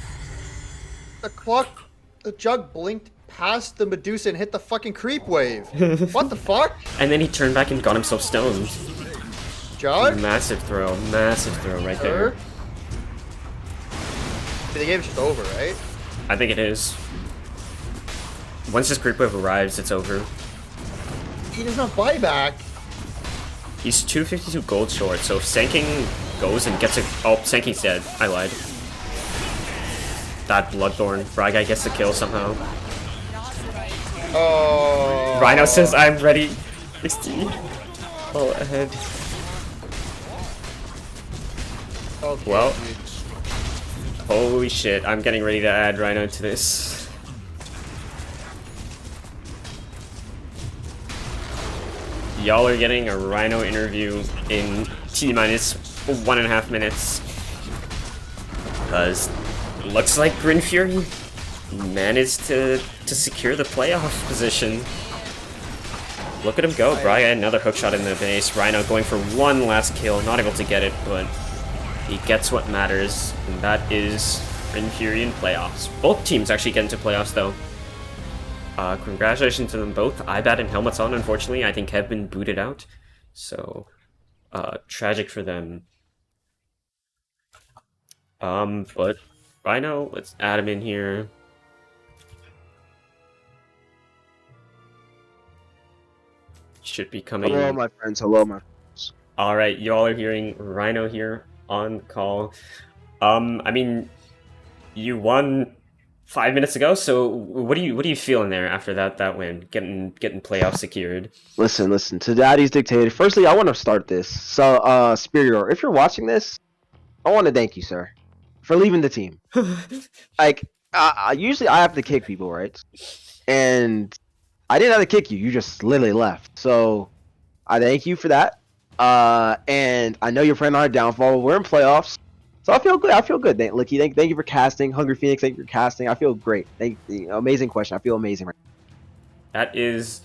The Jug blinked past the Medusa and hit the fucking creep wave. What the fuck? And then he turned back and got himself stoned. Jug? Massive throw right there. The game's just over, right? I think it is. Once this creep wave arrives, it's over. He does not buyback. He's 252 gold short, so if Sanking goes and gets a... Oh, Sanking's dead. I lied. That Bloodthorn. Braga gets the kill somehow. Oh. Rhino says, I'm ready. 60. Oh, ahead. Okay, Well. dude. Holy shit, I'm getting ready to add Rhino to this. Y'all are getting a Rhino interview in T-minus 1.5 minutes. Because looks like GRIN Fury managed to secure the playoff position. Look at him go. Braga, another hookshot in the base. Rhino going for one last kill, not able to get it, but he gets what matters, and that is GRIN Fury in playoffs. Both teams actually get into playoffs, though. Congratulations to them both. iBat and Helmets On, unfortunately, I think have been booted out. So, tragic for them. But Rhino, let's add him in here. Should be coming. Hello, my friends. Hello, my friends. All right, y'all are hearing Rhino here on call. I mean, you won 5 minutes ago. So what do you feeling there after that win, getting playoff secured? Listen. To Daddy's Dictator. Firstly, I want to start this. So, Superior, if you're watching this, I want to thank you, sir, for leaving the team. Like, usually I have to kick people, right? And I didn't have to kick you. You just literally left. So, I thank you for that. And I know you're praying on a downfall. We're in playoffs. So I feel good. Licky, thank you for casting. Hungry Phoenix, thank you for casting. I feel great. Amazing question. I feel amazing right now. That is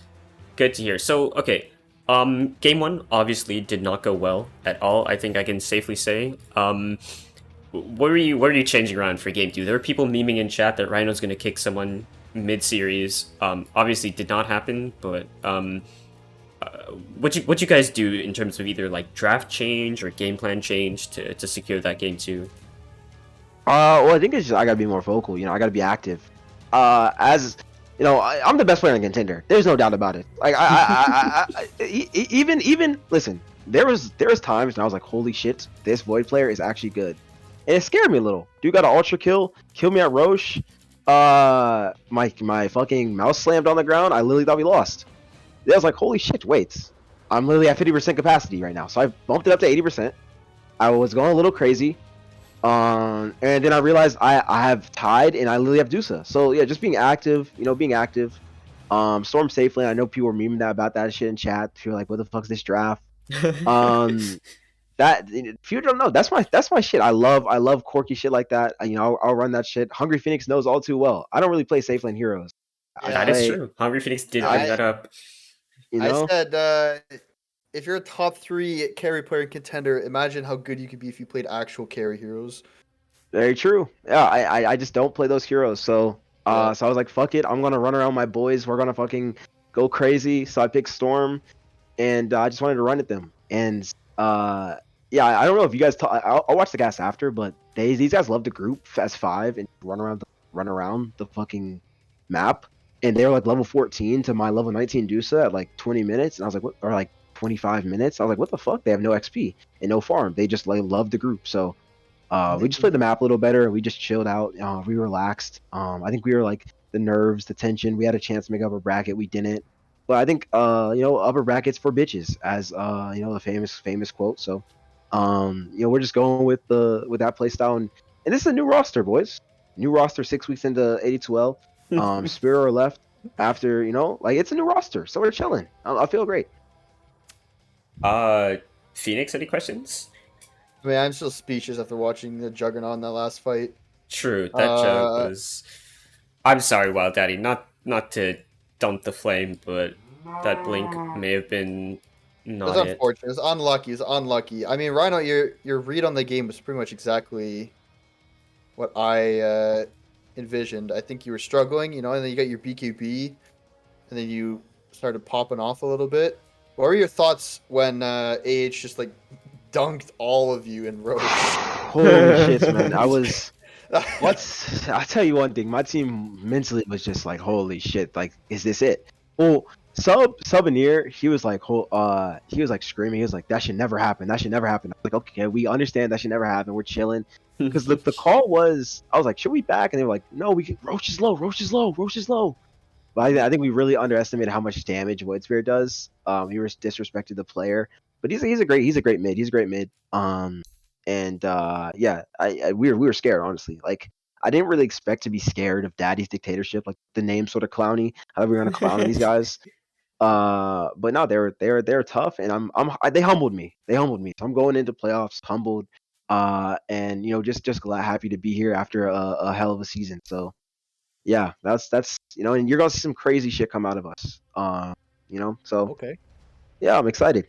good to hear. So, okay. Game 1 obviously did not go well at all. I think I can safely say. What were you changing around for Game 2? There were people memeing in chat that Rhino's going to kick someone mid-series. Obviously did not happen, but what you guys do in terms of either like draft change or game plan change to secure that Game 2? Well, I think it's just I gotta be more vocal. I gotta be active. As you know, I'm the best player in Contender. There's no doubt about it. Like even listen. There was times when I was like, holy shit, this Void player is actually good, and it scared me a little. Dude got an ultra kill me at Roche. My fucking mouse slammed on the ground. I literally thought we lost. I was like, holy shit, wait. I'm literally at 50% capacity right now. So I bumped it up to 80%. I was going a little crazy. And then I realized I have tied and I literally have Dusa. So yeah, just being active, storm safely. I know people were memeing about that shit in chat. People were like, what the fuck is this draft? That if you don't know, that's my shit. I love quirky shit like that. I'll run that shit. Hungry Phoenix knows all too well. I don't really play safe lane heroes. That is true. Hungry Phoenix did bring that up. I said, if you're a top 3 carry player in Contender, imagine how good you could be if you played actual carry heroes. Very true. Yeah, I just don't play those heroes. So so I was like, fuck it. I'm gonna run around my boys. We're gonna fucking go crazy. So I picked Storm, and I just wanted to run at them. And yeah, I don't know if you guys. I'll watch the cast after, but these guys love to group as 5 and run around the fucking map. And they were like level 14 to my level 19 Dusa at like 20 minutes. And I was like, what? Or like 25 minutes. I was like, what the fuck? They have no XP and no farm. They just like love the group. So we just played the map a little better. We just chilled out. We relaxed. I think we were like the nerves, the tension. We had a chance to make up a bracket. We didn't. But I think upper brackets for bitches, as the famous quote. So we're just going with that play style. And this is a new roster, boys. New roster 6 weeks into AD2L. Spiro left after, it's a new roster, so we're chilling. I feel great. Phoenix, any questions? I mean, I'm still speechless after watching the Juggernaut in that last fight. True, that joke was. I'm sorry, Wild Daddy, not to dump the flame, but that blink may have been not It's unfortunate. It's unlucky. I mean, Rhino, your read on the game was pretty much exactly what I envisioned. I think you were struggling, and then you got your BKB, and then you started popping off a little bit. What were your thoughts when AH just like dunked all of you in Roche? Holy shit, man! I'll tell you one thing. My team mentally was just like, holy shit! Like, is this it? Well, Souvenir, he was like screaming. He was like, that should never happen. That should never happen. I was like, okay, we understand that should never happen. We're chilling. Because the call was, I was like, should we back? And they were like, no, Roche is low. But I think we really underestimated how much damage Void Spirit does. He disrespected the player, but he's a great mid. We were scared, honestly. Like, I didn't really expect to be scared of Daddy's Dictatorship. Like, the name sort of clowny. How we were gonna clown on these guys. But no, they're tough, and they humbled me. So I'm going into playoffs humbled. And just glad, happy to be here after a hell of a season. So yeah, that's and you're gonna see some crazy shit come out of us. So Okay. Yeah, I'm excited.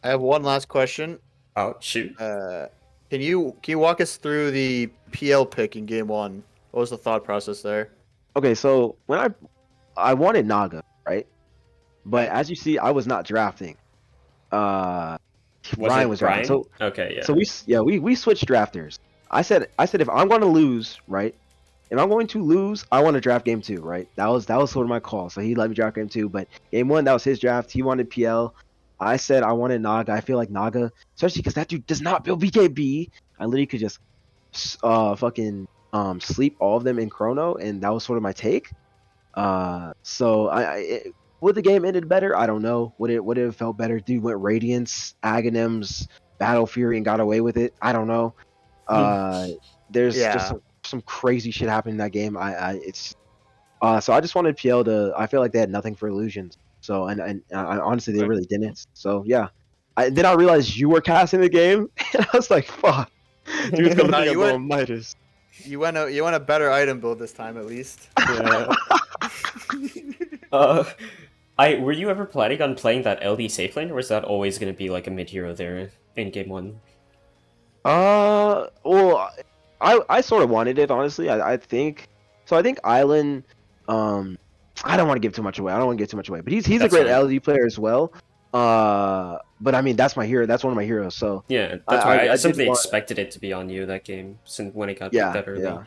I have one last question. Oh, shoot. Can you walk us through the PL pick in game 1? What was the thought process there? Okay, so when I wanted Naga, right? But Right. as you see, I was not drafting. Uh, Was Ryan it was drafting. Brian? So Okay, so yeah. we switched drafters. I said if I'm going to lose, right? If I'm going to lose, I want to draft game 2, right? That was sort of my call. So he let me draft game 2, but game 1 that was his draft. He wanted PL. I said I wanted Naga. I feel like Naga, especially because that dude does not build BKB. I literally could just fucking sleep all of them in Chrono, and that was sort of my take. So would the game ended better? I don't know. Would it have felt better? Dude went Radiance, Aghanims, Battle Fury, and got away with it. I don't know. Uh, there's just Yeah. some crazy shit happened in that game. It's so I just wanted PL to. I feel like they had nothing for illusions. So and honestly, they Right. really didn't. So yeah. Then I realized you were casting the game, and I was like, "Fuck, dude's gonna Nah, think I'm you going went Midas." you went a better item build this time at least. Yeah. Uh, were you ever planning on playing that LD safe lane, or was that always gonna be like a mid hero there in game 1? Well, I sort of wanted it honestly. I think so. I think Island. Um, I don't want to give too much away. I don't want to give too much away. But he's a That's great fine. LD player as well. But I mean that's my hero. That's one of my heroes. So Yeah, I that's why I I did simply want. expected it to be on you that game, since when it got picked Yeah, that early. yeah.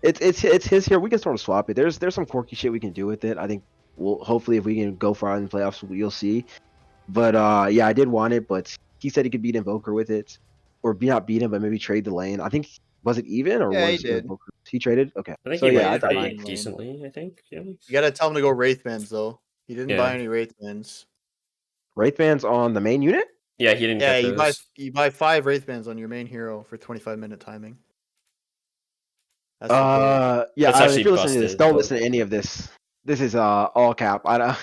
It's his here. We can sort of swap it. There's some quirky shit we can do with it. I think we'll hopefully if we can go far in the playoffs, you'll see. But yeah, I did want it, but he said he could beat Invoker with it, or be not beat him, but maybe trade the lane. I think was it even or Yeah, he was did. Invoker? He traded. Okay, I think so he yeah, went Traded I the did. pretty bottom lane. decently, I think. Yeah. You gotta tell him to go Wraithbands though. He didn't buy Yeah. any Wraithbands. Wraithbands on the main unit. Yeah, he didn't Yeah, get those. you buy 5 Wraithbands on your main hero for 25-minute timing. That's the goal. Yeah. That's If actually you're listening to this, busted. don't listen to any of this. This is all cap. I don't.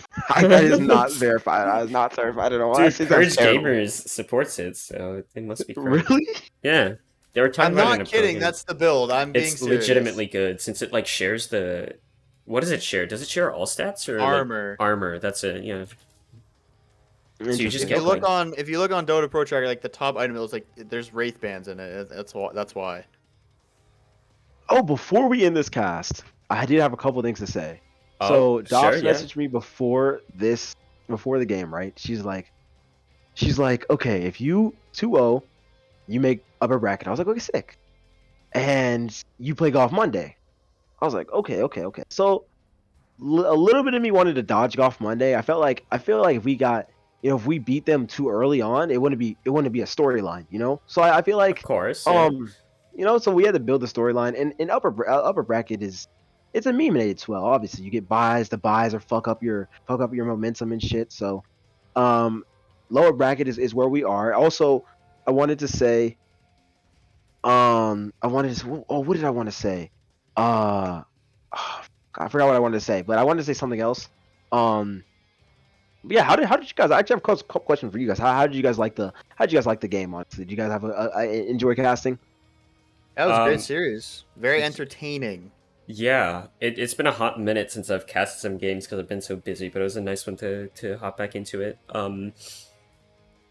That is not verified. I was not certified at all. That Dude, shit sounds Purge terrible. Gamers supports it, so it must be correct. Really? Yeah, they were talking I'm about it in not a pro kidding. game. That's the build. I'm being It's serious. legitimately good since it like shares the. What does it share? Does it share all stats or Armor. like armor? That's it. Yeah. So you just Interesting. get Okay. If you look on Dota Pro Tracker, like the top item, it was like there's Wraithbands in it. That's why. Oh, before we end this cast, I did have a couple things to say. Oh, So sure, Dobbs yeah. messaged me before the game, right? She's like, okay, if you 2-0, you make upper bracket. I was like, okay, sick. And you play golf Monday. I was like, okay. So a little bit of me wanted to dodge golf Monday. I feel like if we got, if we beat them too early on, it wouldn't be a storyline, So I feel Of like, course, yeah. so we had to build the storyline, and upper bracket it's a meme in AD2L. Obviously, you get buys. The buys are fuck up your momentum and shit. So, lower bracket is where we are. Also, I wanted to say, what did I want to say? I forgot what I wanted to say, but I wanted to say something else. Yeah, how did you guys? I actually have a couple question for you guys. How did you guys like the game? Honestly, did you guys have enjoy casting? That was a great Um, series. Very entertaining. Yeah, it's been a hot minute since I've cast some games because I've been so busy, but it was a nice one to hop back into it.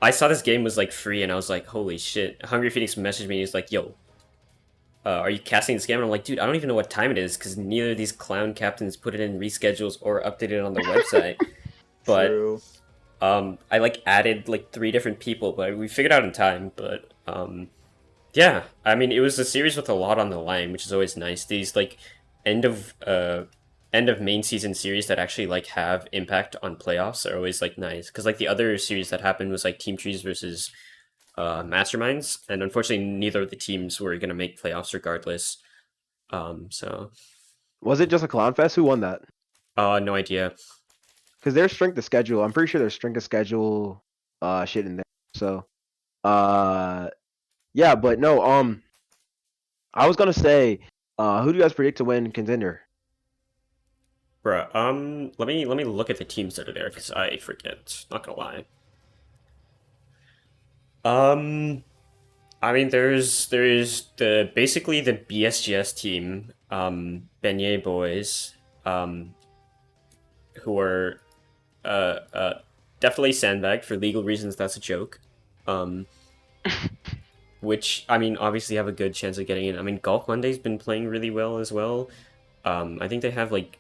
I saw this game was like free, and I was like, holy shit. Hungry Phoenix messaged me, he's like, yo, are you casting this game? And I'm like, dude, I don't even know what time it is, because neither of these clown captains put it in reschedules or updated it on the website. But True. I like added like 3 different people, but we figured out in time. But yeah, I mean, it was a series with a lot on the line, which is always nice. These like end of end of main season series that actually like have impact on playoffs are always like nice, because like the other series that happened was like Team Trees versus Masterminds, and unfortunately neither of the teams were gonna make playoffs regardless. So Was it just a clown fest? Who won that? no idea. Because there's strength of schedule. I'm pretty sure there's strength of schedule shit in there. So yeah, but no, I was gonna say, who do you guys predict to win contender? Bruh, let me look at the teams that are there, because I forget. Not gonna lie. I mean, there's the basically the BSGS team, Beignet Boys, who are definitely sandbagged for legal reasons. That's a joke. Which I mean, obviously have a good chance of getting in. I mean, Golf Monday's been playing really well as well. I think they have like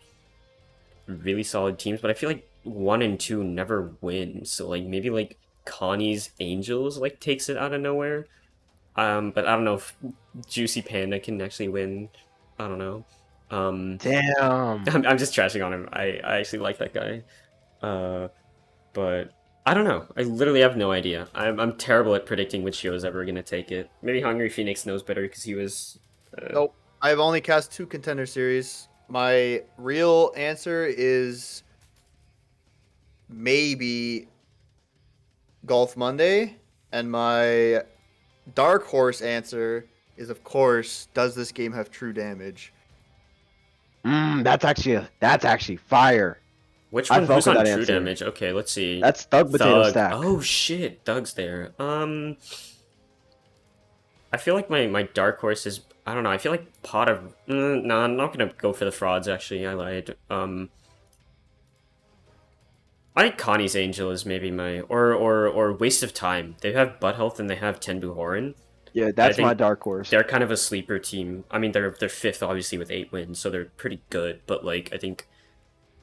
really solid teams, but I feel like 1 and 2 never win. So like maybe like Connie's Angels like takes it out of nowhere. But I don't know if Juicy Panda can actually win. I don't know. Damn. I'm just trashing on him. I actually like that guy. But I don't know. I literally have no idea. I'm terrible at predicting which hero's ever gonna take it. Maybe Hungry Phoenix knows better because he was. Nope. I've only cast 2 contender series. My real answer is maybe Golf Monday, and my dark horse answer is, of course, does this game have true damage? That's actually fire. Which I one? fuck Who's with on that true answer. damage? Okay, let's see. That's Thug Potato Thug. Stack. Oh shit, Doug's there. I feel like my dark horse is, I don't know. I feel like Pot of. No, I'm not gonna go for the frauds. Actually, I lied. I think Connie's Angel is maybe my or Waste of Time. They have Butt Health and they have Tenbu Horan. Yeah, I that's think my dark horse. They're kind of a sleeper team. I mean, they're fifth obviously with 8 wins, so they're pretty good. But like, I think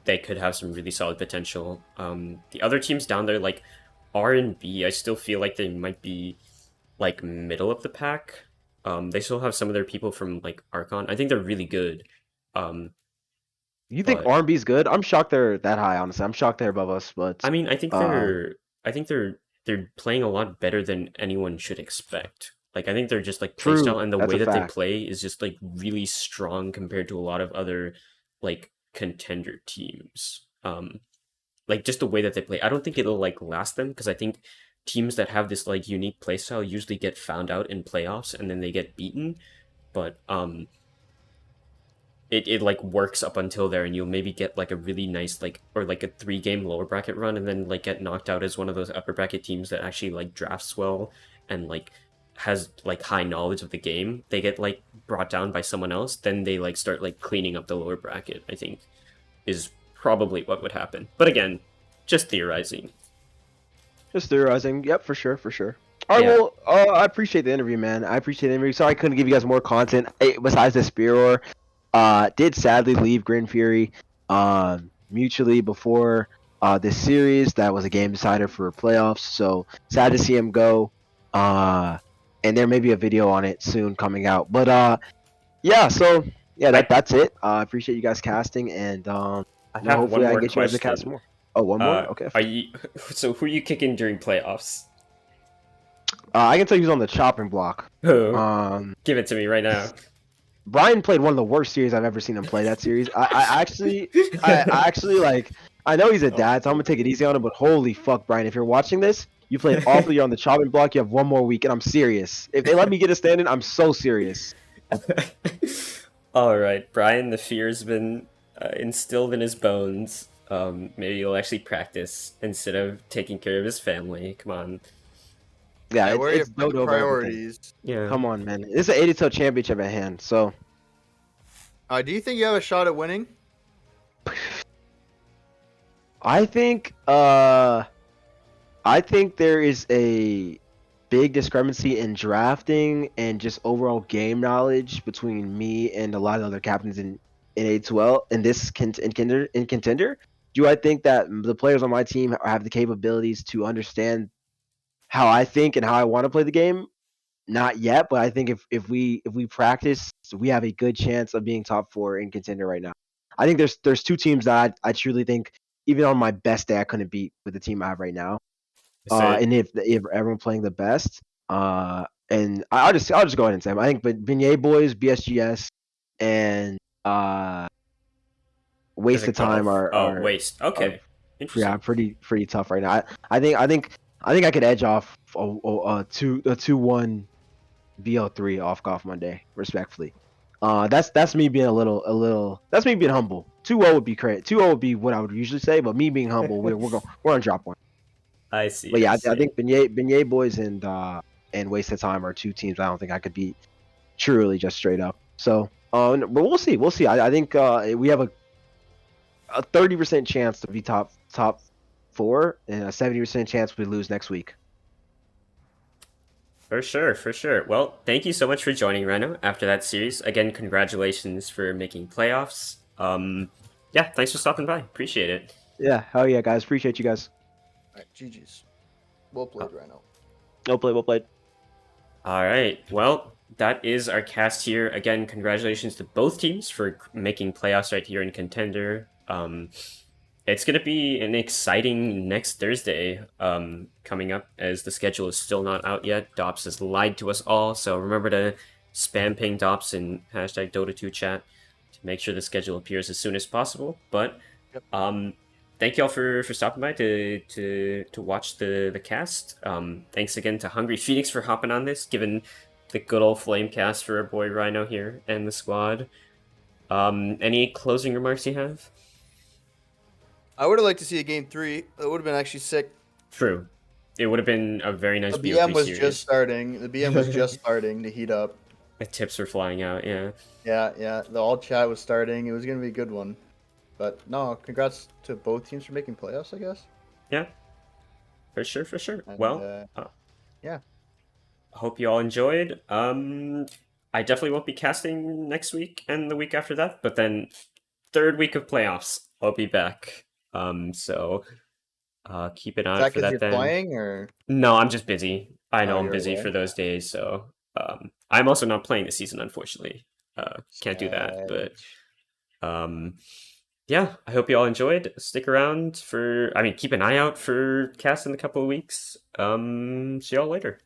they could have some really solid potential. The other teams down there like R and B, I still feel like they might be like middle of the pack. They still have some of their people from like Archon. I think they're really good. You think but- R&B's good? I'm shocked they're that high, honestly. I'm shocked they're above us, but I mean, I think they're playing a lot better than anyone should expect. Like I think they're just like True, playstyle and the that's way a that they fact. play is just like really strong compared to a lot of other like contender teams. Like just the way that they play. I don't think it'll like last them because I think teams that have this like unique playstyle usually get found out in playoffs and then they get beaten. But it like works up until there and you'll maybe get like a really nice like or like a 3 game lower bracket run and then like get knocked out as one of those upper bracket teams that actually like drafts well and like has like high knowledge of the game. They get like brought down by someone else, then they like start like cleaning up the lower bracket, I think is probably what would happen. But again, just theorizing. Just theorizing. Yep, for sure, for sure. All right, Yeah. well, I appreciate the interview, man. I appreciate the interview. Sorry I couldn't give you guys more content besides the Spear. Did sadly leave Grin Fury mutually before this series. That was a game decider for playoffs, so sad to see him go. And there may be a video on it soon coming out. But yeah, so yeah, that's it. I appreciate you guys casting, and I no, have hopefully one I more can get you guys to cast question. more. Oh, one more? Okay. Are you so who are you kicking during playoffs? I can tell you who's on the chopping block. Who? Give it to me right now. Brian played one of the worst series I've ever seen him play. That series, I actually like. I know he's a dad, so I'm gonna take it easy on him. But holy fuck, Brian, if you're watching this, you played awfully. You're on the chopping block. You have one more week, and I'm serious. If they let me get a stand-in, I'm so serious. All right, Brian. The fear's been instilled in his bones. Maybe he'll actually practice instead of taking care of his family. Come on. Yeah, Where are it's your dodo priorities? Yeah. Come on, man. It's an 82 championship at hand, so Do you think you have a shot at winning? I think there is a big discrepancy in drafting and just overall game knowledge between me and a lot of other captains in AD2L in this contender. Do I think that the players on my team have the capabilities to understand how I think and how I want to play the game? Not yet, but I think if we practice, we have a good chance of being top 4 in contender right now. I think there's 2 teams that I truly think even on my best day I couldn't beat with the team I have right now. And if everyone playing the best, and I'll just go ahead and say them. I think Beignet Boys, BSGS, and Waste of Time are Waste. Okay. Interesting. yeah, pretty tough right now. I think I could edge off a 2-1 BO3 off Golf Monday, respectfully. That's me being a little. That's me being humble. 2-0 would be great. 2-0 would be what I would usually say, but me being humble, we're gonna drop one. I see. But yeah, I think Beignet Boys and Waste of Time are 2 teams I don't think I could beat truly just straight up. So, but we'll see. We'll see. I think we have a 30% chance to be top 4 and a 70% chance we lose next week. For sure, for sure. Well, thank you so much for joining, Reno, after that series. Again, congratulations for making playoffs. Yeah, thanks for stopping by. Appreciate it. Yeah, hell yeah, guys. Appreciate you guys. All right, GG's. Well played, Rhino. Well played, well played. All right. Well, that is our cast here. Again, congratulations to both teams for making playoffs right here in Contender. It's going to be an exciting next Thursday coming up, as the schedule is still not out yet. Dops has lied to us all, so remember to spam ping Dops in hashtag Dota2 chat to make sure the schedule appears as soon as possible. But thank y'all for stopping by to watch the cast. Thanks again to Hungry Phoenix for hopping on this, giving the good old flame cast for our boy Rhino here and the squad. Any closing remarks you have? I would have liked to see a game 3. That would have been actually sick. True. It would have been a very nice The BM BO3 was series. just starting. The BM was just starting to heat up. The tips were flying out, yeah. Yeah. The all chat was starting. It was gonna be a good one. But no, congrats to both teams for making playoffs, I guess. Yeah. For sure, for sure. And, Well, yeah. hope you all enjoyed. I definitely won't be casting next week and the week after that, but then third week of playoffs, I'll be back. So keep an eye Is out that for because that you're then. playing or? No, I'm just busy. I know Oh, I'm you're busy away? for those days, so I'm also not playing this season, unfortunately. Can't do that, but yeah, I hope you all enjoyed. Stick around keep an eye out for cast in a couple of weeks. See y'all later.